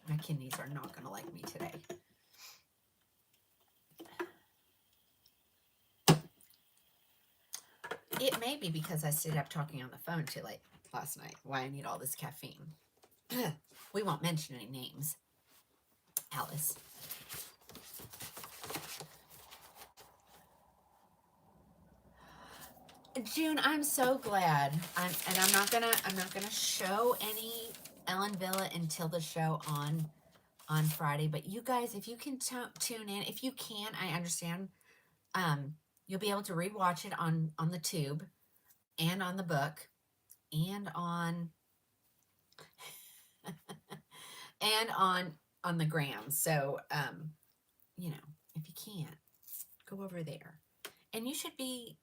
My kidneys are not going to like me today. It may be because I stayed up talking on the phone too late last night. Why I need all this caffeine. We won't mention any names. Alice. June, I'm so glad. I'm not gonna show any Ellen Villa until the show on Friday. But you guys, if you can tune in, if you can, I understand. You'll be able to rewatch it on the tube, and on the book, and on and on the gram. So you know, if you can't, go over there, and you should be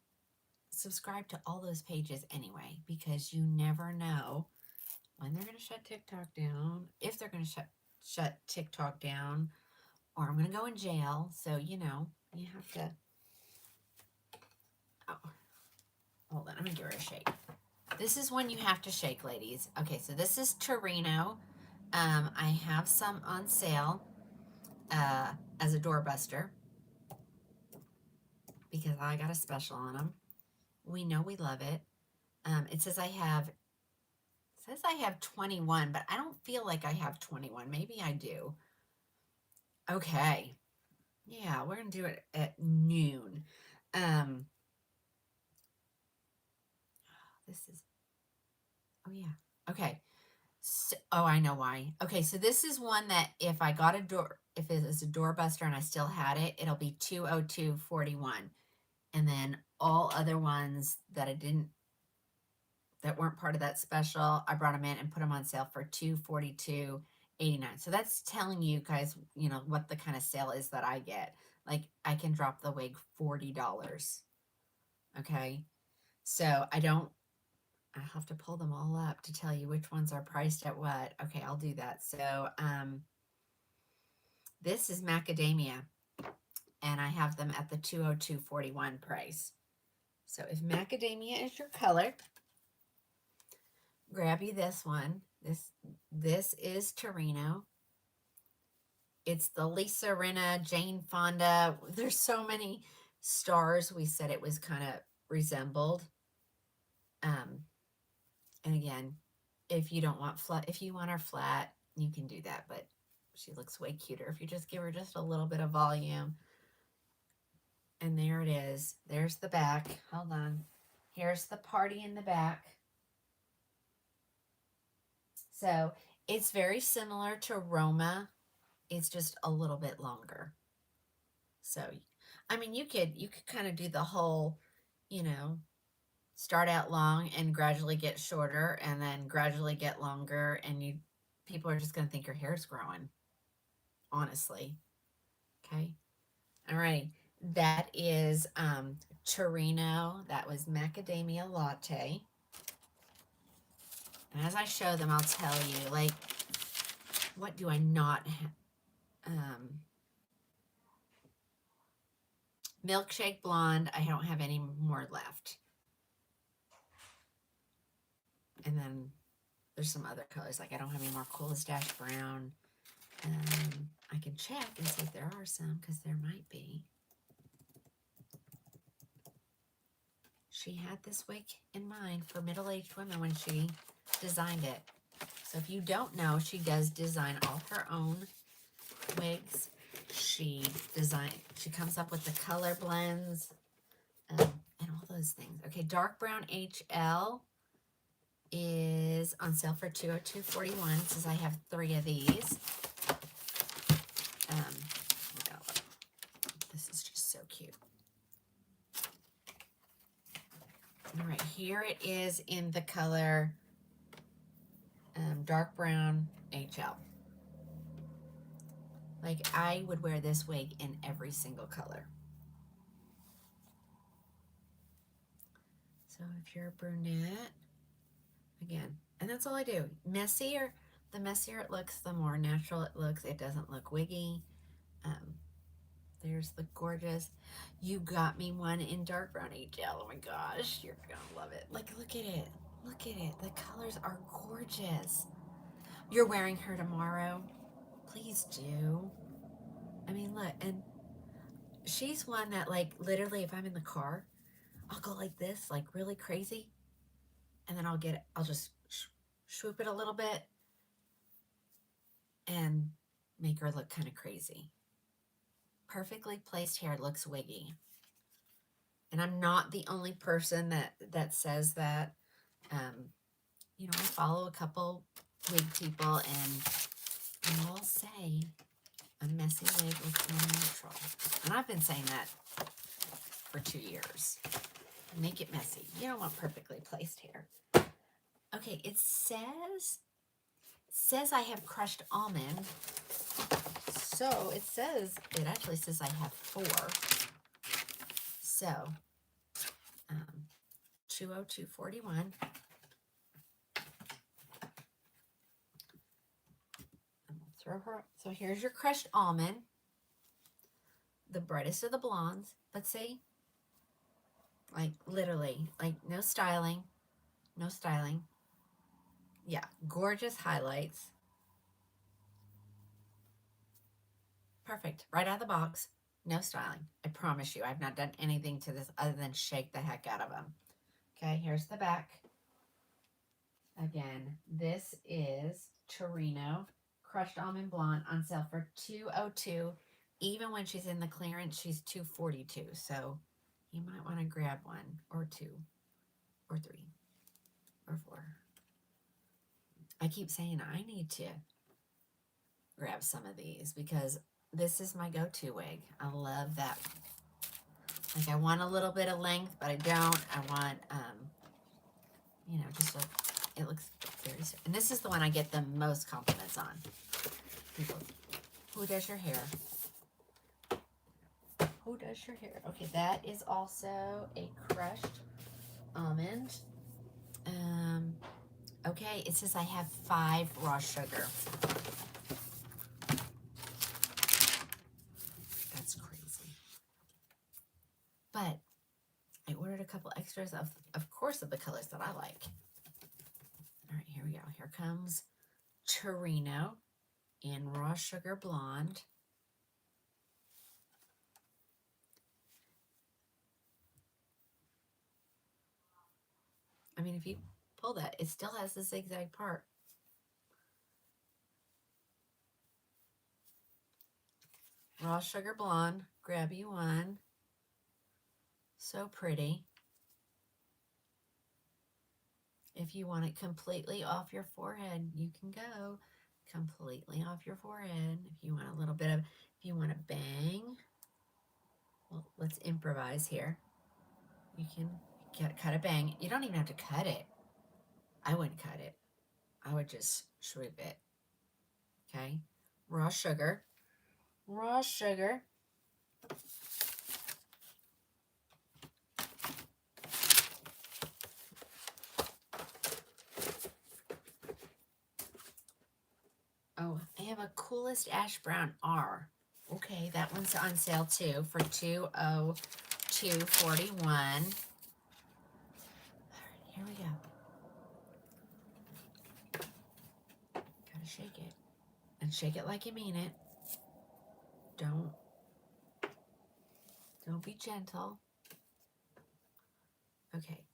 subscribe to all those pages anyway, because you never know when they're going to shut TikTok down, if they're going to shut TikTok down, or I'm going to go in jail. So, you know, you have to. Oh, hold on. I'm going to give her a shake. This is when you have to shake, ladies. Okay, so this is Torino. I have some on sale as a doorbuster because I got a special on them. We know we love it. It says I have 21, but I don't feel like I have 21. Maybe I do. Okay. Yeah, we're going to do it at noon. Oh yeah. Okay. So, oh, I know why. Okay, so this is one that if it is a doorbuster and I still had it, it'll be 202.41. And then all other ones that that weren't part of that special, I brought them in and put them on sale for 242 $89. So that's telling you guys, you know, what the kind of sale is that I get. Like, I can drop the wig $40. Okay. So I have to pull them all up to tell you which ones are priced at what. Okay, I'll do that. So, this is macadamia, and I have them at the $202.41 price. So if macadamia is your color, grab you this one. This is Torino. It's the Lisa Rinna, Jane Fonda. There's so many stars we said it was kind of resembled. And again, if you don't want flat, if you want her flat, you can do that, but she looks way cuter if you just give her just a little bit of volume. And there it is. There's the back. Hold on. Here's the party in the back. So it's very similar to Roma. It's just a little bit longer. So, I mean, you could kind of do the whole, you know, start out long and gradually get shorter and then gradually get longer, and people are just going to think your hair's growing, honestly. Okay. All right. That is Torino. That was macadamia latte. And as I show them, I'll tell you, like, what do I not have? Milkshake blonde. I don't have any more left. And then there's some other colors. Like, I don't have any more Coolest Dash brown. I can check and see if there are some, because there might be. She had this wig in mind for middle-aged women when she designed it. So if you don't know, she does design all her own wigs. She comes up with the color blends and all those things. Okay, dark brown HL is on sale for $202.41. Since I have 3 of these. This is just so cute. All right, here it is in the color dark brown HL. Like, I would wear this wig in every single color. So if you're a brunette, again, and that's all I do. The messier it looks, the more natural it looks. It doesn't look wiggy. There's the gorgeous. You got me one in dark brown HL. Oh my gosh, you're gonna love it. Like, look at it. Look at it. The colors are gorgeous. You're wearing her tomorrow. Please do. I mean, look, and she's one that, like, literally, if I'm in the car, I'll go like this, like really crazy, and then I'll just swoop it a little bit and make her look kind of crazy. Perfectly placed hair looks wiggy. And I'm not the only person that says that. You know, I follow a couple wig people, and they all say a messy wig looks more natural. And I've been saying that for 2 years. Make it messy. You don't want perfectly placed hair. Okay, it says I have crushed almond. So it actually says I have 4. So, $202.41. Throw her. So here's your crushed almond, the brightest of the blondes. But see, like, literally, like, no styling. Yeah, gorgeous highlights. Perfect, right out of the box. No styling. I promise you, I've not done anything to this other than shake the heck out of them. Okay, here's the back. Again, this is Torino crushed almond blonde on sale for $202. Even when she's in the clearance, she's $242. So you might want to grab 1 or 2 or 3 or 4. I keep saying I need to grab some of these because this is my go-to wig. I love that. Like, I want a little bit of length, but I don't. I want, you know, just It looks very, and this is the one I get the most compliments on. People, who does your hair? Who does your hair? Okay, that is also a crushed almond. Okay, it says I have 5 raw sugar. That's crazy. But I ordered a couple extras of course, of the colors that I like. All right, here we go. Here comes Torino in raw sugar blonde. I mean, if you pull that, it still has the zigzag part. Raw sugar blonde, grab you one. So pretty. If you want it completely off your forehead, you can go completely off your forehead. If you want a little bit of, if you want a bang, well, let's improvise here. You can cut a bang. You don't even have to cut it. I wouldn't cut it. I would just swoop it. Okay. Raw sugar. Raw sugar. Oh, I have a Coolest Ash Brown R. Okay, that one's on sale too for $202.41. All right, here we go. Gotta shake it. And shake it like you mean it. Don't be gentle. Okay.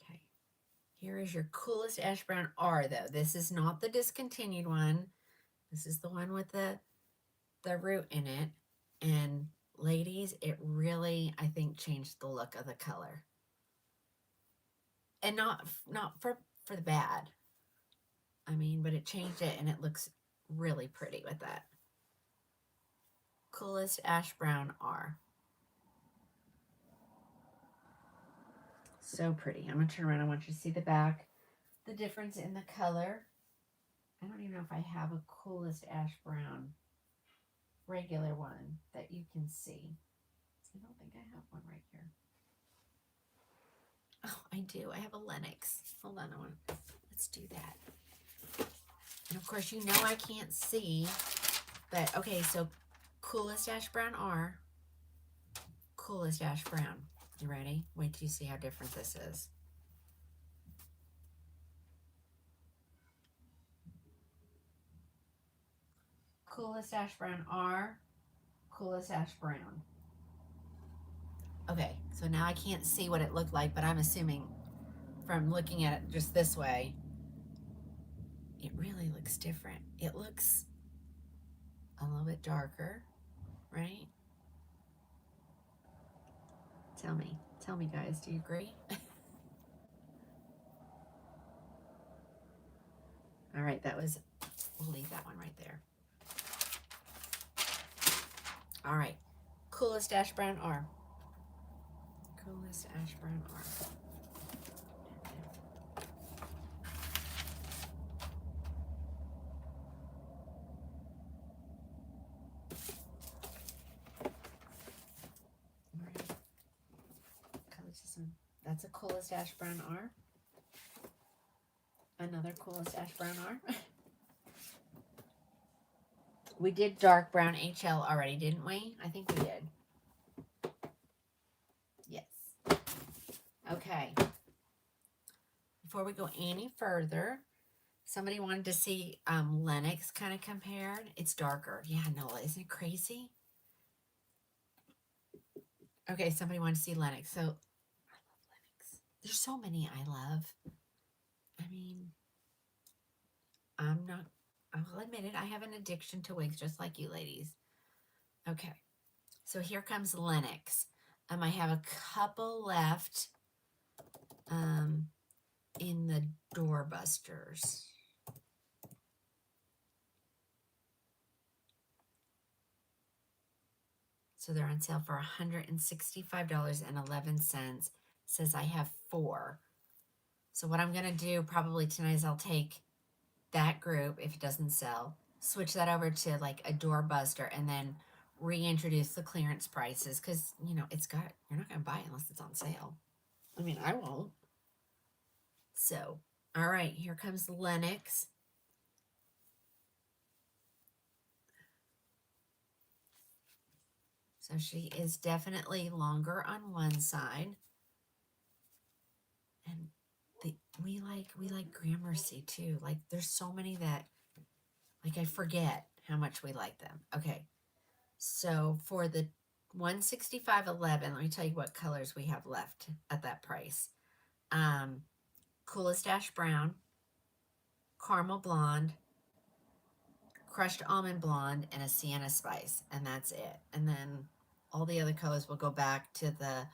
Okay. Here is your Coolest Ash Brown R, though. This is not the discontinued one. This is the one with the root in it. And ladies, it really, I think, changed the look of the color. And not for the bad. I mean, but it changed it and it looks really pretty with that. Coolest Ash Brown R. So pretty. I'm going to turn around. I want you to see the back. The difference in the color. I don't even know if I have a Coolest Ash Brown regular one that you can see. I don't think I have one right here. Oh, I do. I have a Lennox. Hold on. Let's do that. And of course, you know I can't see. But, okay, so Coolest Ash Brown R. Coolest Ash Brown. You ready? Wait till you see how different this is. Coolest Ash Brown R. Coolest Ash Brown. Okay, so now I can't see what it looked like, but I'm assuming from looking at it just this way, it really looks different. It looks a little bit darker, right? Tell me guys, do you agree? All right, we'll leave that one right there. All right, Coolest Ash Brown R. Coolest Ash Brown R. All right. That's a Coolest Ash Brown R. Another Coolest Ash Brown R. We did dark brown HL already, didn't we? I think we did. Yes. Okay. Before we go any further, somebody wanted to see Lennox kind of compared. It's darker. Yeah, no, isn't it crazy? Okay, somebody wanted to see Lennox. So, I love Lennox. There's so many I love. I mean, I'll admit it, I have an addiction to wigs just like you ladies. Okay, so here comes Lennox. I have a couple left in the doorbusters. So they're on sale for $165.11. Says I have 4. So what I'm going to do probably tonight is I'll take that group, if it doesn't sell, switch that over to like a doorbuster, and then reintroduce the clearance prices, because, you know, you're not going to buy it unless it's on sale. I mean, I won't. So, all right, here comes Lennox. So she is definitely longer on one side. And we like Gramercy too. Like, there's so many that, like, I forget how much we like them. Okay, so for the 165.11, let me tell you what colors we have left at that price. Coolest Ash Brown, Caramel Blonde, Crushed Almond Blonde, and a Sienna Spice, and that's it. And then all the other colors will go back to the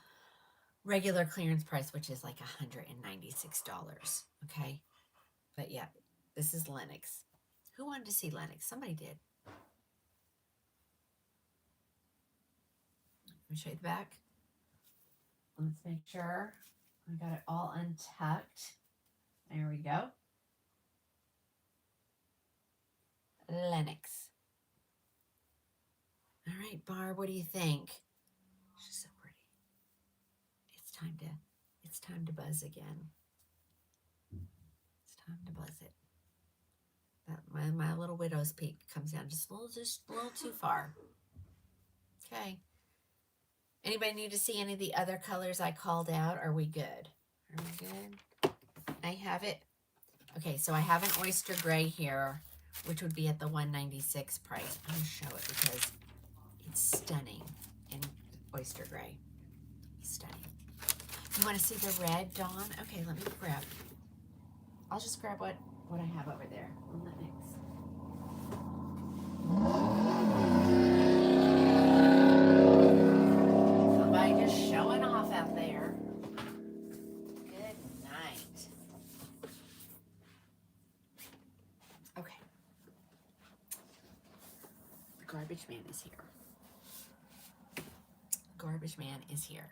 regular clearance price, which is like $196. Okay, but yeah, this is Lennox. Who wanted to see Lennox? Somebody did. Let me show you the back. Let's make sure I got it all untucked. There we go. Lennox. All right, Barb, what do you think? She's so pretty. It's time to buzz again. It's time to buzz it. That my little widow's peak comes down just a little too far. Okay. Anybody need to see any of the other colors I called out? Are we good? Are we good? I have it. Okay, so I have an oyster gray here, which would be at the $196 price. I'm going to show it because it's stunning in oyster gray. Stunning. You want to see the red, Dawn? Okay, let me grab. I'll just grab what I have over there. Somebody just showing off out there. Good night. Okay. The garbage man is here. Garbage man is here.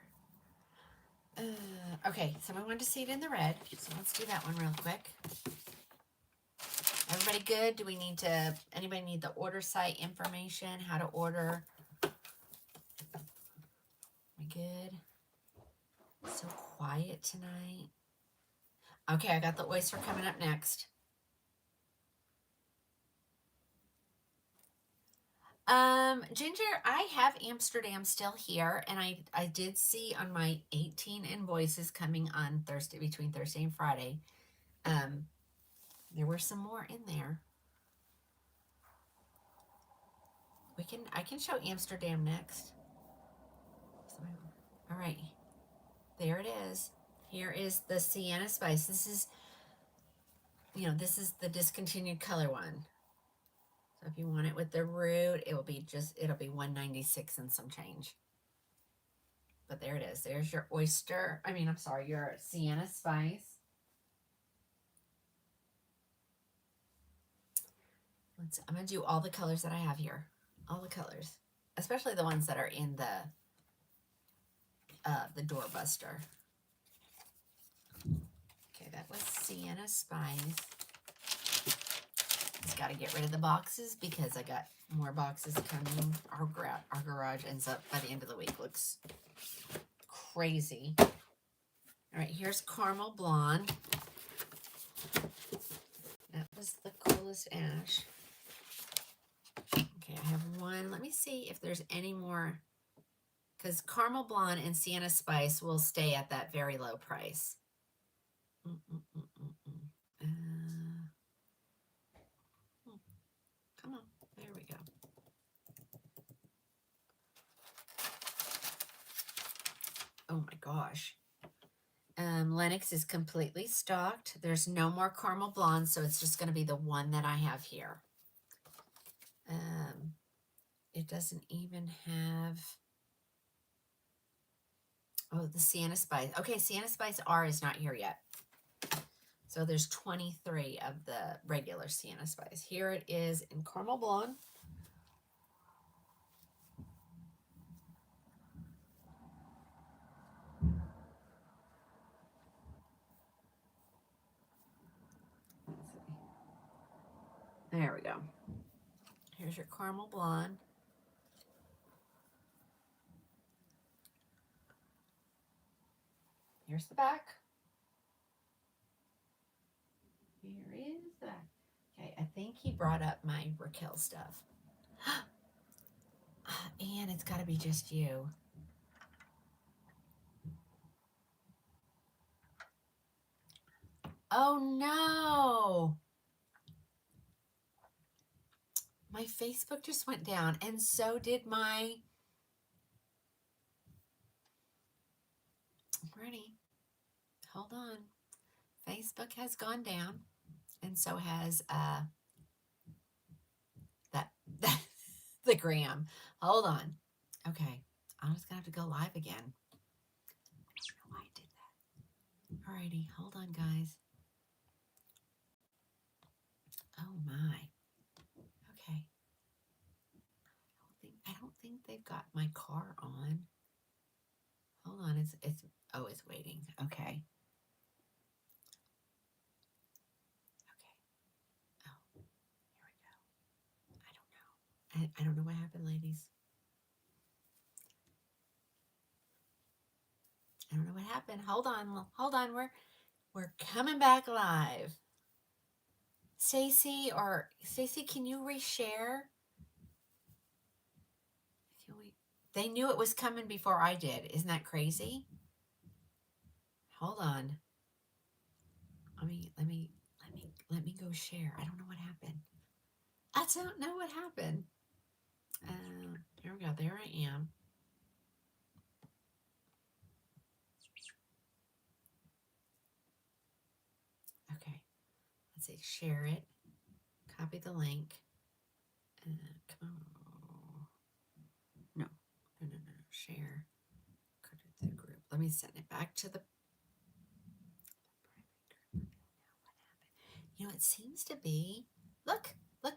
Okay, someone wanted to see it in the red, so let's do that one real quick. Everybody good? Do we need to, anybody need the order site information, how to order? We good? So quiet tonight. Okay, I got the oyster coming up next. Ginger, I have Amsterdam still here, and I did see on my 18 invoices coming on Thursday, between Thursday and Friday. There were some more in there. I can show Amsterdam next. All right, there it is. Here is the Sienna Spice. This is, this is the discontinued color one. So if you want it with the root, it'll be $196 and some change. But there it is. There's your your Sienna Spice. I'm going to do all the colors that I have here. All the colors. Especially the ones that are in the doorbuster. Okay, that was Sienna Spice. Just got to get rid of the boxes because I got more boxes coming. Our garage ends up by the end of the week. Looks crazy. All right, here's Caramel Blonde. That was the Coolest Ash. Okay, I have one. Let me see if there's any more, because Caramel Blonde and Sienna Spice will stay at that very low price. Come on, there we go. Oh my gosh. Lennox is completely stocked. There's no more Caramel Blonde, so it's just going to be the one that I have here. It doesn't even have, the Sienna Spice. Okay, Sienna Spice R is not here yet. So there's 23 of the regular Sienna Spice. Here it is in Caramel Blonde. There we go. Here's your caramel blonde. Here's the back. Here is the back. Okay, I think he brought up my Raquel stuff. And it's got to be just you. Oh no! My Facebook just went down, and so did my... Ready? Hold on. Facebook has gone down, and so has that the gram. Hold on. Okay, I'm just gonna have to go live again. I don't know why I did that. Alrighty, hold on, guys. Oh my. Okay. I don't think they've got my car on. Hold on, it's waiting. Okay. Okay. Oh, here we go. I don't know what happened, ladies. I don't know what happened. Hold on. We're coming back live. Stacy, can you reshare? They knew it was coming before I did. Isn't that crazy? Hold on. Let me go share. I don't know what happened. I don't know what happened. Here we go. There I am. Okay. Let's see. Share it. Copy the link. Come on. No. Share. Go to the group. Let me send it back to the private group. What happened? You know, it seems to be. Look,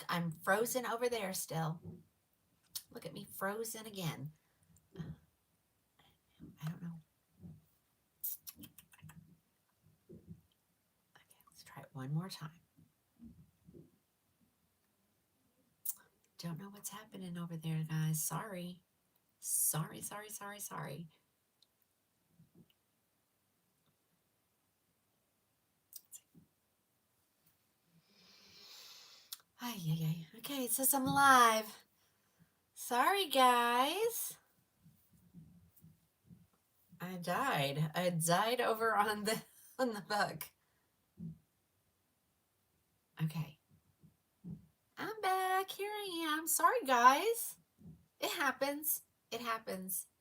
I'm frozen over there still. Look at me frozen again. I don't know. Okay, let's try it one more time. Don't know what's happening over there, guys. Sorry. Okay, it says I'm live. Sorry, guys. I died over on the book. Okay. I'm back. Here I am. Sorry, guys. It happens.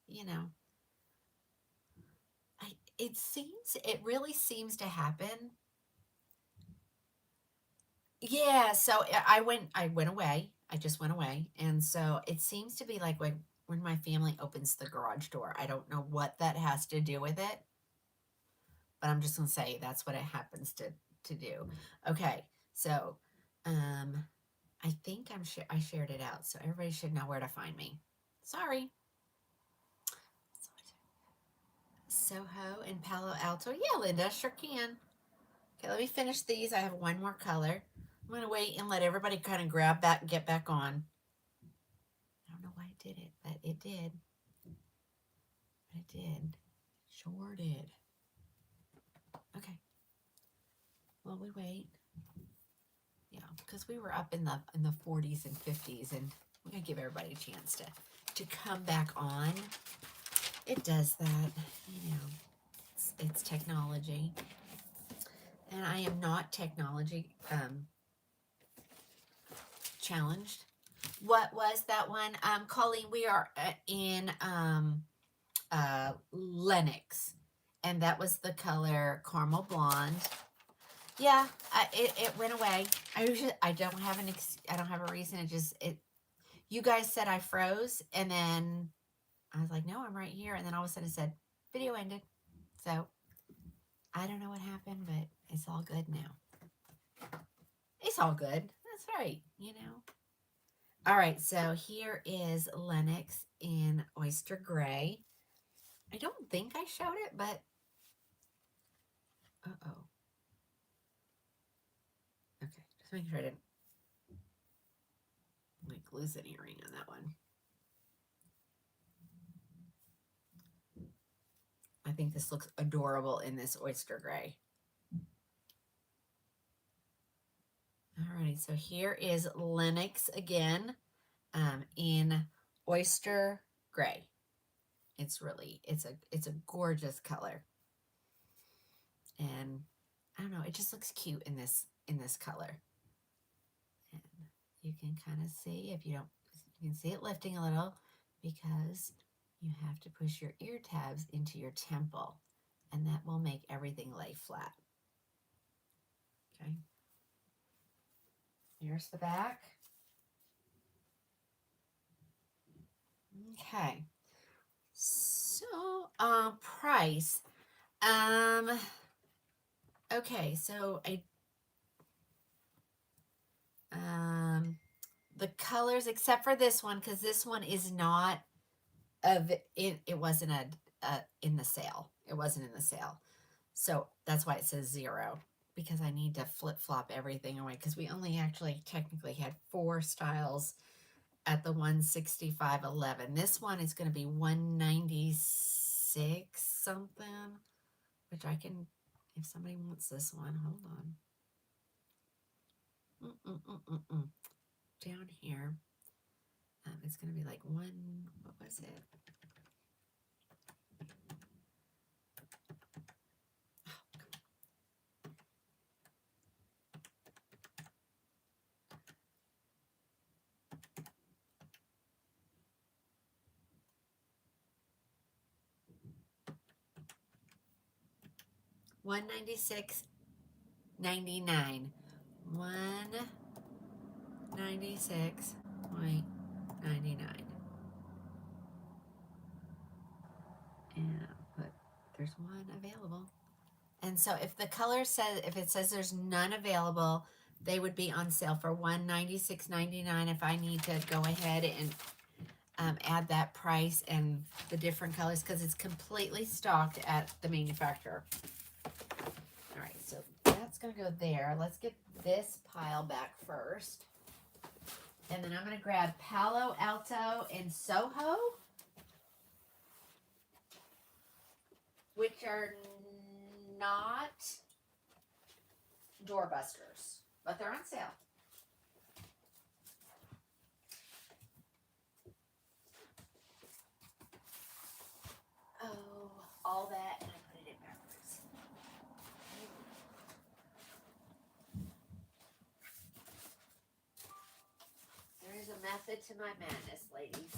You know. It really seems to happen. Yeah, so I went away. I just went away. And so it seems to be like when my family opens the garage door. I don't know what that has to do with it. But I'm just going to say that's what it happens to do. Okay. So, I think I shared it out, so everybody should know where to find me. Sorry. Soho and Palo Alto. Yeah, Linda, sure can. Okay, let me finish these. I have one more color. I'm going to wait and let everybody kind of grab that and get back on. I don't know why it did it, but it did. Sure did. Okay. Well, we wait. Yeah, because we were up in the 40s and 50s, and we're going to give everybody a chance to come back on. It does that, you know. It's technology. And I am not technology challenged. What was that one? Colleen, we are in Lennox, and that was the color caramel blonde. Yeah, it went away. I don't have a reason. You guys said I froze, and then I was like, no, I'm right here, and then all of a sudden it said video ended. So I don't know what happened, but it's all good now. It's all good. That's right, you know. All right, so here is Lennox in Oyster Gray. I don't think I showed it, but uh-oh. Okay, just making sure I didn't. lose an earring on that one. I think this looks adorable in this oyster gray. Alrighty, so here is Lenox again in oyster gray. It's a gorgeous color. And I don't know, it just looks cute in this color. And you can kind of see, if you don't, you can see it lifting a little because you have to push your ear tabs into your temple, and that will make everything lay flat. Okay. Here's the back. Okay. So, price. Okay, so the colors, except for this one, because this one is not it wasn't in the sale. It wasn't in the sale. So that's why it says 0, because I need to flip-flop everything away, because we only actually technically had 4 styles at the 165.11. This one is going to be 196 something, which I can, if somebody wants this one, hold on. Down here, it's going to be like what was it? $196.99. $196.99. And but there's one available. And so if the color says, if it says there's none available, they would be on sale for $196.99. If I need to go ahead and add that price and the different colors, because it's completely stocked at the manufacturer. All right, so that's going to go there. Let's get this pile back first. And then I'm going to grab Palo Alto and Soho, which are not doorbusters, but they're on sale. Oh, all that, and I put it in backwards. There is a method to my madness, ladies.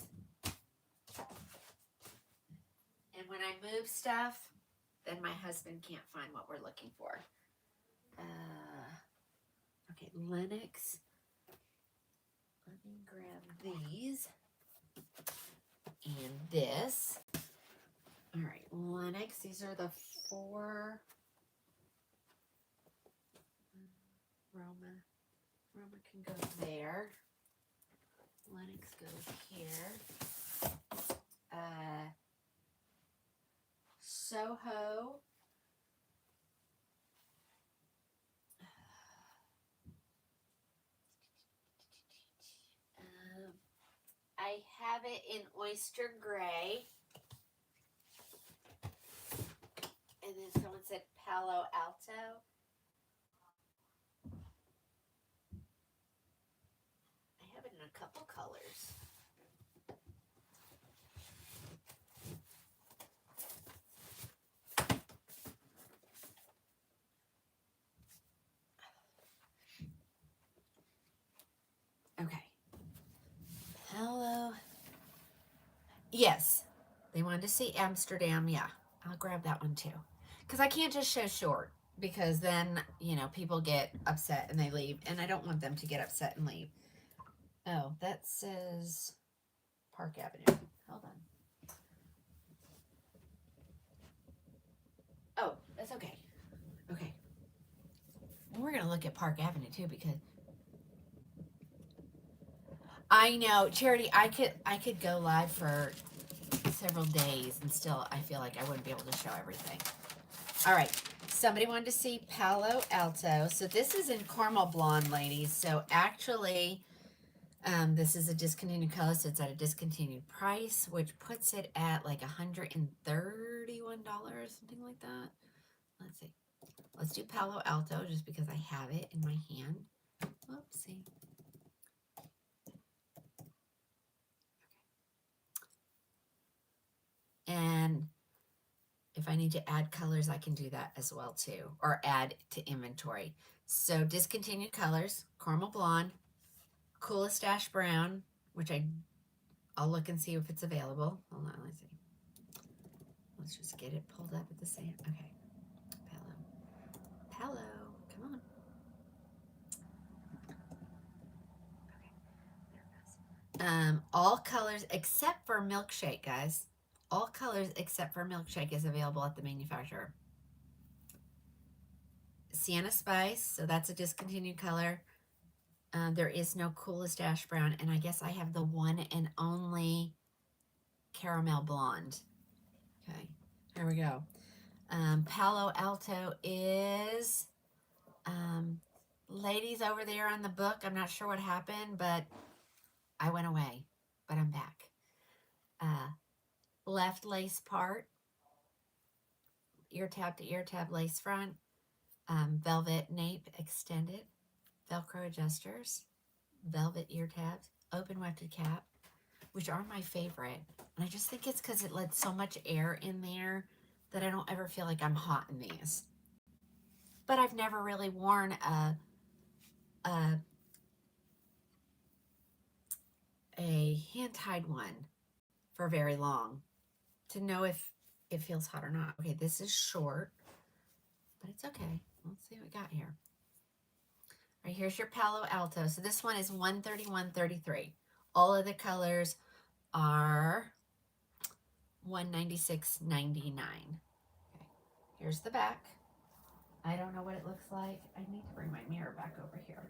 And when I move stuff, then my husband can't find what we're looking for. Okay, Lenox. Let me grab these. And this. All right, Lenox. These are the 4. Roma can go there. Lenox goes here. Soho. I have it in oyster gray. And then someone said Palo Alto. I have it in a couple colors. Okay. Hello. Yes. They wanted to see Amsterdam. Yeah. I'll grab that one too. Because I can't just show short. Because then, you know, people get upset and they leave. And I don't want them to get upset and leave. Oh, that says Park Avenue. Hold on. Oh, that's okay. Okay. And we're going to look at Park Avenue too, because I know, Charity, I could go live for several days and still I feel like I wouldn't be able to show everything. All right. Somebody wanted to see Palo Alto. So this is in caramel blonde, ladies. So actually, This is a discontinued color, so it's at a discontinued price, which puts it at like $131, something like that. Let's see. Let's do Palo Alto just because I have it in my hand. Whoopsie. And if I need to add colors, I can do that as well too, or add to inventory. So discontinued colors, caramel blonde, coolest ash brown, which I'll look and see if it's available. Hold on, let's see. Let's just get it pulled up at the same. Okay, Palo, come on. Okay, all colors except for milkshake, guys. All colors except for milkshake is available at the manufacturer. Sienna Spice, so that's a discontinued color. There is no coolest ash brown, and I guess I have the one and only caramel blonde. Okay, here we go. Palo Alto is, ladies over there on the book, I'm not sure what happened, but I went away, but I'm back. Left lace part, ear tab to ear tab lace front, velvet nape extended, Velcro adjusters, velvet ear tabs, open wefted cap, which are my favorite. And I just think it's because it lets so much air in there that I don't ever feel like I'm hot in these. But I've never really worn a hand-tied one for very long to know if it feels hot or not. Okay, this is short, but it's okay. Let's see what we got here. All right, here's your Palo Alto. So this one is $131.33. All of the colors are $196.99. Okay, here's the back. I don't know what it looks like. I need to bring my mirror back over here.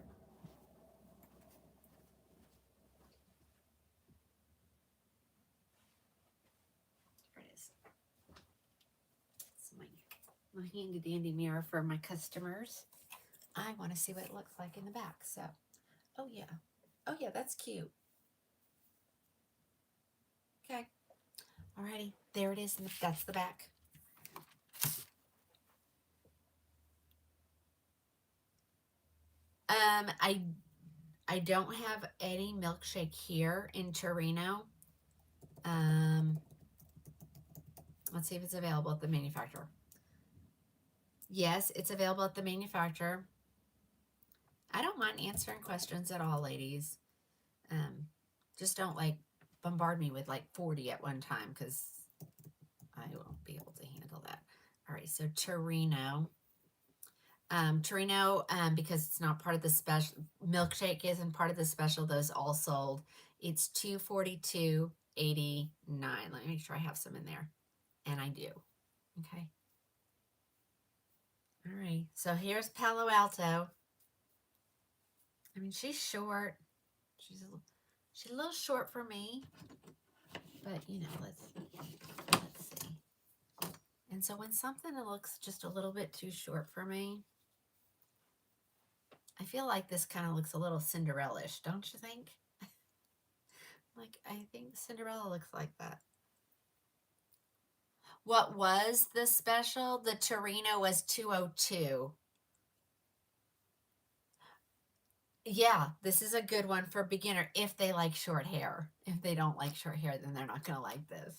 There it is. It's my handy dandy mirror for my customers. I want to see what it looks like in the back. So, oh yeah, that's cute. Okay, alrighty, there it is. That's the back. I don't have any milkshake here in Torino. Let's see if it's available at the manufacturer. Yes, it's available at the manufacturer. I don't mind answering questions at all, ladies. Just don't like bombard me with like 40 at one time because I won't be able to handle that. All right, so Torino. Torino, because it's not part of the special, milkshake isn't part of the special, those all sold. It's $242.89. Let me make sure I have some in there. And I do. Okay. All right. So here's Palo Alto. I mean, she's short. She's a little short for me. But, you know, let's see. And so when something looks just a little bit too short for me, I feel like this kind of looks a little Cinderella-ish, don't you think? Like, I think Cinderella looks like that. What was the special? The Torino was $202. Yeah, this is a good one for beginner if they like short hair. If they don't like short hair, then they're not going to like this.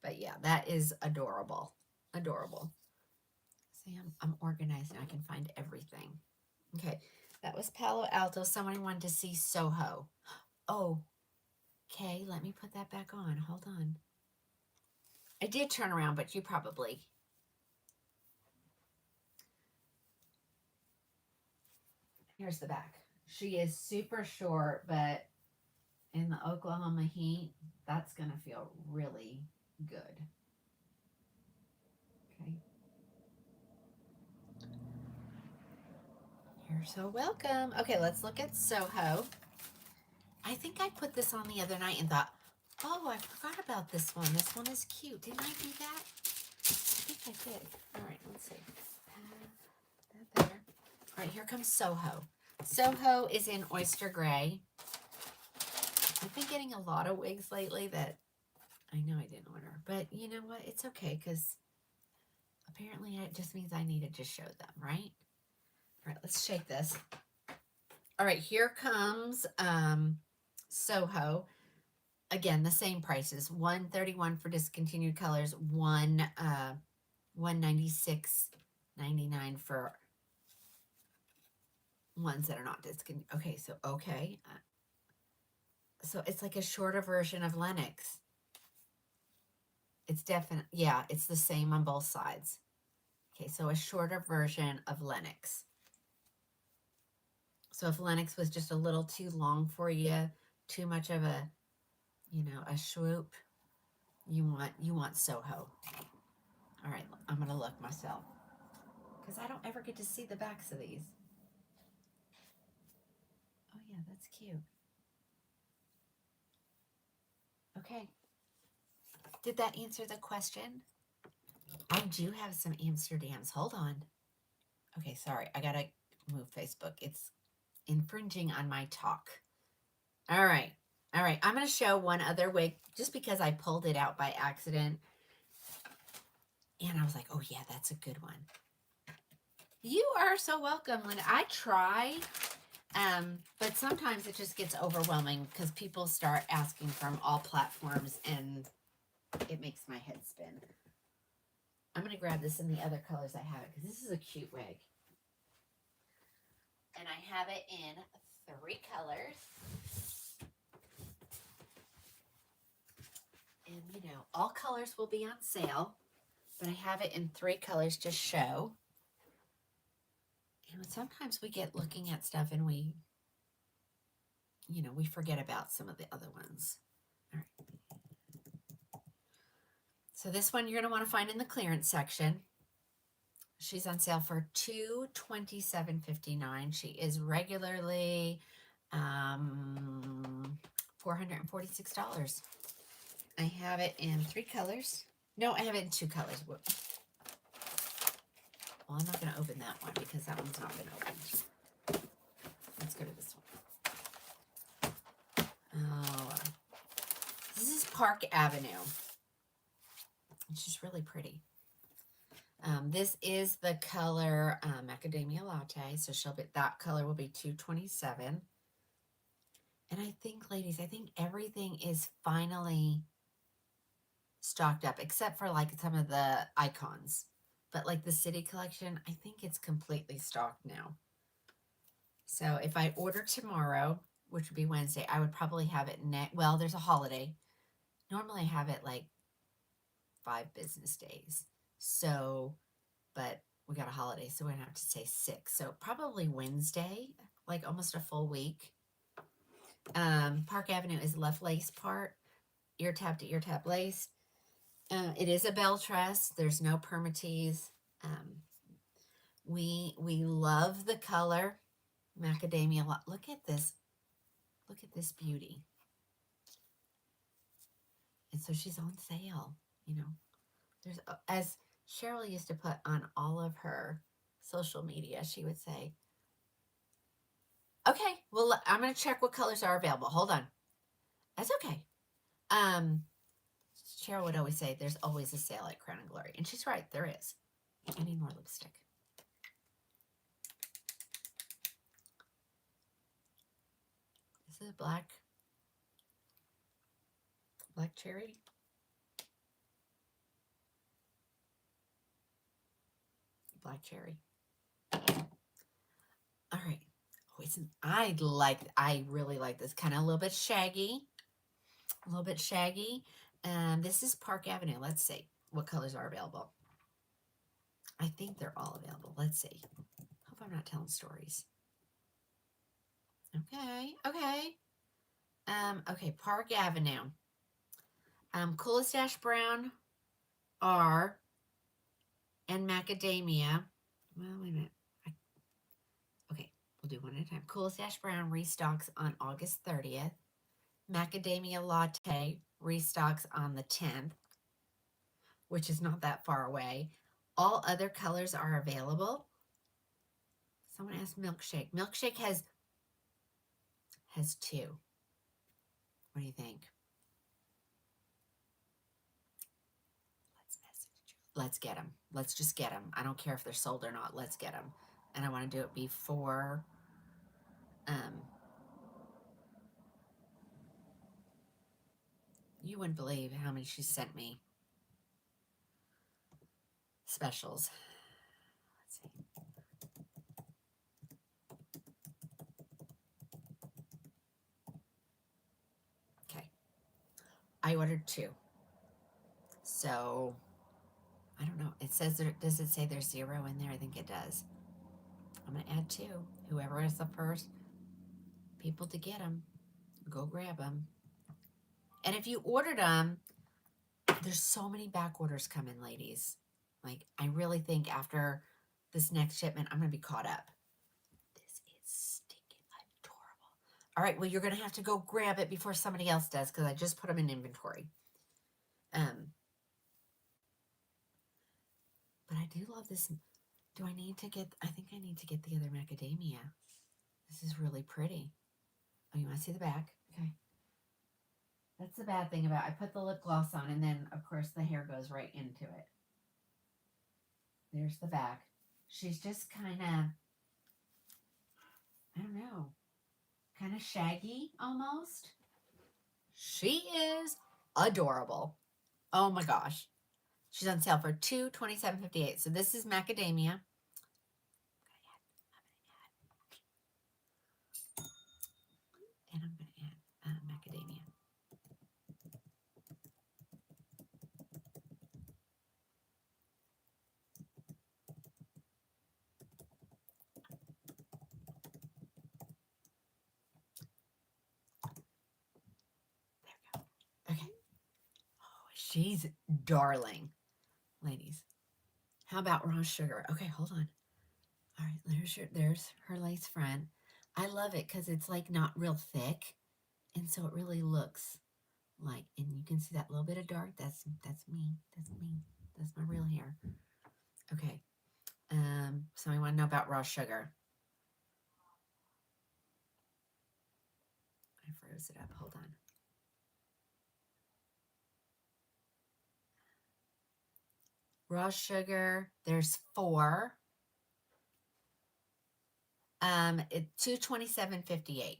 But yeah, that is adorable. Adorable. See, I'm organized and I can find everything. Okay, that was Palo Alto. Someone wanted to see Soho. Oh, okay, let me put that back on. Hold on. I did turn around, but you probably... Here's the back. She is super short, but in the Oklahoma heat, that's going to feel really good. Okay. You're so welcome. Okay, let's look at Soho. I think I put this on the other night and thought, oh, I forgot about this one. This one is cute. Didn't I do that? I think I did. All right, let's see. That there. All right, here comes Soho. Soho is in oyster gray. I've been getting a lot of wigs lately that I know I didn't order. But you know what? It's okay because apparently it just means I need to just show them, right? All right, let's shake this. All right, here comes Soho. Again, the same prices. $131 for discontinued colors, $196.99 for ones that are not discontinued. Okay, so it's like a shorter version of Lennox. It's definitely, yeah, it's the same on both sides. Okay, so a shorter version of Lennox. So if Lennox was just a little too long for you, too much of a, you know, a swoop, you want Soho. All right, I'm gonna look myself because I don't ever get to see the backs of these. Oh yeah, that's cute. Okay, did that answer the question? I do have some Amsterdams. Hold on. Okay, sorry, I gotta move Facebook. It's infringing on my talk. All right. All right. I'm going to show one other wig just because I pulled it out by accident. And I was like, oh, yeah, that's a good one. You are so welcome, Linda. I try, but sometimes it just gets overwhelming because people start asking from all platforms and it makes my head spin. I'm going to grab this in the other colors I have it because this is a cute wig. And I have it in 3 colors. And, you know, all colors will be on sale, but I have it in 3 colors to show. And sometimes we get looking at stuff and we, you know, we forget about some of the other ones. All right. So this one you're going to want to find in the clearance section. She's on sale for $227.59. She is regularly $446. I have it in 3 colors. No, I have it in 2 colors. Whoops. Well, I'm not going to open that one because that one's not been opened. Let's go to this one. Oh, this is Park Avenue. It's just really pretty. This is the color Macadamia Latte. So that color will be $227. And I think, ladies, I think everything is finally stocked up except for like some of the icons. But like the City Collection, I think it's completely stocked now. So if I order tomorrow, which would be Wednesday, I would probably have it well, there's a holiday. Normally I have it like 5 business days. So, but we got a holiday, so we're gonna have to say 6. So probably Wednesday, like almost a full week. Park Avenue is left lace part, ear tab to ear tab lace. It is a bell truss. There's no permatease. We love the color macadamia. Look at this. Look at this beauty. And so she's on sale. You know, there's as Cheryl used to put on all of her social media. She would say, "Okay, well, I'm going to check what colors are available. Hold on." That's okay. Cheryl would always say, "There's always a sale at Krowning Glory," and she's right. There is. I need more lipstick. This is black cherry. Black cherry. All right. Oh, I really like this. Kind of a little bit shaggy. A little bit shaggy. This is Park Avenue. Let's see what colors are available. I think they're all available. Let's see. Hope I'm not telling stories. Okay. Okay, Park Avenue. Coolest Ash Brown R and Macadamia. Well, wait a minute. Okay, we'll do one at a time. Coolest Ash Brown restocks on August 30th. Macadamia Latte restocks on the 10th, which is not that far away. All other colors are available. Someone asked Milkshake. Milkshake has 2. What do you think? Let's get them. Let's just get them. I don't care if they're sold or not. Let's get them. And I want to do it before, you wouldn't believe how many she sent me. Specials. Let's see. Okay. I ordered 2. So, I don't know. It says there, does it say there's 0 in there? I think it does. I'm going to add 2. Whoever is the first people to get them, go grab them. And if you ordered them, there's so many back orders coming, ladies. Like, I really think after this next shipment, I'm going to be caught up. This is stinking adorable. All right, well, you're going to have to go grab it before somebody else does because I just put them in inventory. But I do love this. Do I need to get, I think I need to get the other macadamia. This is really pretty. Oh, you want to see the back? Okay. That's the bad thing about, I put the lip gloss on and then, of course, the hair goes right into it. There's the back. She's just kind of, I don't know, kind of shaggy almost. She is adorable. Oh my gosh. She's on sale for $227.58. So this is macadamia. And I'm going to add macadamia. Okay. Oh, she's darling, ladies. How about raw sugar? Okay, hold on. All right, there's her lace front. I love it because it's like not real thick, and so it really looks like. And you can see that little bit of dark. That's me. That's me. That's my real hair. Okay. So I want to know about raw sugar. I froze it up. Hold on. Raw sugar, there's 4. It's $227.58.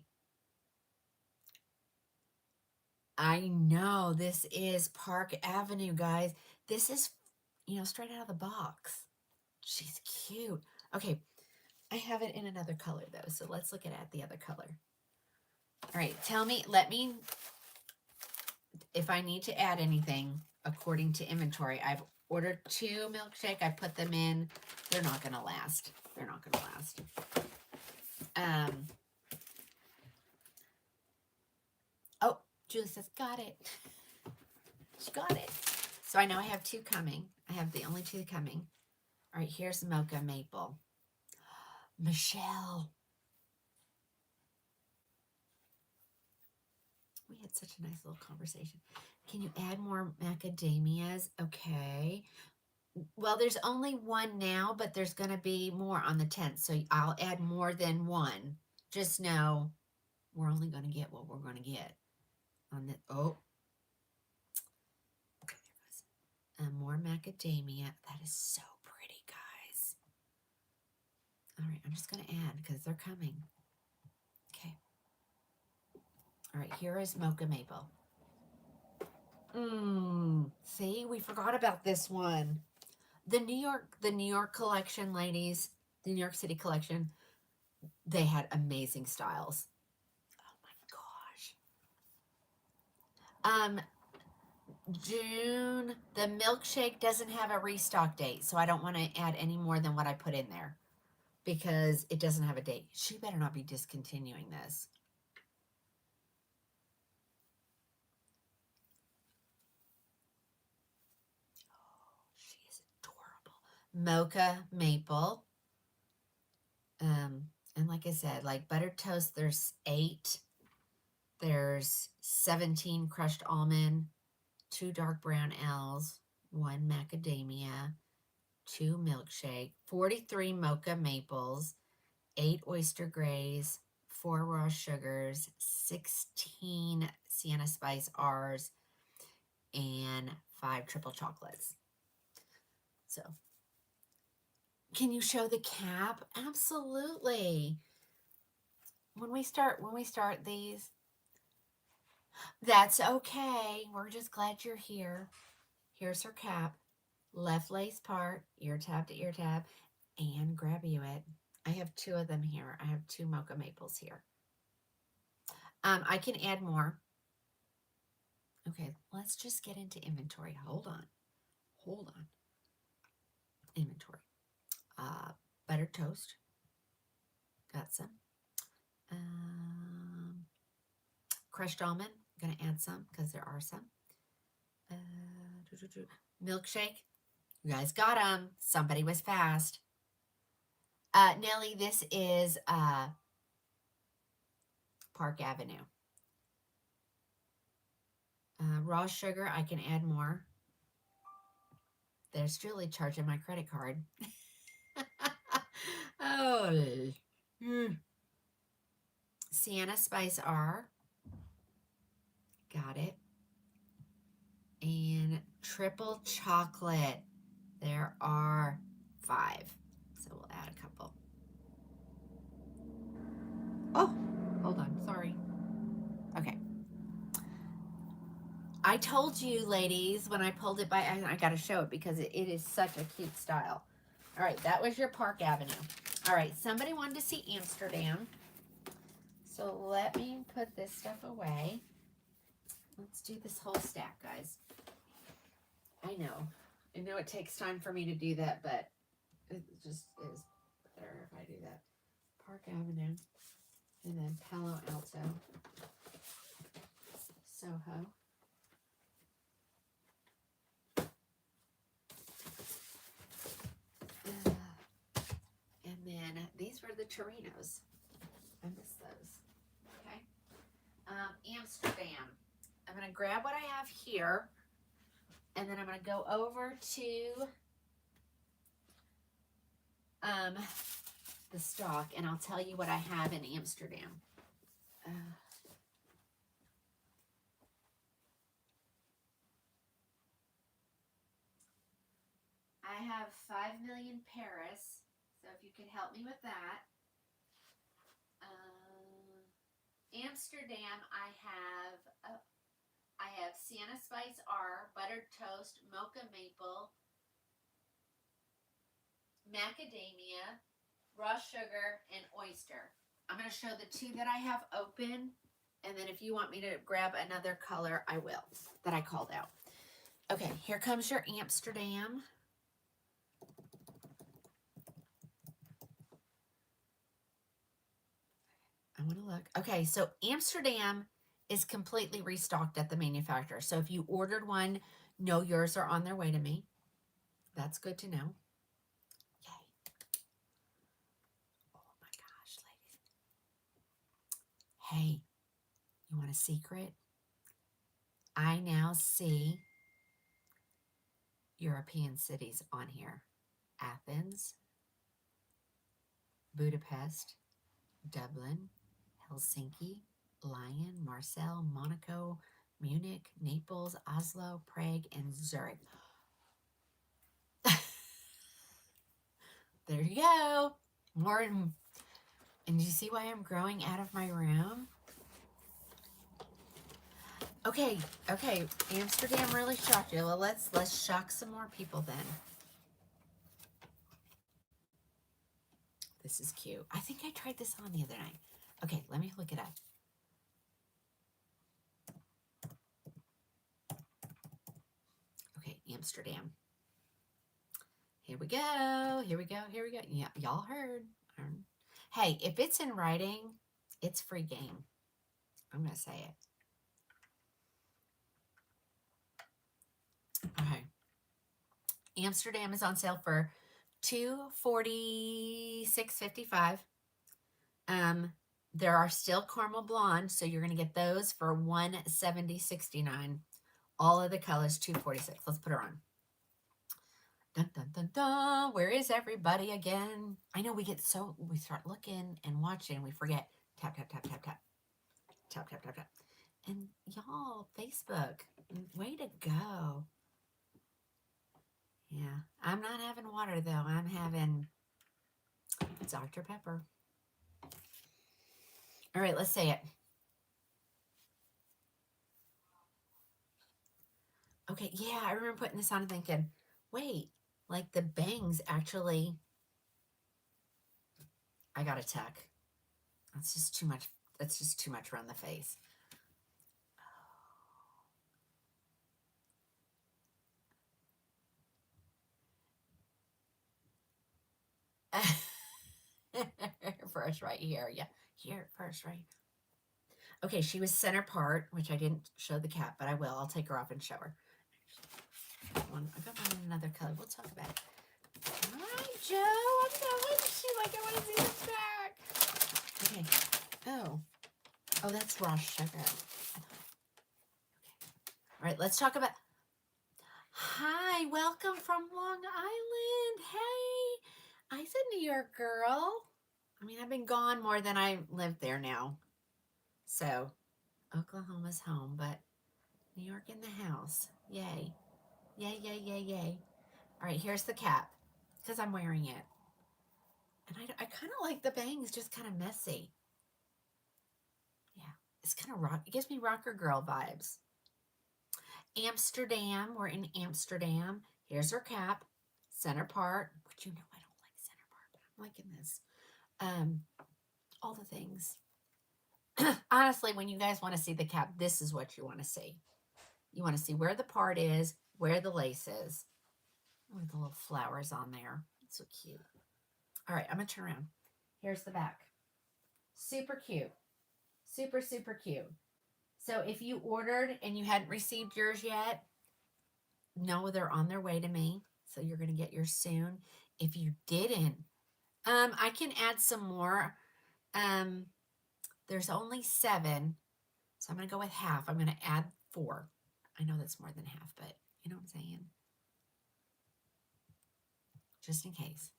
I know this is Park Avenue, guys. This is, straight out of the box. She's cute. Okay, I have it in another color though, so let's look at the other color. All right, let me, if I need to add anything according to inventory. I've ordered 2 milkshake. I put them in. They're not going to last. They're not going to last. Oh, Julie says, got it. She got it. So I know I have 2 coming. I have the only 2 coming. All right, here's Mocha Maple. Michelle. We had such a nice little conversation. Can you add more macadamias? Okay. Well, there's only 1 now, but there's going to be more on the 10th. So I'll add more than 1. Just know we're only going to get what we're going to get. On the, oh. Okay, there goes. More macadamia. That is so pretty, guys. All right, I'm just going to add because they're coming. Okay. All right, here is Mocha Maple. See, we forgot about this one. The New York collection, ladies, the New York City collection, they had amazing styles. Oh my gosh. June, the milkshake doesn't have a restock date, so I don't want to add any more than what I put in there because it doesn't have a date. She better not be discontinuing this. Oh, she is adorable. Mocha Maple. And like I said, like buttered toast, there's 8. There's 17 crushed almond, 2 dark brown L's, 1 macadamia, 2 milkshake, 43 mocha maples, 8 oyster grays, 4 raw sugars, 16 Sienna Spice R's, and 5 triple chocolates. So, can you show the cap? Absolutely. When we start these, that's okay. We're just glad you're here. Here's her cap. Left lace part, ear tab to ear tab, and grabuette. I have 2 of them here. I have 2 mocha maples here. I can add more. Okay, let's just get into inventory. Hold on. Inventory. Buttered toast. Got some. Crushed almond. Gonna add some because there are some. Milkshake. You guys got them. Somebody was fast. Nellie, this is Park Avenue. Raw sugar, I can add more. There's Julie charging my credit card. Oh. Sienna Spice R. Got it. And triple chocolate. There are 5. So we'll add a couple. Oh, hold on. Sorry. Okay. I told you, ladies, when I pulled it by, I got to show it because it is such a cute style. All right, that was your Park Avenue. All right, somebody wanted to see Amsterdam. So let me put this stuff away. Let's do this whole stack, guys. I know it takes time for me to do that, but it just is better if I do that. Park Avenue, and then Palo Alto, Soho. And then these were the Torinos. I miss those. Okay. Amsterdam. I'm going to grab what I have here, and then I'm going to go over to the stock, and I'll tell you what I have in Amsterdam. I have 5 million Paris, so if you could help me with that. Amsterdam, I have Sienna Spice R, buttered toast, mocha maple, macadamia, raw sugar, and oyster. I'm going to show the 2 that I have open, and then if you want me to grab another color, I will, that I called out. Okay, here comes your Amsterdam. I want to look. Okay, so Amsterdam is completely restocked at the manufacturer. So if you ordered one, know yours are on their way to me. That's good to know. Yay. Oh my gosh, ladies. Hey, you want a secret? I now see European cities on here. Athens, Budapest, Dublin, Helsinki, Lyon, Marseille, Monaco, Munich, Naples, Oslo, Prague, and Zurich. There you go. More and you see why I'm growing out of my room? Okay. Amsterdam really shocked you. Well, let's shock some more people then. This is cute. I think I tried this on the other night. Okay, let me look it up. Okay, Amsterdam. Here we go. Yeah, y'all heard. Hey, if it's in writing, it's free game. I'm going to say it. Okay. Amsterdam is on sale for $246.55. There are still caramel blonde, so you're going to get those for $170.69. All of the colors $246. Let's put her on. Dun, dun, dun, dun. Where is everybody again? I know we start looking and watching, we forget. Tap, tap, tap, tap, tap. Tap, tap, tap, tap. And y'all, Facebook, way to go. Yeah, I'm not having water though. I'm having Dr. Pepper. All right, let's say it. Okay, yeah, I remember putting this on and thinking, wait, like the bangs actually, I got a tuck. That's just too much. That's just too much around the face. First right here. Yeah, here first right. Okay, she was center part, which I didn't show the cat, but I will. I'll take her off and show her. I got one in another color. We'll talk about it. Hi, Joe. I'm going. She's like, I want to see this back. Okay. Oh, that's raw sugar. Okay. All right, let's talk about. Hi, welcome from Long Island. Hey, I said New York girl. I mean, I've been gone more than I lived there now. So, Oklahoma's home, but New York in the house. Yay. Yay, yay, yay, yay. All right, here's the cap because I'm wearing it. And I kind of like the bangs, just kind of messy. Yeah, it's kind of rock. It gives me rocker girl vibes. Amsterdam. We're in Amsterdam. Here's her cap. Center part. But you know I don't like center part, but I'm liking this. All the things. Honestly, when you guys want to see the cap, this is what you want to see. You want to see where the part is, where the lace is. With the little flowers on there. It's so cute. All right, I'm going to turn around. Here's the back. Super cute. Super, super cute. So if you ordered and you hadn't received yours yet, no, they're on their way to me. So you're going to get yours soon. If you didn't, I can add some more. There's only 7. So I'm going to go with half. I'm going to add 4. I know that's more than half, but you know what I'm saying? Just in case.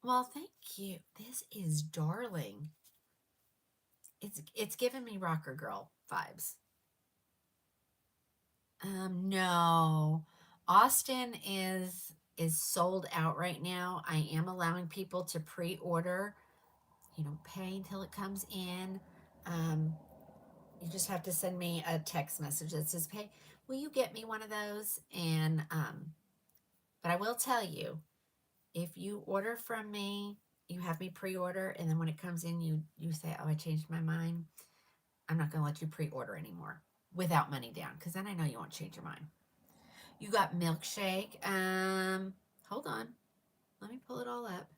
Well, thank you. This is darling. It's giving me rocker girl vibes. No. Austin is sold out right now. I am allowing people to pre-order. You know, pay until it comes in. You just have to send me a text message that says, "Hey, will you get me one of those?" And but I will tell you, if you order from me, you have me pre-order, and then when it comes in, you say, "Oh, I changed my mind." I'm not going to let you pre-order anymore without money down, because then I know you won't change your mind. You got milkshake. Hold on. Let me pull it all up.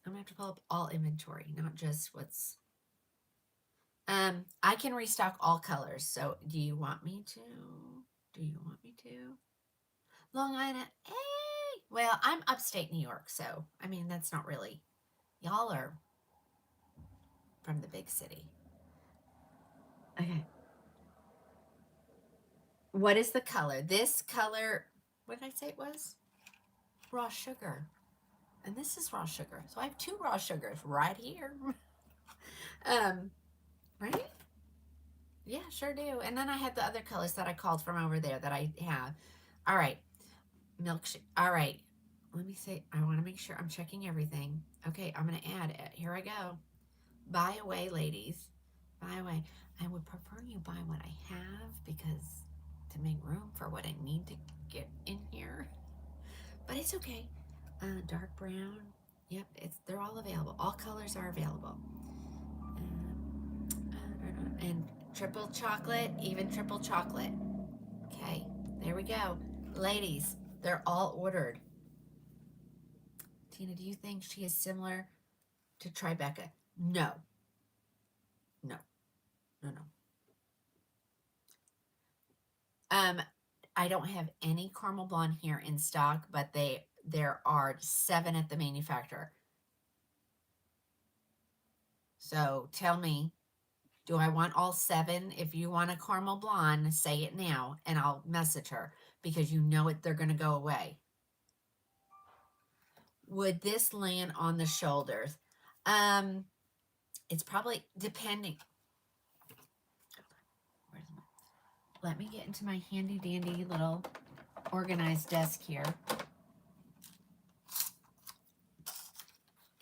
I'm going to have to pull up all inventory, not just what's... I can restock all colors. So do you want me to? Do you want me to? Long Island. Hey! Well, I'm upstate New York, so, I mean, that's not really... Y'all are from the big city. Okay. What is the color? This color, what did I say it was? Raw sugar. And this is raw sugar. So I have 2 raw sugars right here. Right? Yeah, sure do. And then I had the other colors that I called from over there that I have. All right. Milkshake. All right. Let me say, I want to make sure I'm checking everything. Okay, I'm going to add it. Here I go. Buy away, ladies. Buy away. I would prefer you buy what I have because to make room for what I need to get in here. But it's okay. Dark brown. Yep, they're all available. All colors are available. And triple chocolate, even triple chocolate. Okay, there we go. Ladies, they're all ordered. Tina, do you think she is similar to Tribeca? No. No. No, no. I don't have any caramel blonde here in stock, but there are 7 at the manufacturer. So tell me, do I want all 7? If you want a caramel blonde, say it now, and I'll message her because you know it. They're going to go away. Would this land on the shoulders? It's probably depending. let me get into my handy dandy little organized desk here.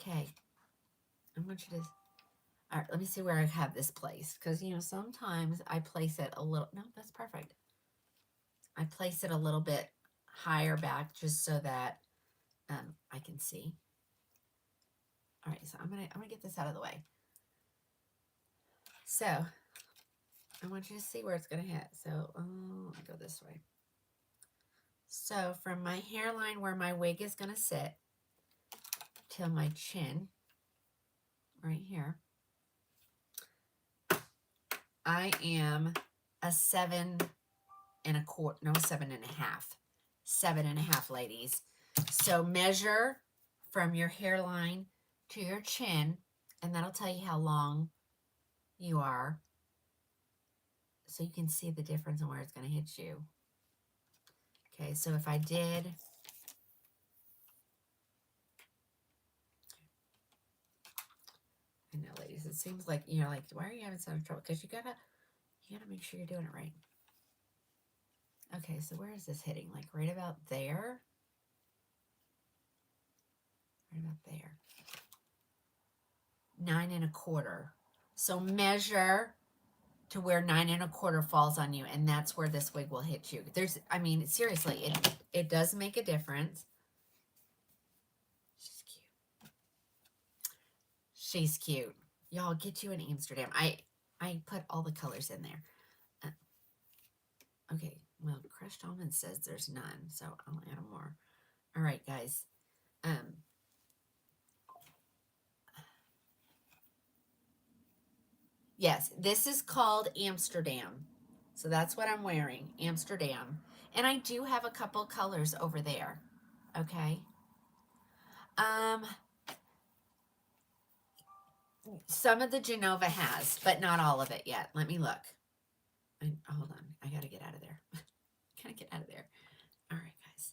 Okay. I want you to, all right, let me see where I have this placed. Because, you know, sometimes I place it a little, no, that's perfect. I place it a little bit higher back just so that I can see. All right, so I'm gonna get this out of the way. So I want you to see where it's gonna hit. So I'll go this way. So from my hairline where my wig is gonna sit till my chin, right here, I am a 7.25, no, 7.5. 7.5, ladies. So measure from your hairline to your chin, and that'll tell you how long you are, so you can see the difference in where it's going to hit you. Okay, so if I did, I know, ladies, it seems like, you know, like, why are you having so much trouble? Because you gotta make sure you're doing it right. Okay, so where is this hitting? Like right about there? Right about there. 9.25. So measure to where 9.25 falls on you, and that's where this wig will hit you. There's, I mean, seriously, it does make a difference. She's cute. She's cute. Y'all, get you in Amsterdam. I put all the colors in there. Okay, well, crushed almond says there's none, so I'll add more. All right, guys. Yes, this is called Amsterdam. So that's what I'm wearing, Amsterdam. And I do have a couple colors over there. Okay. Some of the Genova has, but not all of it yet. Let me look. Hold on. I got to get out of there. Gotta get out of there. All right, guys.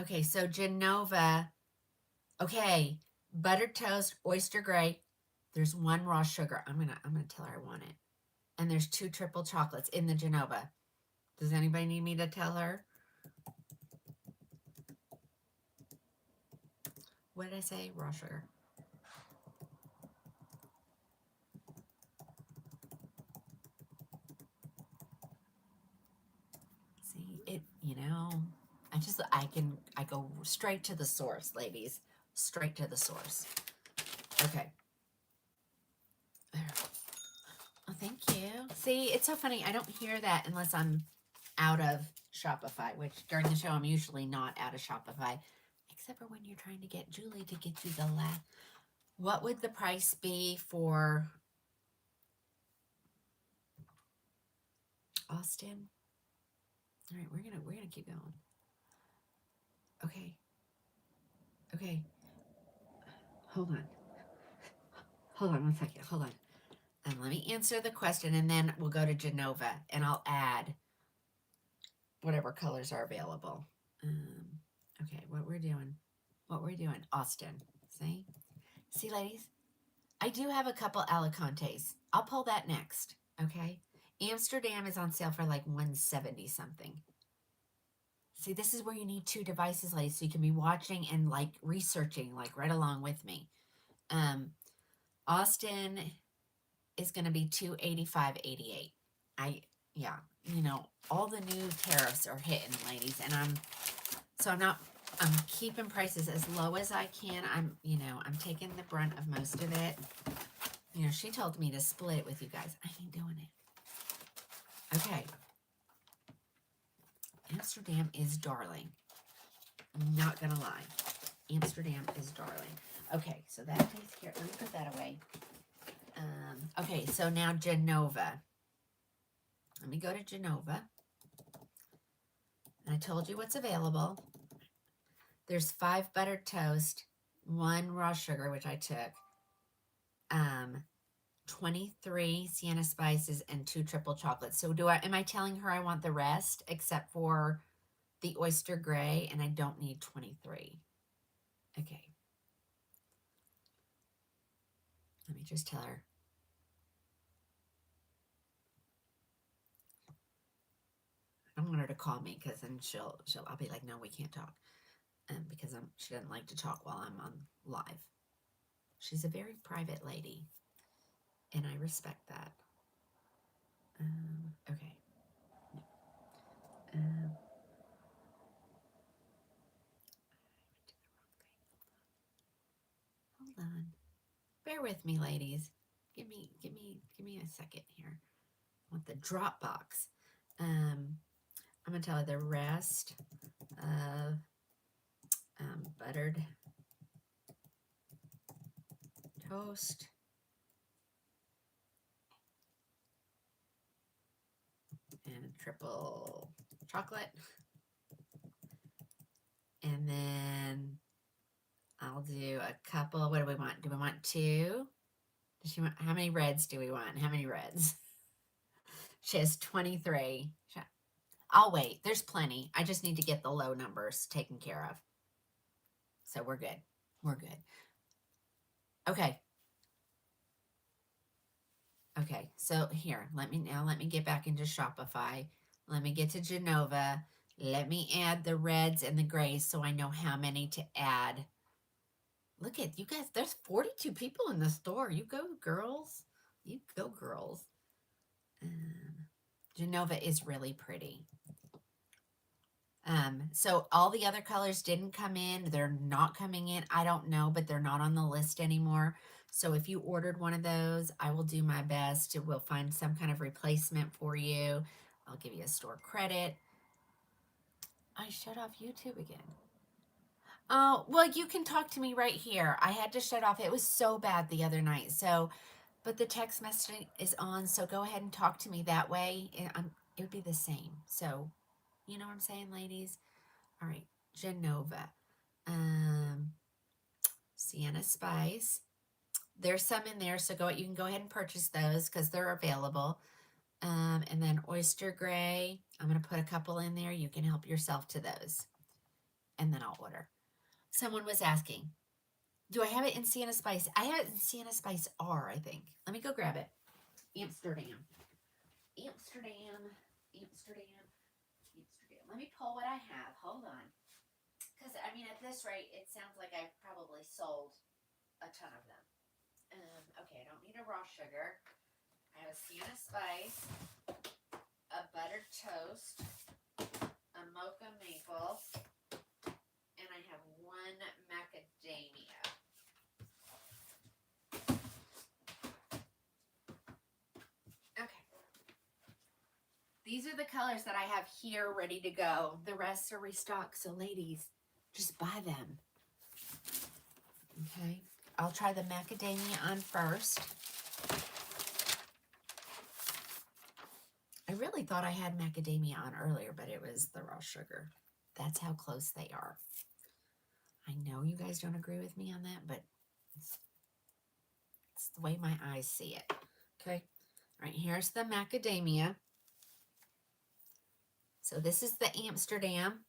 Okay, so Genova. Okay, buttered toast, oyster gray. There's one raw sugar. I'm gonna tell her I want it. And there's 2 triple chocolates in the Genova. Does anybody need me to tell her? What did I say? Raw sugar. See, it, you know, I go straight to the source, ladies. Straight to the source. Okay. Oh, thank you. See, it's so funny. I don't hear that unless I'm out of Shopify, which during the show I'm usually not out of Shopify, except for when you're trying to get Julie to get you the last. What would the price be for Austin? All right, we're gonna keep going. Okay. Okay. Hold on. Hold on one second. Hold on. Let me answer the question, and then we'll go to Genova, and I'll add whatever colors are available. Okay, what we're doing, Austin. See, ladies, I do have a couple Alicantes. I'll pull that next. Okay, Amsterdam is on sale for like 170 something. See, this is where you need 2 devices, ladies, so you can be watching and like researching like right along with me. Austin is going to be $285.88. Yeah, you know, all the new tariffs are hitting, ladies, and I'm keeping prices as low as I can. I'm taking the brunt of most of it. You know, she told me to split it with you guys. I ain't doing it. Okay. Amsterdam is darling. I'm not gonna lie. Amsterdam is darling. Okay, so that takes care. Let me put that away. Okay, so now Genova. Let me go to Genova. And I told you what's available. There's 5 buttered toast, 1 raw sugar, which I took, 23 sienna spices, and 2 triple chocolates. So am I telling her I want the rest except for the oyster gray, and I don't need 23? Okay. Let me just tell her. I don't want her to call me because then I'll be like, no, we can't talk. Because she doesn't like to talk while I'm on live. She's a very private lady, and I respect that. Okay. Hold on. Bear with me, ladies. Give me a second here. I want the Dropbox. I'm gonna tell her the rest of buttered toast and triple chocolate. And then I'll do a couple. What do we want? Do we want two? Does she want, how many reds do we want? How many reds? She has 23. I'll wait. There's plenty. I just need to get the low numbers taken care of. So we're good. We're good. Okay. Okay. So here, let me get back into Shopify. Let me get to Genova. Let me add the reds and the grays so I know how many to add. Look at you guys. There's 42 people in the store. You go, girls. You go, girls. Genova is really pretty. So all the other colors didn't come in. They're not coming in. I don't know, but they're not on the list anymore. So if you ordered one of those, I will do my best. We'll find some kind of replacement for you. I'll give you a store credit. I shut off YouTube again. Oh, well, you can talk to me right here. I had to shut off. It was so bad the other night. So, but the text messaging is on. So go ahead and talk to me that way. It would be the same. So, you know what I'm saying, ladies? All right, Genova. Sienna Spice. There's some in there, so you can go ahead and purchase those because they're available. And then Oyster Gray. I'm going to put a couple in there. You can help yourself to those. And then I'll order. Someone was asking, do I have it in Sienna Spice? I have it in Sienna Spice R, I think. Let me go grab it. Amsterdam. Let me pull what I have. Hold on. Because, I mean, at this rate, it sounds like I've probably sold a ton of them. Okay, I don't need a raw sugar. I have a Sienna Spice, a buttered toast, a mocha maple, and I have one macadamia. Okay. These are the colors that I have here ready to go. The rest are restocked, so ladies, just buy them. Okay. I'll try the macadamia on first. I really thought I had macadamia on earlier, but it was the raw sugar. That's how close they are. I know you guys don't agree with me on that, but it's the way my eyes see it. Okay. All right, here's the macadamia. So this is the Amsterdam.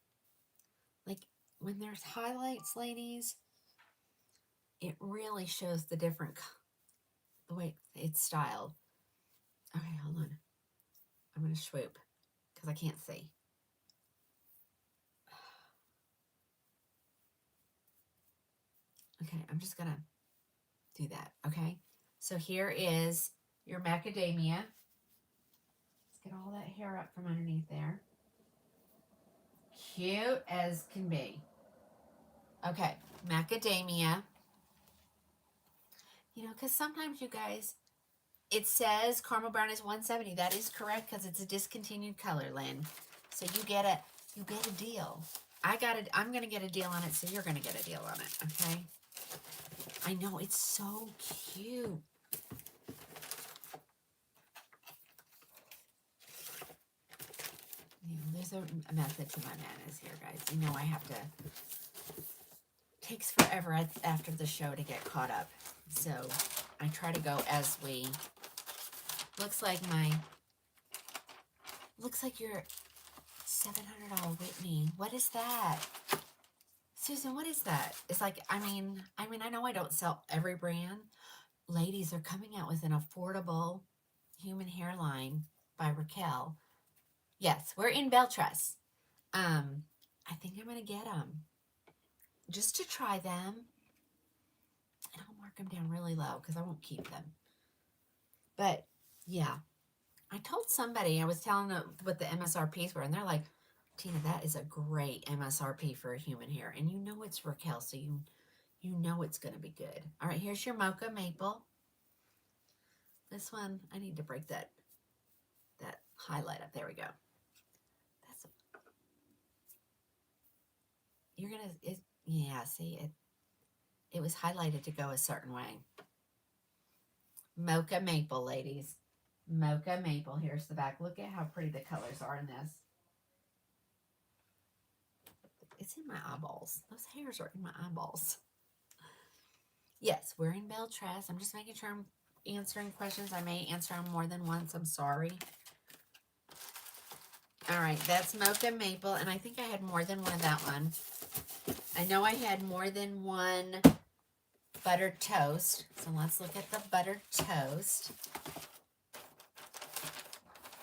Like when there's highlights, ladies, it really shows the way it's styled. Okay, hold on. I'm going to swoop because I can't see. Okay, I'm just going to do that, okay? So here is your macadamia. Let's get all that hair up from underneath there. Cute as can be. Okay, macadamia. You know, because sometimes you guys, it says caramel brown is $170. That is correct because it's a discontinued color, Lynn. So you get a deal. I'm gonna get a deal on it, so you're gonna get a deal on it, okay? I know, it's so cute. You know, there's a method to my madness here, guys. You know I have to, takes forever after the show to get caught up. So I try to go as we, looks like your $700 Whitney. What is that? Susan, what is that? It's like, I mean, I know I don't sell every brand. Ladies are coming out with an affordable human hairline by Raquel. Yes, we're in Beltress. I think I'm gonna get them just to try them, and I'll mark them down really low because I won't keep them. But yeah, I told somebody, I was telling them what the MSRPs were, and they're like, Tina, that is a great MSRP for a human hair, and you know it's Raquel, so you know it's gonna be good. All right, here's your mocha maple. This one, I need to break that highlight up. There we go. That's you're gonna yeah. See it was highlighted to go a certain way. Mocha maple, ladies. Mocha maple. Here's the back. Look at how pretty the colors are in this. It's in my eyeballs. Those hairs are in my eyeballs. Yes, we're in Beltress. I'm just making sure I'm answering questions. I may answer them more than once. I'm sorry. All right, that's mocha maple, and I think I had more than one of that one. I know I had more than one buttered toast. So let's look at the buttered toast.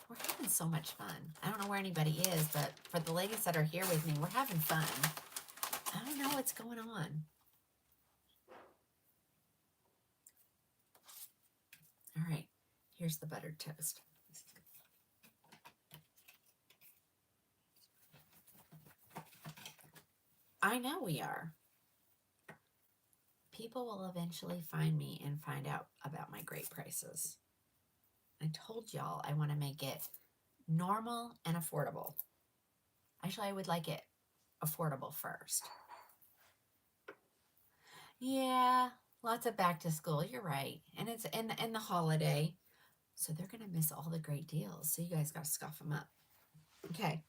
We're having so much fun. I don't know where anybody is, but for the ladies that are here with me, we're having fun. I don't know what's going on. All right, here's the buttered toast. I know we are. People will eventually find me and find out about my great prices. I told y'all I want to make it normal and affordable. Actually, I would like it affordable first. Yeah, lots of back to school. You're right. And it's in the holiday. So they're going to miss all the great deals. So you guys got to scuff them up. Okay.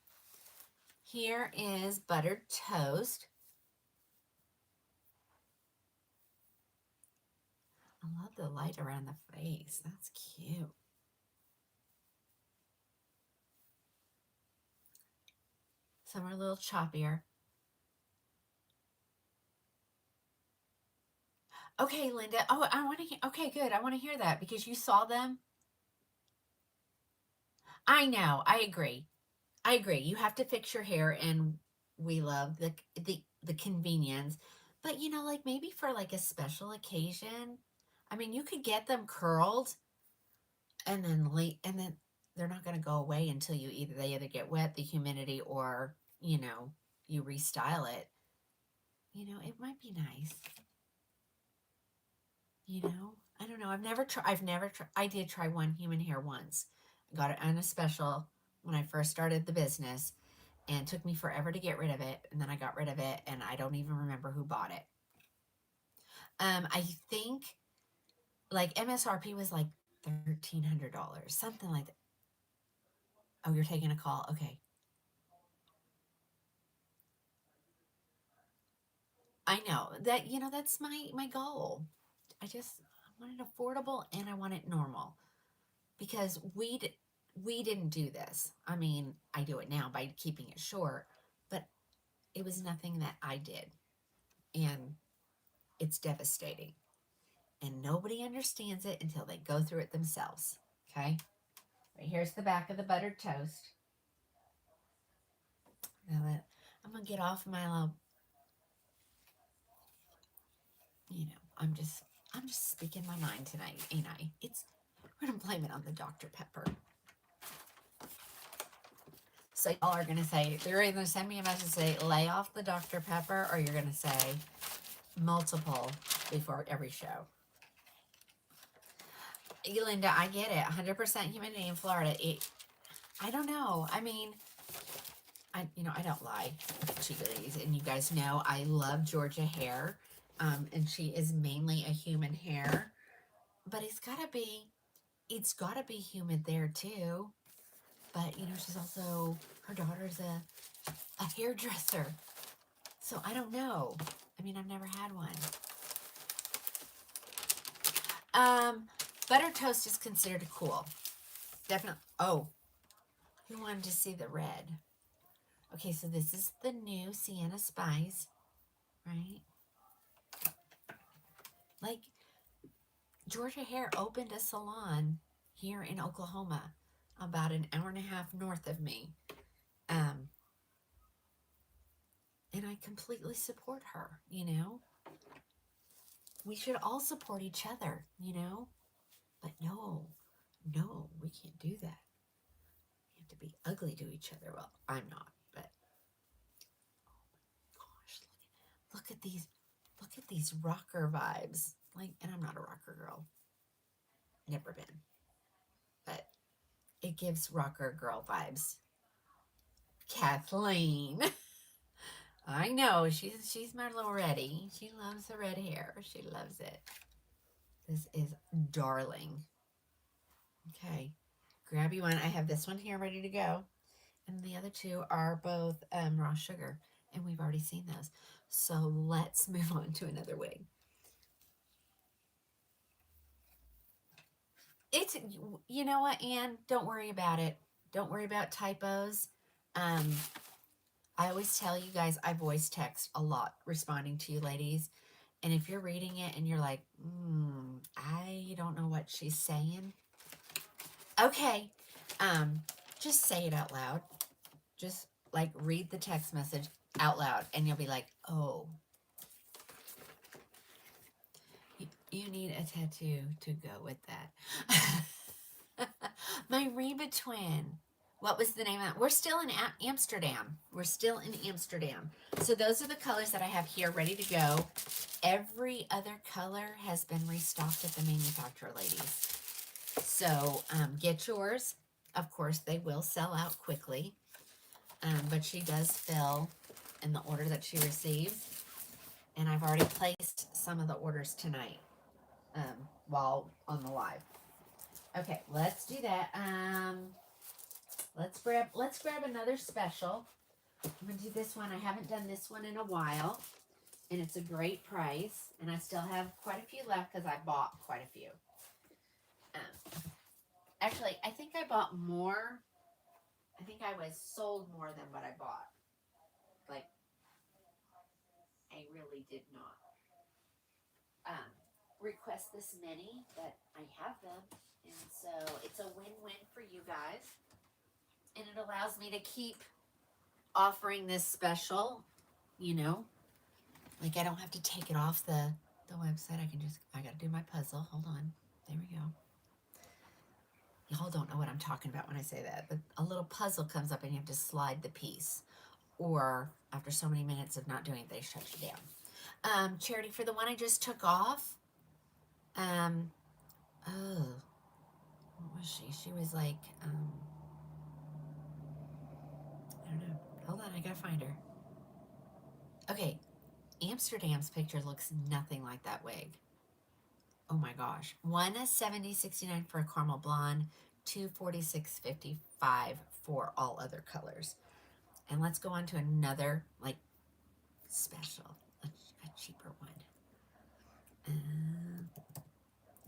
Here is buttered toast. I love the light around the face. That's cute. Some are a little choppier. Okay, Linda. Oh, I want to hear. Okay, good. I want to hear that because you saw them. I know. I agree. I agree. You have to fix your hair, and we love the convenience. But you know, like maybe for like a special occasion, I mean, you could get them curled, and then they're not going to go away until they either get wet, the humidity, or you restyle it. It might be nice. I don't know. I've never tried. I did try one human hair once. I got it on a special when I first started the business, and it took me forever to get rid of it. And then I got rid of it, and I don't even remember who bought it. I think like MSRP was like $1,300, something like that. Oh, you're taking a call. Okay. I know that, that's my goal. I want it affordable and I want it normal because we didn't do this. I mean, I do it now by keeping it short, but it was nothing that I did. And it's devastating. And nobody understands it until they go through it themselves. Okay? Right, here's the back of the buttered toast. Now that I'm going to get off my little, I'm just speaking my mind tonight, ain't I? We're going to blame it on the Dr. Pepper. So y'all are going to say, you're either going to send me a message and say, lay off the Dr. Pepper, or you're going to say multiple before every show. Linda, I get it. 100% humidity in Florida. I don't know. I mean, I don't lie to you ladies. And you guys know I love Georgia hair. And she is mainly a human hair. But it's got to be humid there too. But, she's also, her daughter's a hairdresser. So I don't know. I mean, I've never had one. Butter toast is considered cool. Definitely. Oh, who wanted to see the red? Okay, so this is the new Sienna Spice. Georgia Hair opened a salon here in Oklahoma, about an hour and a half north of me. Um, and I completely support her, you know. We should all support each other, you know. But no, no, we can't do that. We have to be ugly to each other. Well, I'm not, but gosh, look at these rocker vibes. Like, and I'm not a rocker girl. Never been. But it gives rocker girl vibes. Kathleen. I know, she's my little reddy. She loves the red hair. She loves it. This is darling. Okay. Grab you one. I have this one here ready to go. And the other two are both raw sugar. And we've already seen those. So let's move on to another wig. It's, you know what, Anne? Don't worry about it. Don't worry about typos. I always tell you guys, I voice text a lot responding to you ladies. And if you're reading it and you're like, I don't know what she's saying. Okay. Just say it out loud. Just like read the text message out loud and you'll be like, oh, you need a tattoo to go with that. My Reba twin. What was the name of it? We're still in Amsterdam. We're still in Amsterdam. So those are the colors that I have here ready to go. Every other color has been restocked at the manufacturer, ladies. So get yours. Of course, they will sell out quickly. But she does fill in the order that she receives. And I've already placed some of the orders tonight while on the live. Okay, let's do that. Let's grab another special. I'm gonna do this one. I haven't done this one in a while, and it's a great price. And I still have quite a few left because I bought quite a few. Actually, I think I bought more. I think I was sold more than what I bought. Like, I really did not request this many, but I have them, and so it's a win-win for you guys. And it allows me to keep offering this special, you know, like I don't have to take it off the website. I gotta do my puzzle. Hold on. There we go. Y'all don't know what I'm talking about when I say that, but a little puzzle comes up and you have to slide the piece, or after so many minutes of not doing it, they shut you down. Charity, for the one I just took off, oh, what was she? She was like, I don't know. Hold on, I gotta find her. Okay, Amsterdam's picture looks nothing like that wig. Oh my gosh. One is $70.69 for a caramel blonde, $246.55 for all other colors. And let's go on to another like special, a cheaper one.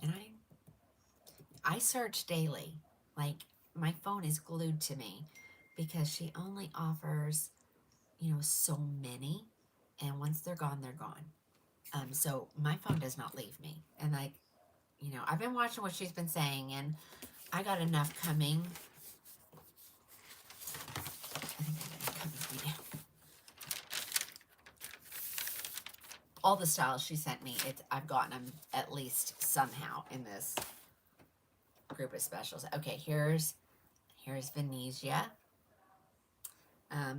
And I search daily. Like my phone is glued to me because she only offers, you know, so many, and once they're gone, they're gone. So my phone does not leave me, and like, you know, I've been watching what she's been saying, and I got enough coming. I think I got enough coming right now. All the styles she sent me, I've gotten them at least somehow in this group of specials. Okay, here's Venezia.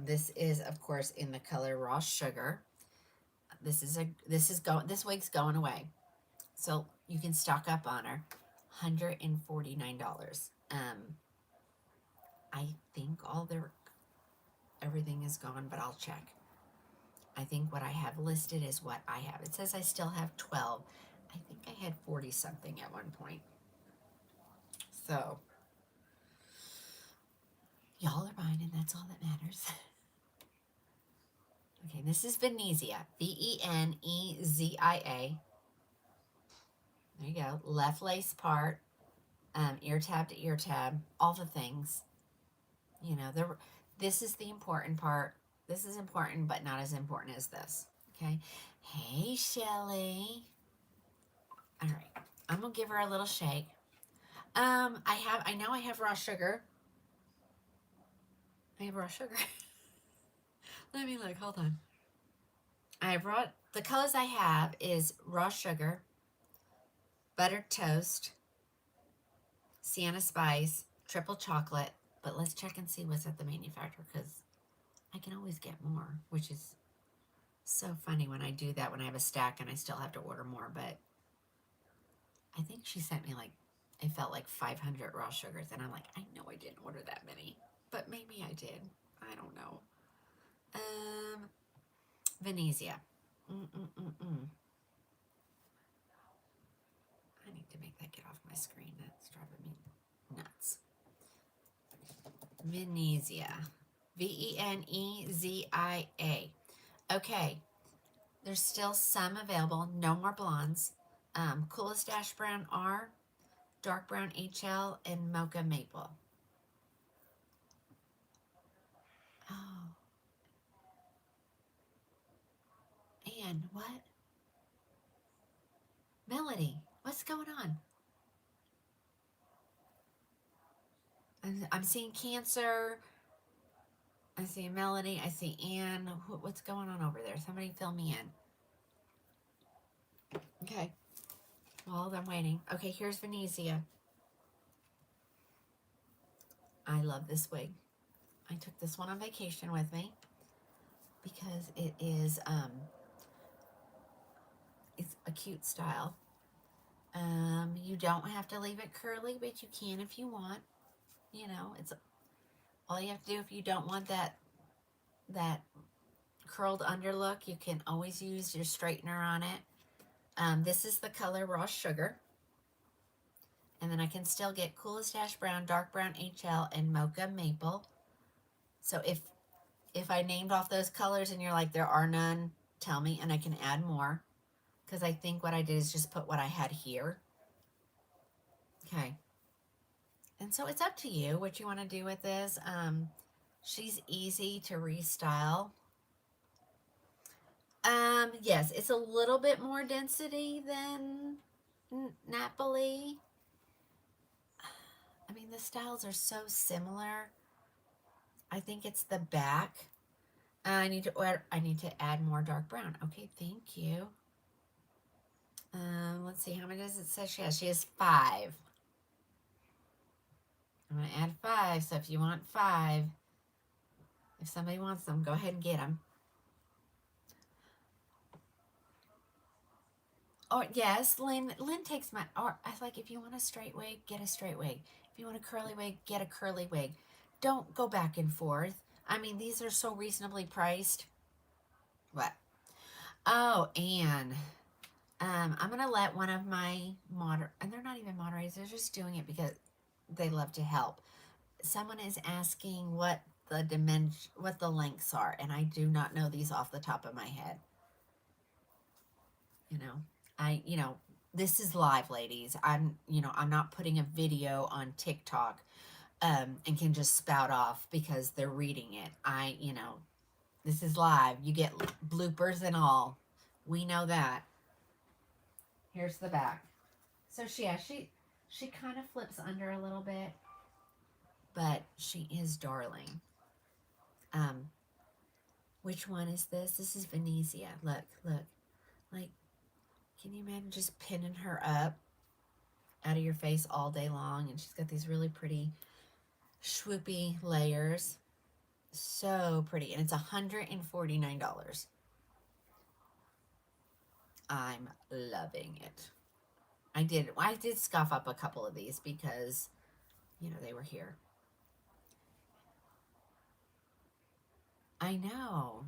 This is, of course, in the color raw sugar. This wig's going away, so you can stock up on her. $149. I think everything is gone, but I'll check. I think what I have listed is what I have. It says I still have 12. I think I had 40 something at one point. So y'all are buying, and that's all that matters. Okay, this is Venezia. Venezia. There you go. Left lace part, ear tab to ear tab, all the things. You know, this is the important part. This is important, but not as important as this. Okay. Hey, Shelly. All right. I'm gonna give her a little shake. I know I have raw sugar. I have raw sugar. Let me look, hold on. I brought, the colors I have is raw sugar, buttered toast, sienna spice, triple chocolate, but let's check and see what's at the manufacturer because I can always get more, which is so funny when I do that when I have a stack and I still have to order more, but I think she sent me like, it felt like 500 raw sugars, and I'm like, I know I didn't order that many, but maybe I did. I don't know. Venezia. Mm-mm-mm-mm. I need to make that get off my screen. That's driving me nuts. Venezia. Venezia. Okay, there's still some available. No more blondes. Coolest Ash Brown R, Dark Brown HL, and Mocha Maple. Oh, and what? Melody, what's going on? I'm seeing Cancer. I see Melody. I see Anne. What's going on over there? Somebody fill me in. Okay. Well, I'm waiting. Okay, here's Venezia. I love this wig. I took this one on vacation with me because it's a cute style. You don't have to leave it curly, but you can if you want. You know, it's all you have to do if you don't want that curled under look. You can always use your straightener on it. This is the color Raw Sugar. And then I can still get Coolest Ash Brown, Dark Brown HL, and Mocha Maple. So if I named off those colors and you're like, there are none, tell me and I can add more. Because I think what I did is just put what I had here. Okay. And so it's up to you what you want to do with this. She's easy to restyle. Yes, it's a little bit more density than Napoli. I mean, the styles are so similar. I think it's the back. I need to add more dark brown. Okay, thank you. Let's see, how many does it say she has? She has 5. I'm going to add 5, so if you want 5, if somebody wants them, go ahead and get them. Or yes, Lynn takes my, or I was like, if you want a straight wig, get a straight wig. If you want a curly wig, get a curly wig. Don't go back and forth. I mean, these are so reasonably priced. What? Oh, and I'm gonna let one of my and they're not even moderators, they're just doing it because they love to help. Someone is asking what the lengths are, and I do not know these off the top of my head. You know, this is live, ladies. I'm not putting a video on TikTok and can just spout off because they're reading it. This is live. You get bloopers and all. We know that. Here's the back. So she kind of flips under a little bit, but she is darling. Which one is this? This is Venezia. Look. Like, can you imagine just pinning her up out of your face all day long? And she's got these really pretty swoopy layers. So pretty. And it's $149. I'm loving it. I did scuff up a couple of these because, they were here. I know.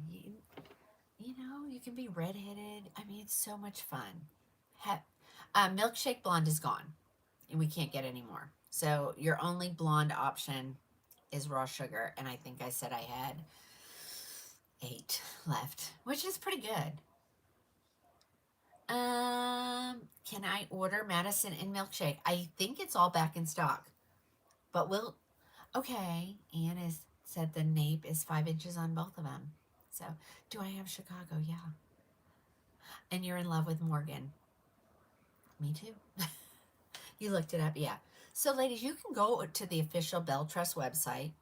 You can be redheaded. I mean, it's so much fun. Milkshake blonde is gone, and we can't get any more. So your only blonde option is raw sugar, and I think I said I had 8 left, which is pretty good. Can I order Madison and milkshake? I think it's all back in stock, but okay. Anne said the nape is 5 inches on both of them. So, do I have Chicago? Yeah. And you're in love with Morgan. Me too. You looked it up, yeah. So, ladies, you can go to the official Bell Trust website,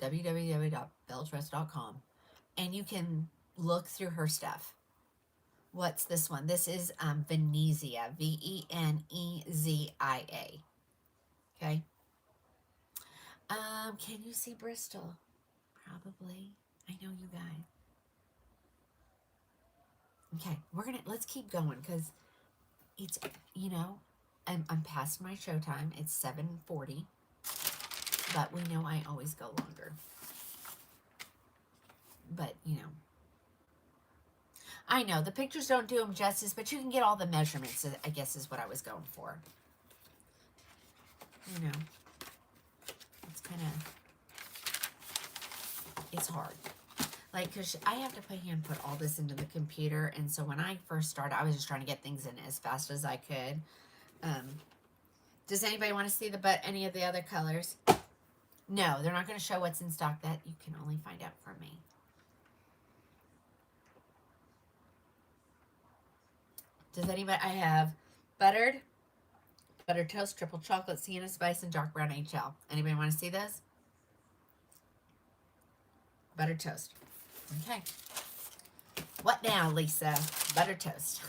www.belltrust.com, and you can look through her stuff. What's this one? This is Venezia, Venezia. Okay. Can you see Bristol? Probably. I know you guys. Okay, let's keep going because it's, you know, I'm past my show time. It's 7:40, but we know I always go longer. But, you know, I know the pictures don't do them justice, but you can get all the measurements, I guess is what I was going for. You know, it's kind of, it's hard. Like, because I have to put all this into the computer, and so when I first started, I was just trying to get things in as fast as I could. Does anybody want to see any of the other colors? No, they're not going to show what's in stock. That you can only find out from me. Does anybody? I have buttered toast, triple chocolate, sienna spice, and dark brown HL. Anybody want to see those? Buttered toast. Okay. What now, Lisa? Buttered toast.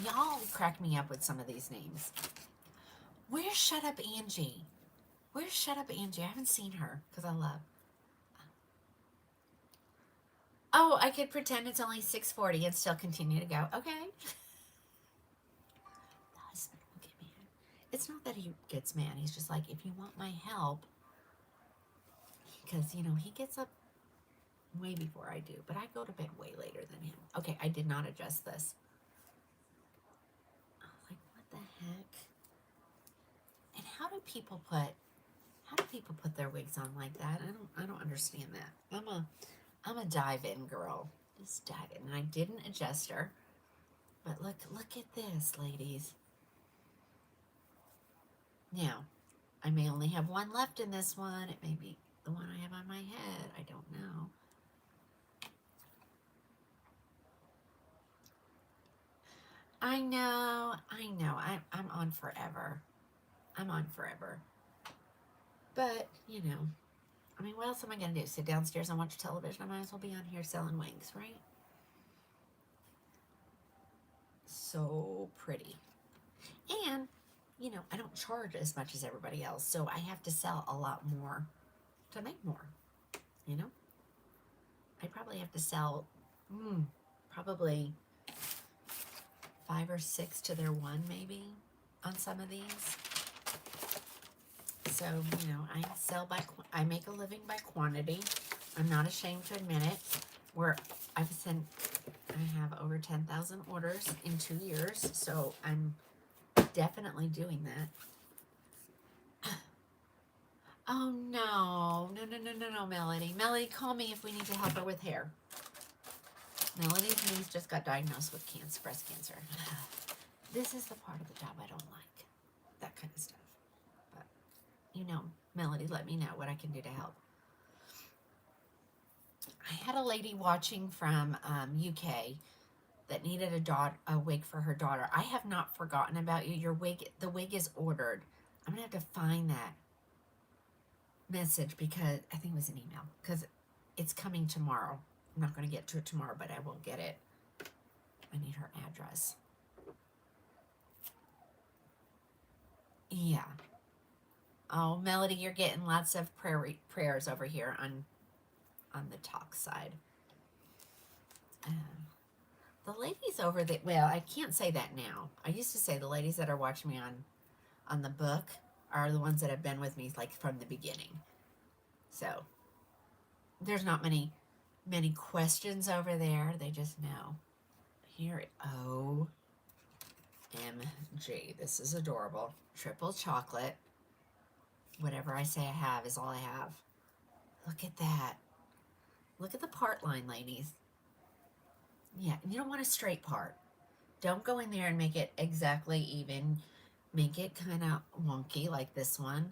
Y'all crack me up with some of these names. Where's Shut Up Angie? Where's Shut Up Angie? I haven't seen her because I love. Oh, I could pretend it's only 6:40 and still continue to go. Okay. The husband will get mad. It's not that he gets mad. He's just like, if you want my help, because, you know, he gets up way before I do, but I go to bed way later than him. Okay, I did not adjust this. Like, what the heck? And how do people put their wigs on like that? I don't understand that. I'm a dive in girl. Just dive in. And I didn't adjust her. But look at this, ladies. Now, I may only have one left in this one. It may be the one I have on my head. I don't know. I know. I'm on forever. I'm on forever. But, you know, I mean, what else am I going to do? Sit downstairs and watch television? I might as well be on here selling wigs, right? So pretty. And, you know, I don't charge as much as everybody else, so I have to sell a lot more to make more, you know? I probably have to sell, probably 5 or 6 to their 1 maybe on some of these. So, you know, I make a living by quantity. I'm not ashamed to admit it. I have over 10,000 orders in 2 years, so I'm definitely doing that. Oh, no, Melody. Melody, call me if we need to help her with hair. Melody's niece just got diagnosed with breast cancer. This is the part of the job I don't like. That kind of stuff. But, you know, Melody, let me know what I can do to help. I had a lady watching from UK that needed a wig for her daughter. I have not forgotten about you. The wig is ordered. I'm going to have to find that message because I think it was an email because it's coming tomorrow. I'm not going to get to it tomorrow, but I will get it. I need her address. Yeah. Oh, Melody, you're getting lots of prayers over here on the talk side. The ladies over there, well, I can't say that now. I used to say the ladies that are watching me on the book are the ones that have been with me like from the beginning. So there's not many questions over there. They just know. Here, OMG, this is adorable. Triple chocolate. Whatever I say I have is all I have. Look at that. Look at the part line, ladies. Yeah, you don't want a straight part. Don't go in there and make it exactly even. Make it kind of wonky like this one.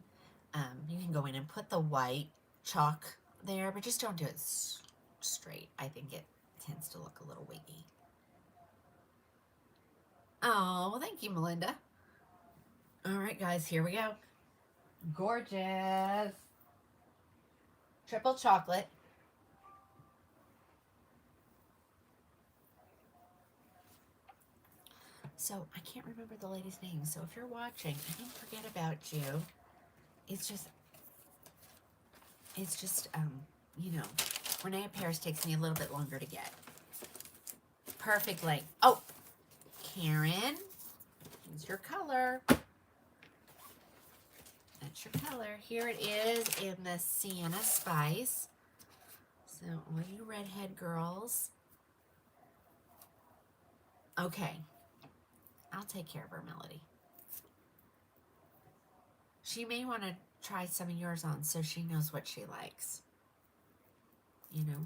You can go in and put the white chalk there, but just don't do it straight. I think it tends to look a little wiggy. Oh, thank you, Melinda. All right, guys, here we go. Gorgeous. Triple chocolate. So I can't remember the lady's name. So if you're watching, I didn't forget about you. It's just, you know, Renee Paris takes me a little bit longer to get. Perfect length. Oh, Karen, here's your color. That's your color. Here it is in the Sienna Spice. So all you redhead girls. Okay. I'll take care of her, Melody. She may want to try some of yours on so she knows what she likes. You know,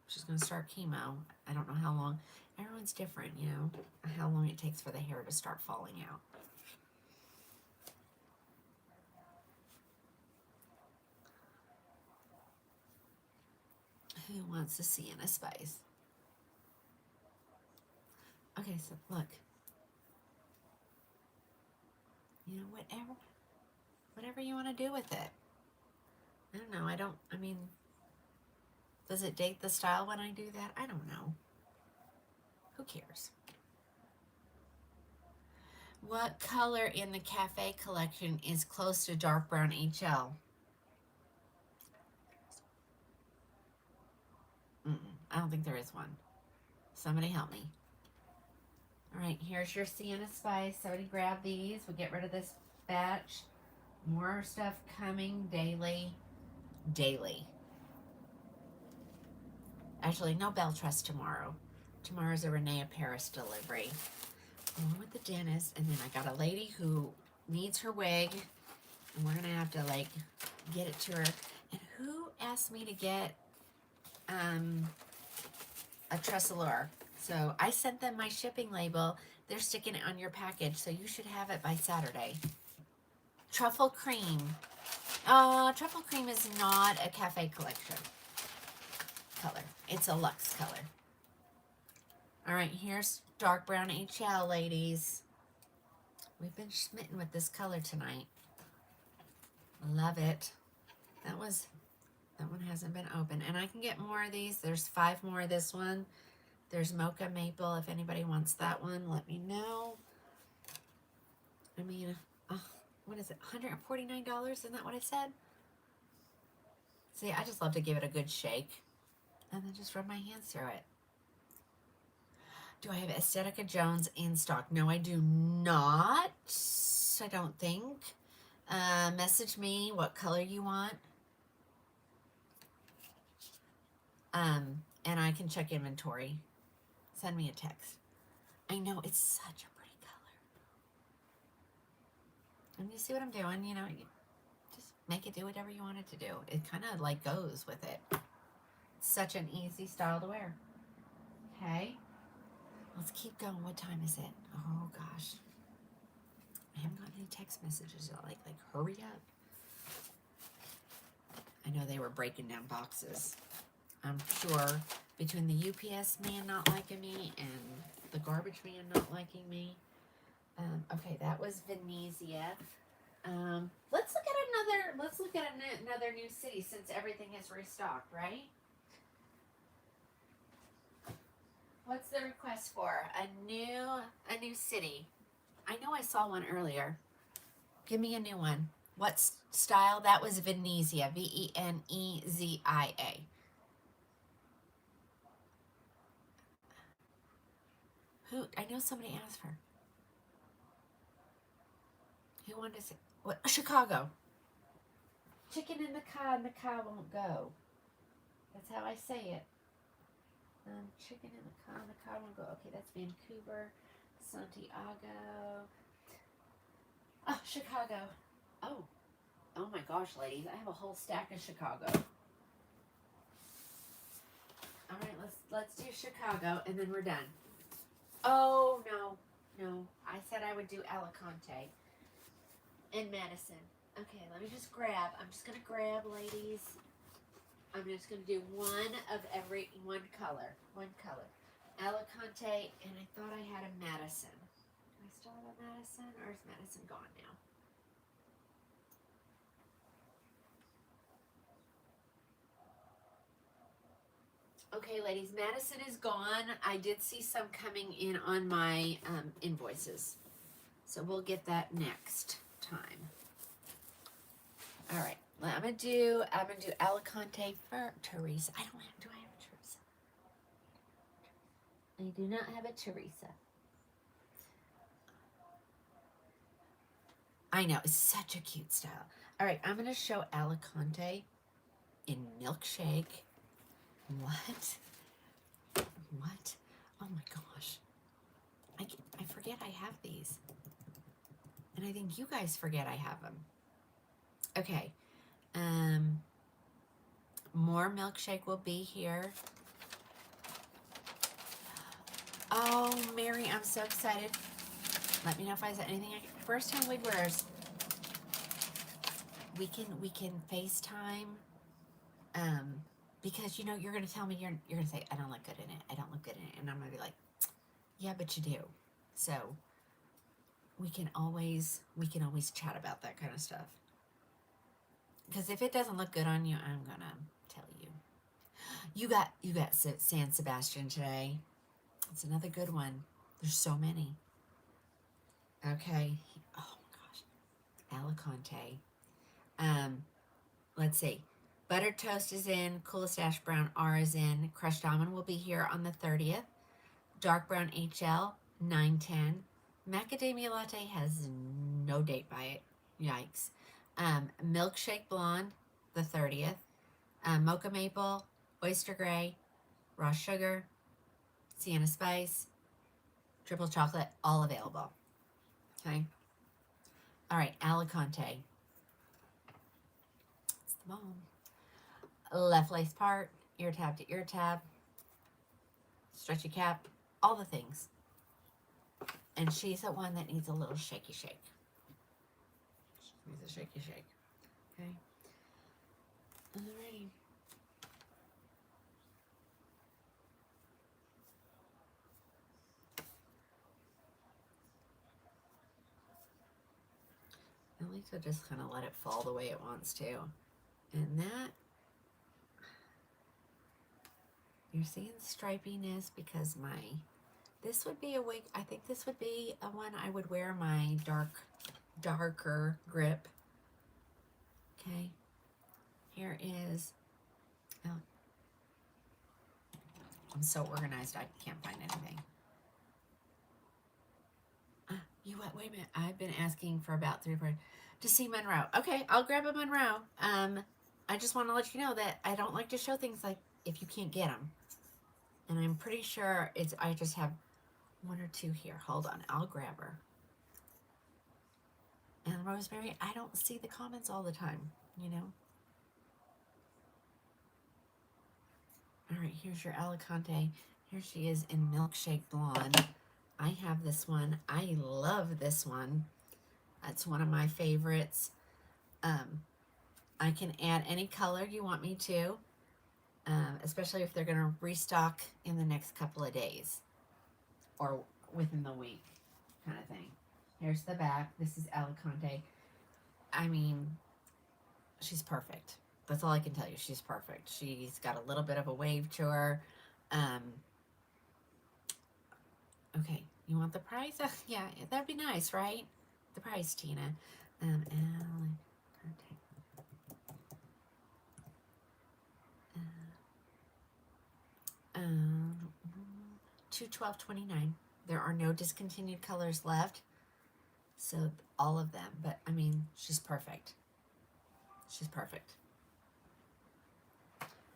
she's going to start chemo. I don't know how long. Everyone's different, you know, how long it takes for the hair to start falling out. Who wants to see in a spice? Okay, so look. You know, whatever you want to do with it. I don't know. I mean, does it date the style when I do that? I don't know. Who cares? What color in the Cafe collection is close to dark brown HL? I don't think there is one. Somebody help me. All right, here's your Sienna Spice. Somebody grab these. We'll get rid of this batch. More stuff coming daily. Actually, no Bell Trust tomorrow. Tomorrow's a Renee Paris delivery. Along with the dentist, and then I got a lady who needs her wig, and we're gonna have to like get it to her. And who asked me to get a Tressalure? So I sent them my shipping label. They're sticking it on your package, so you should have it by Saturday. Truffle cream. Truffle cream is not a Cafe collection color. It's a luxe color. All right, here's dark brown HL, ladies. We've been smitten with this color tonight. Love it. That one hasn't been open. And I can get more of these. There's 5 more of this one. There's Mocha Maple. If anybody wants that one, let me know. I mean, what is it? $149? Isn't that what I said? See, I just love to give it a good shake. And then just run my hands through it. Do I have Aesthetica Jones in stock? No, I do not. I don't think. Message me what color you want. And I can check inventory. Send me a text. I know, it's such a pretty color. And you see what I'm doing, you know, just make it do whatever you want it to do. It kind of like goes with it. It's such an easy style to wear. Okay. Let's keep going. What time is it? Oh gosh. I haven't gotten any text messages yet. Like hurry up. I know they were breaking down boxes. I'm sure between the UPS man not liking me and the garbage man not liking me. Okay, that was Venezia. Let's look at another new city since everything is restocked, right? What's the request for? A new city. I know I saw one earlier. Give me a new one. What style? That was Venezia. Venezia. Who? I know somebody asked for. Who wanted to say? What? Chicago. Chicken in the car won't go. That's how I say it. Chicken in the car won't go. Okay, that's Vancouver, Santiago. Oh, Chicago. Oh my gosh, ladies, I have a whole stack of Chicago. All right, let's do Chicago, and then we're done. Oh no, I said I would do Alicante and Madison. Okay, let me just grab. I'm just gonna grab, ladies. I'm just gonna do one color. Alicante, and I thought I had a Madison. I still have a Madison, or is Madison gone now? Okay, ladies, Madison is gone. I did see some coming in on my invoices. So we'll get that next time. All right. I'm gonna do Alicante for Teresa. Do I have a Teresa? I do not have a Teresa. I know, it's such a cute style. All right, I'm gonna show Alicante in milkshake. What? What? Oh my gosh. I forget I have these. And I think you guys forget I have them. Okay. More milkshake will be here. Oh, Mary, I'm so excited. Let me know if I said anything. First time wig wearers. We can FaceTime. Because you know you're gonna tell me you're gonna say I don't look good in it. I don't look good in it, and I'm gonna be like, yeah, but you do. So we can always chat about that kind of stuff. Because if it doesn't look good on you, I'm gonna tell you. You got San Sebastian today. It's another good one. There's so many. Okay. Oh my gosh. Alicante. Let's see. Buttered toast is in. Coolest ash brown R is in. Crushed almond will be here on the 30th. Dark brown HL 910. Macadamia latte has no date by it. Yikes. Milkshake blonde the 30th. Mocha maple, oyster gray, raw sugar, sienna spice, triple chocolate, all available. Okay. All right, Alicante. It's the bomb. Left lace part, ear tab to ear tab, stretchy cap, all the things. And she's the one that needs a little shaky shake. She needs a shaky shake. Okay. Alrighty. I like to just kind of let it fall the way it wants to. And that, you're seeing stripiness because this would be a wig. I think this would be a one I would wear my darker grip. Okay. Here is, oh, I'm so organized I can't find anything. You what? Wait a minute. I've been asking for about 3 or 4 to see Monroe. Okay, I'll grab a Monroe. I just want to let you know that I don't like to show things like if you can't get them. And I'm pretty sure I just have 1 or 2 here. Hold on, I'll grab her. And Rosemary, I don't see the comments all the time, you know. All right, here's your Alicante. Here she is in Milkshake Blonde. I have this one. I love this one. That's one of my favorites. I can add any color you want me to, especially if they're going to restock in the next couple of days or within the week kind of thing. Here's the back. This is Alicante. I mean, she's perfect. That's all I can tell you. She's perfect. She's got a little bit of a wave to her. Okay, you want the price? Yeah, that'd be nice, right? The price, Tina. $212.29. There are no discontinued colors left, so all of them. But I mean, she's perfect. She's perfect.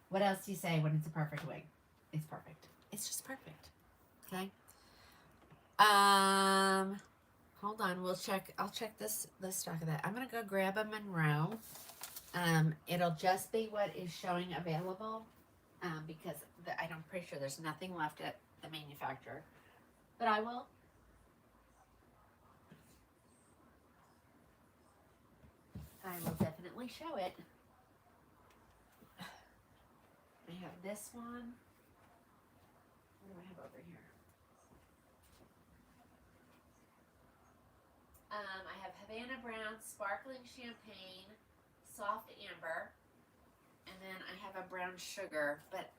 What else do you say when it's a perfect wig? It's perfect. It's just perfect. Okay. Hold on. I'll check this stock of that. I'm gonna go grab a Monroe. It'll just be what is showing available. Because I'm pretty sure there's nothing left at the manufacturer. But I will definitely show it. I have this one. What do I have over here? Havana Brown, Sparkling Champagne, Soft Amber, and then I have a brown sugar, but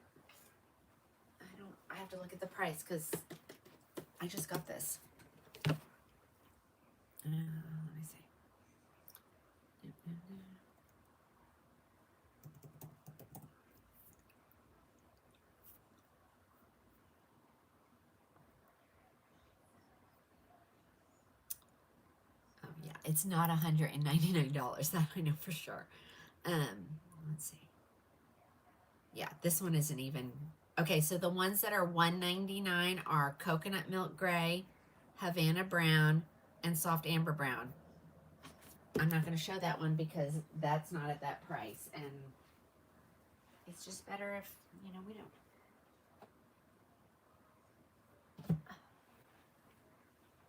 I have to look at the price because I just got this. Let me see. Oh yeah, it's not $199. That I know for sure. Let's see. Yeah, this one isn't even. Okay, so the ones that are $199 are Coconut Milk Gray, Havana Brown, and Soft Amber Brown. I'm not going to show that one because that's not at that price, and it's just better if, you know, we don't.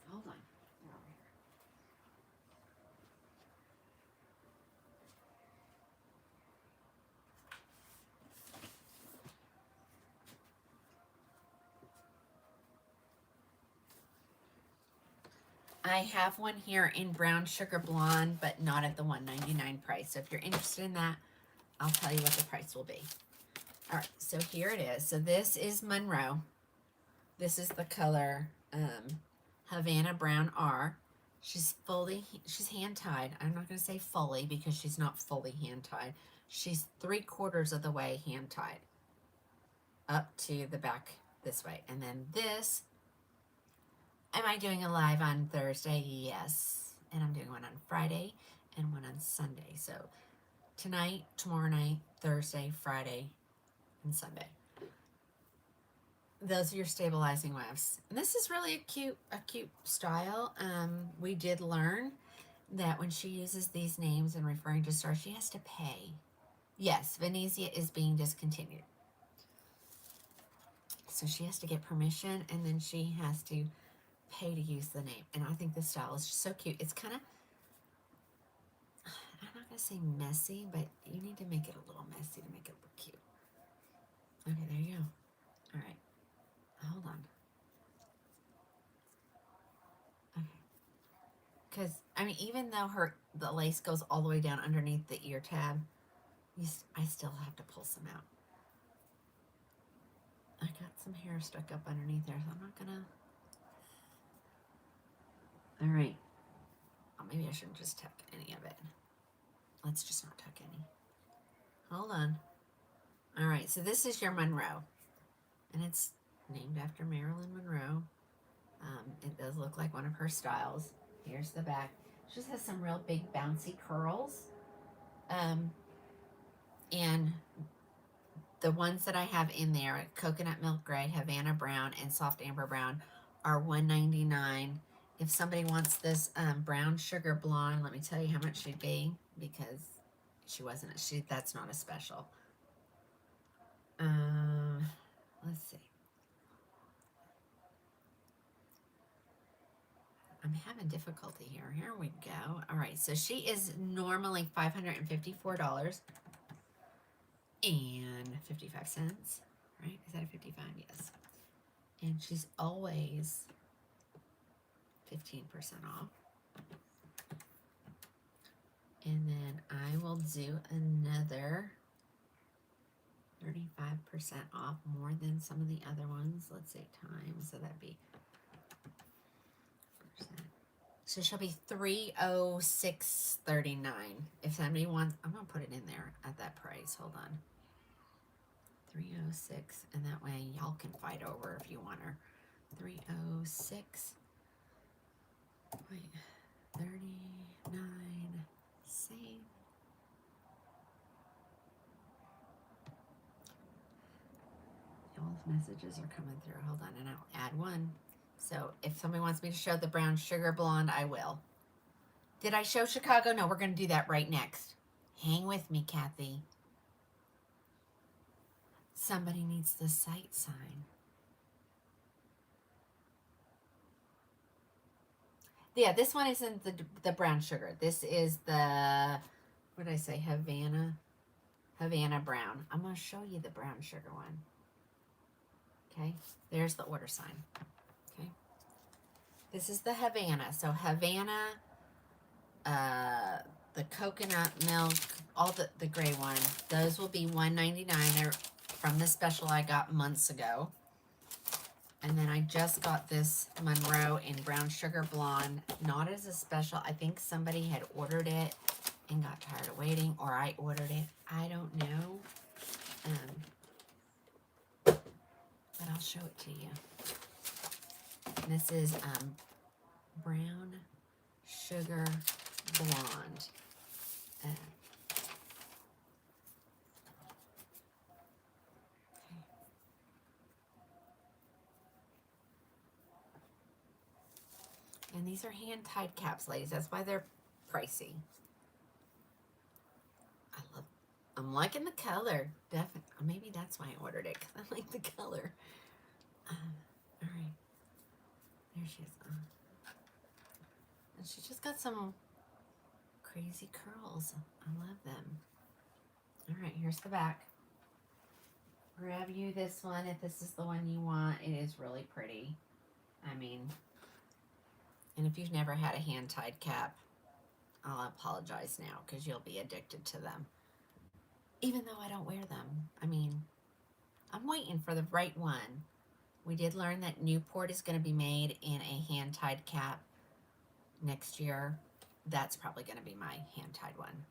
Hold on. They're over here. I have one here in brown sugar blonde, but not at the $199 price. So if you're interested in that, I'll tell you what the price will be. All right, so here it is. So this is Monroe. This is the color Havana Brown R. She's hand tied. I'm not going to say fully because she's not fully hand tied. She's 3/4 of the way hand tied up to the back this way. And then this, am I doing a live on Thursday? Yes. And I'm doing one on Friday and one on Sunday. So tonight, tomorrow night, Thursday, Friday, and Sunday. Those are your stabilizing wefts. And this is really a cute style. We did learn that when she uses these names and referring to stars, she has to pay. Yes, Venezia is being discontinued. So she has to get permission, and then she has to pay to use the name. And I think this style is just so cute. It's kind of, I'm not going to say messy, but you need to make it a little messy to make it look cute. Okay, there you go. All right. Hold on. Okay. Because, I mean, even though the lace goes all the way down underneath the ear tab, I still have to pull some out. I got some hair stuck up underneath there, so I'm not gonna. All right. Oh, maybe I shouldn't just tuck any of it. Let's just not tuck any. Hold on. All right, so this is your Monroe, and it's named after Marilyn Monroe. It does look like one of her styles. Here's the back. She just has some real big bouncy curls. And the ones that I have in there, Coconut Milk Gray, Havana Brown, and Soft Amber Brown, are $199. If somebody wants this brown sugar blonde, let me tell you how much she'd be, because that's not a special. Let's see. I'm having difficulty here. Here we go. All right, so she is normally $554 and 55 cents, right? Is that a 55? Yes. And she's always 15% off. And then I will do another 35% off, more than some of the other ones. Let's say times, so that'd be percent. So she'll be $306.39. If somebody wants, I'm gonna put it in there at that price. Hold on. 306, and that way y'all can fight over if you want her. 306. Wait, 39. Save. Y'all's messages are coming through. Hold on, and I'll add one. So if somebody wants me to show the brown sugar blonde, I will. Did I show Chicago? No, we're going to do that right next. Hang with me, Kathy. Somebody needs the site sign. Yeah, this one isn't the brown sugar. This is the, what did I say, Havana Brown. I'm going to show you the brown sugar one. Okay, there's the order sign. Okay, this is the Havana. So Havana the coconut milk, all the gray one, those will be $1.99. They're from the special I got months ago. And then I just got this Monroe in brown sugar blonde, not as a special. I think somebody had ordered it and got tired of waiting, or I ordered it. I don't know. But I'll show it to you. And this is brown sugar blonde. Okay. And these are hand-tied caps, ladies. That's why they're pricey. I'm liking the color. Definitely. Maybe that's why I ordered it, because I like the color. All right. There she is. And she just got some crazy curls. I love them. All right, here's the back. Grab you this one if this is the one you want. It is really pretty. I mean, and if you've never had a hand-tied cap, I'll apologize now because you'll be addicted to them. Even though I don't wear them. I mean, I'm waiting for the right one. We did learn that Newport is going to be made in a hand-tied cap next year. That's probably going to be my hand-tied one.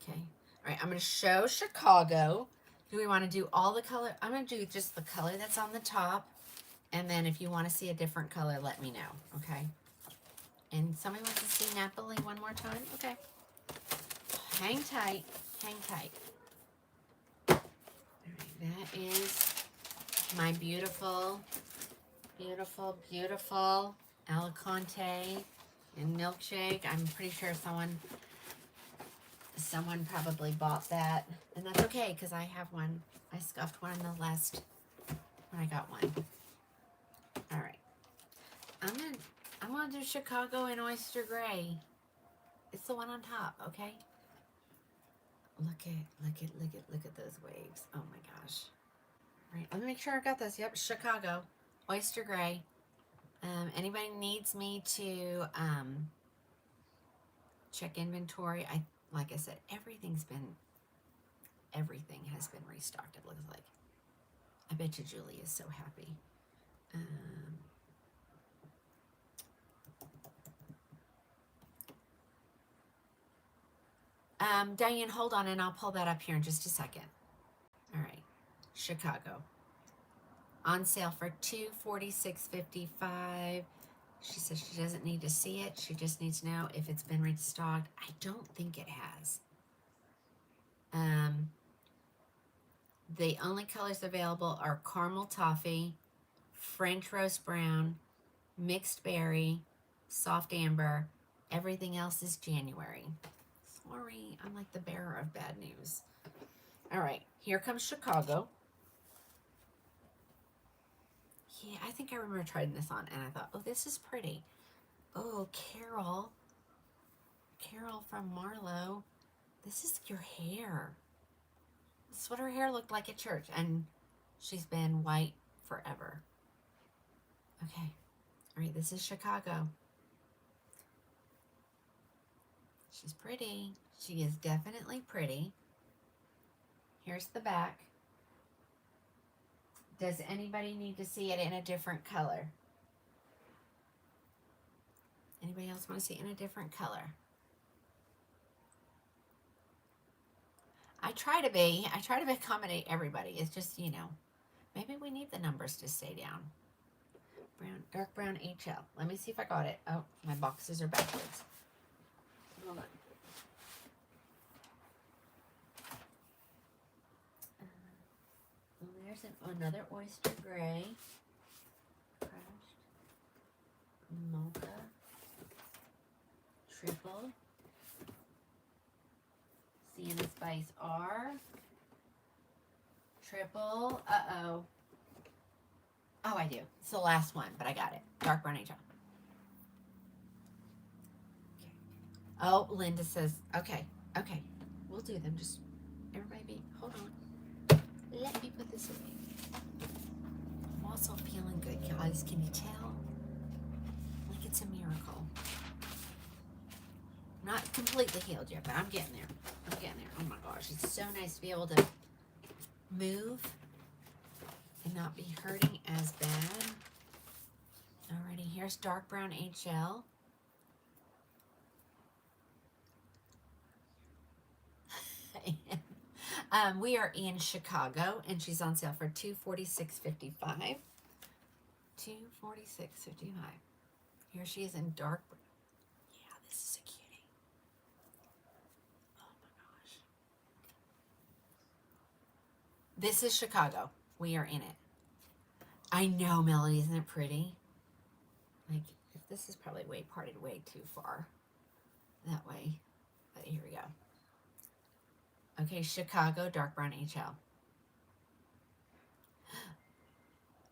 Okay. All right, I'm going to show Chicago. Do we want to do all the color? I'm going to do just the color that's on the top. And then if you want to see a different color, let me know. Okay. And somebody wants to see Napoli one more time? Okay. Hang tight. Hang tight. All right, that is my beautiful, beautiful, beautiful Alicante and milkshake. I'm pretty sure someone probably bought that, and that's okay because I have one. I scuffed one in the last when I got one. All right, I'm gonna do Chicago in oyster gray. It's the one on top, okay? Look at those waves. Oh my gosh. All right, let me make sure I got this. Yep, Chicago, oyster gray. Anybody needs me to check inventory? Like I said, everything has been restocked. It looks like. I bet you Julie is so happy. Diane, hold on, and I'll pull that up here in just a second. All right, Chicago. On sale for $246.55. She says she doesn't need to see it. She just needs to know if it's been restocked. I don't think it has. The only colors available are caramel toffee, French roast brown, mixed berry, soft amber. Everything else is January. Sorry, I'm like the bearer of bad news. All right, here comes Chicago. Yeah, I think I remember trying this on, and I thought, oh, this is pretty. Oh, Carol from Marlowe. This is your hair. This is what her hair looked like at church, and she's been white forever. Okay. All right, this is Chicago. She's pretty. She is definitely pretty. Here's the back. Does anybody need to see it in a different color? Anybody else want to see it in a different color? I try to accommodate everybody. It's just, you know, maybe we need the numbers to stay down. Brown, dark brown HL. Let me see if I got it. Oh, my boxes are backwards. Hold on. There's another oyster gray. Crushed. Mocha. Triple. Sienna Spice R. Triple. Uh-oh. Oh, I do. It's the last one, but I got it. Dark brown HL. Okay. Oh, Linda says, okay. We'll do them. Just, everybody hold on. Let me put this away. I'm also feeling good, guys. Can you tell? Like it's a miracle. not completely healed yet, but I'm getting there. I'm getting there. Oh my gosh, it's so nice to be able to move and not be hurting as bad. Alrighty, here's dark brown HL. We are in Chicago, and she's on sale for $246.55. $246.55. Here she is in dark. Yeah, this is a cutie. Oh my gosh. This is Chicago. We are in it. I know, Melody, isn't it pretty? Like, this is probably parted way too far that way, but here we go. Okay, Chicago, dark brown HL.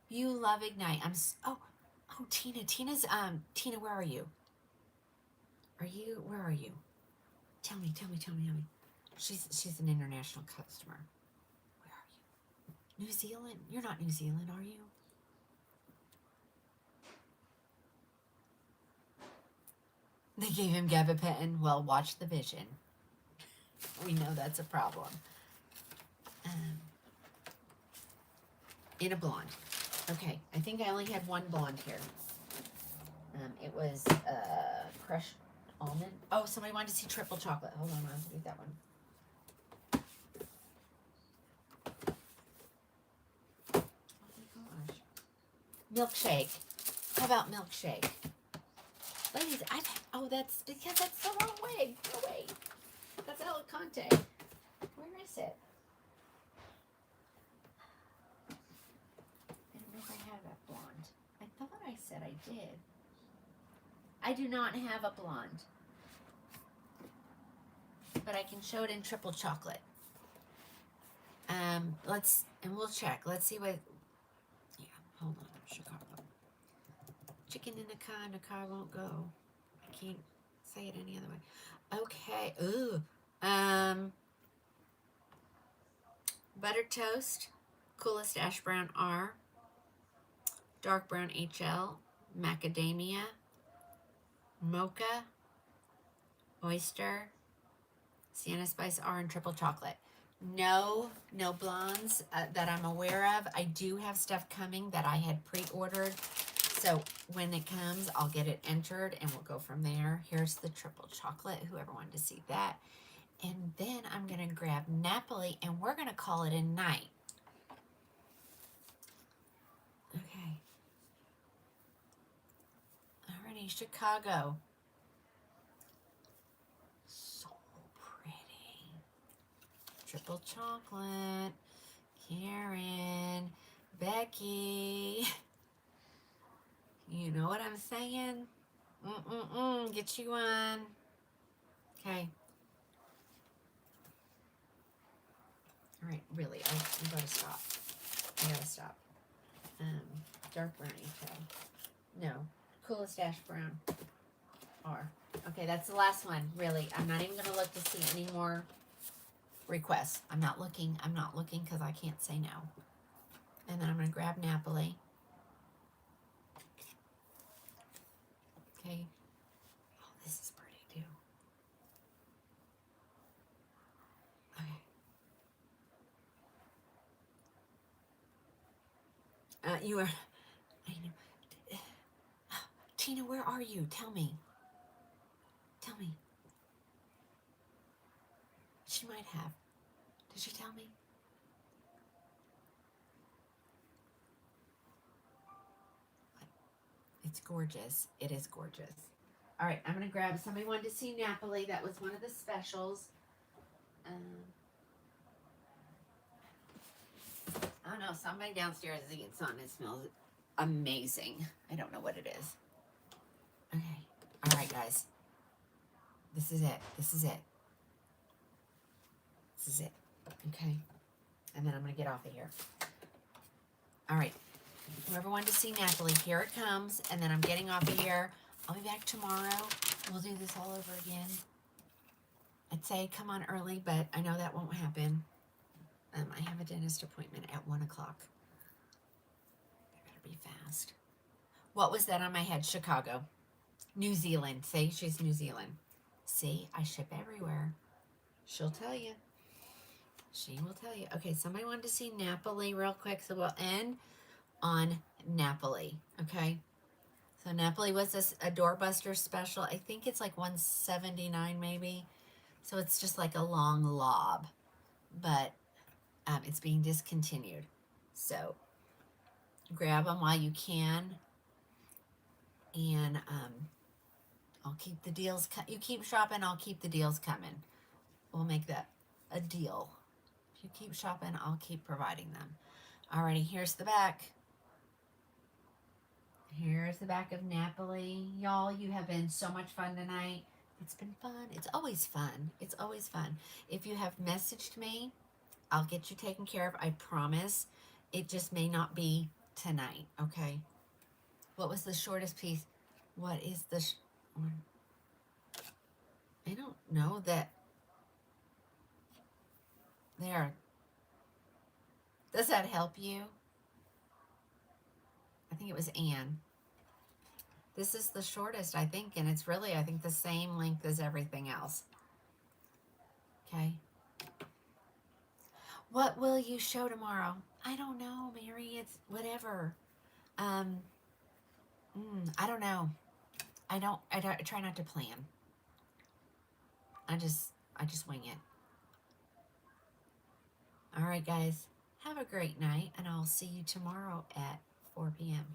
You love Ignite. Oh, Tina. Tina, where are you? Where are you? Tell me. She's an international customer. Where are you? New Zealand? You're not New Zealand, are you? They gave him gabapentin. Well, watch the vision. We know that's a problem. In a blonde. Okay, I think I only had one blonde here. It was crushed almond. Oh, somebody wanted to see triple chocolate. Hold on, I'll read that one. Oh my gosh. Milkshake. How about milkshake? Ladies, that's because that's the wrong wig. No, wait. That's Alicante. Where is it? I don't know if I have that blonde. I thought I said I did. I do not have a blonde. But I can show it in triple chocolate. We'll check. Let's see what, yeah, hold on, Chicago. Chicken in the car won't go. I can't say it any other way. Okay, ooh. Butter toast, coolest ash brown R, dark brown HL, macadamia, mocha, oyster, sienna spice R, and triple chocolate. No blondes that I'm aware of. I do have stuff coming that I had pre-ordered. So when it comes, I'll get it entered and we'll go from there. Here's the triple chocolate, whoever wanted to see that. And then I'm going to grab Napoli and we're going to call it a night. Okay. Alrighty, Chicago. So pretty. Triple chocolate. Karen. Becky. You know what I'm saying? Get you one. Okay. All right, really, I gotta stop. Dark brown HL. No, coolest ash brown R. Okay, that's the last one, really. I'm not even gonna look to see any more requests. I'm not looking because I can't say no. And then I'm gonna grab Napoli. Okay. Oh, this is pretty too. Okay. You are. I know. Tina, where are you? Tell me. She might have. Did she tell me? It's gorgeous. It is gorgeous. All right, I'm going to grab, somebody wanted to see Napoli. That was one of the specials. I don't know, somebody downstairs is eating something. It smells amazing. I don't know what it is. Okay. All right, guys. This is it. Okay. And then I'm going to get off of here. All right. Whoever wanted to see Napoli, here it comes. And then I'm getting off of here. I'll be back tomorrow. We'll do this all over again. I'd say come on early, but I know that won't happen. I have a dentist appointment at 1 o'clock. I better be fast. What was that on my head? Chicago. New Zealand. Say she's New Zealand. See, I ship everywhere. She'll tell you. She will tell you. Okay, somebody wanted to see Napoli real quick, so we'll end on Napoli. Okay. So Napoli was a doorbuster special. I think it's like 179 maybe. So it's just like a long lob, but it's being discontinued. So grab them while you can, and I'll keep the deals. You keep shopping, I'll keep the deals coming. We'll make that a deal. If you keep shopping, I'll keep providing them. Alrighty, here's the back. Here's the back of Napoli. Y'all, you have been so much fun tonight. It's been fun. It's always fun. It's always fun. If you have messaged me, I'll get you taken care of. I promise. It just may not be tonight, okay? What was the shortest piece? What is the... I don't know that... There. Does that help you? I think it was Anne. This is the shortest, I think, and it's really, I think, the same length as everything else. Okay. What will you show tomorrow? I don't know, Mary. It's whatever. I don't know. I try not to plan. I just wing it. All right, guys. Have a great night, and I'll see you tomorrow at 4 p.m.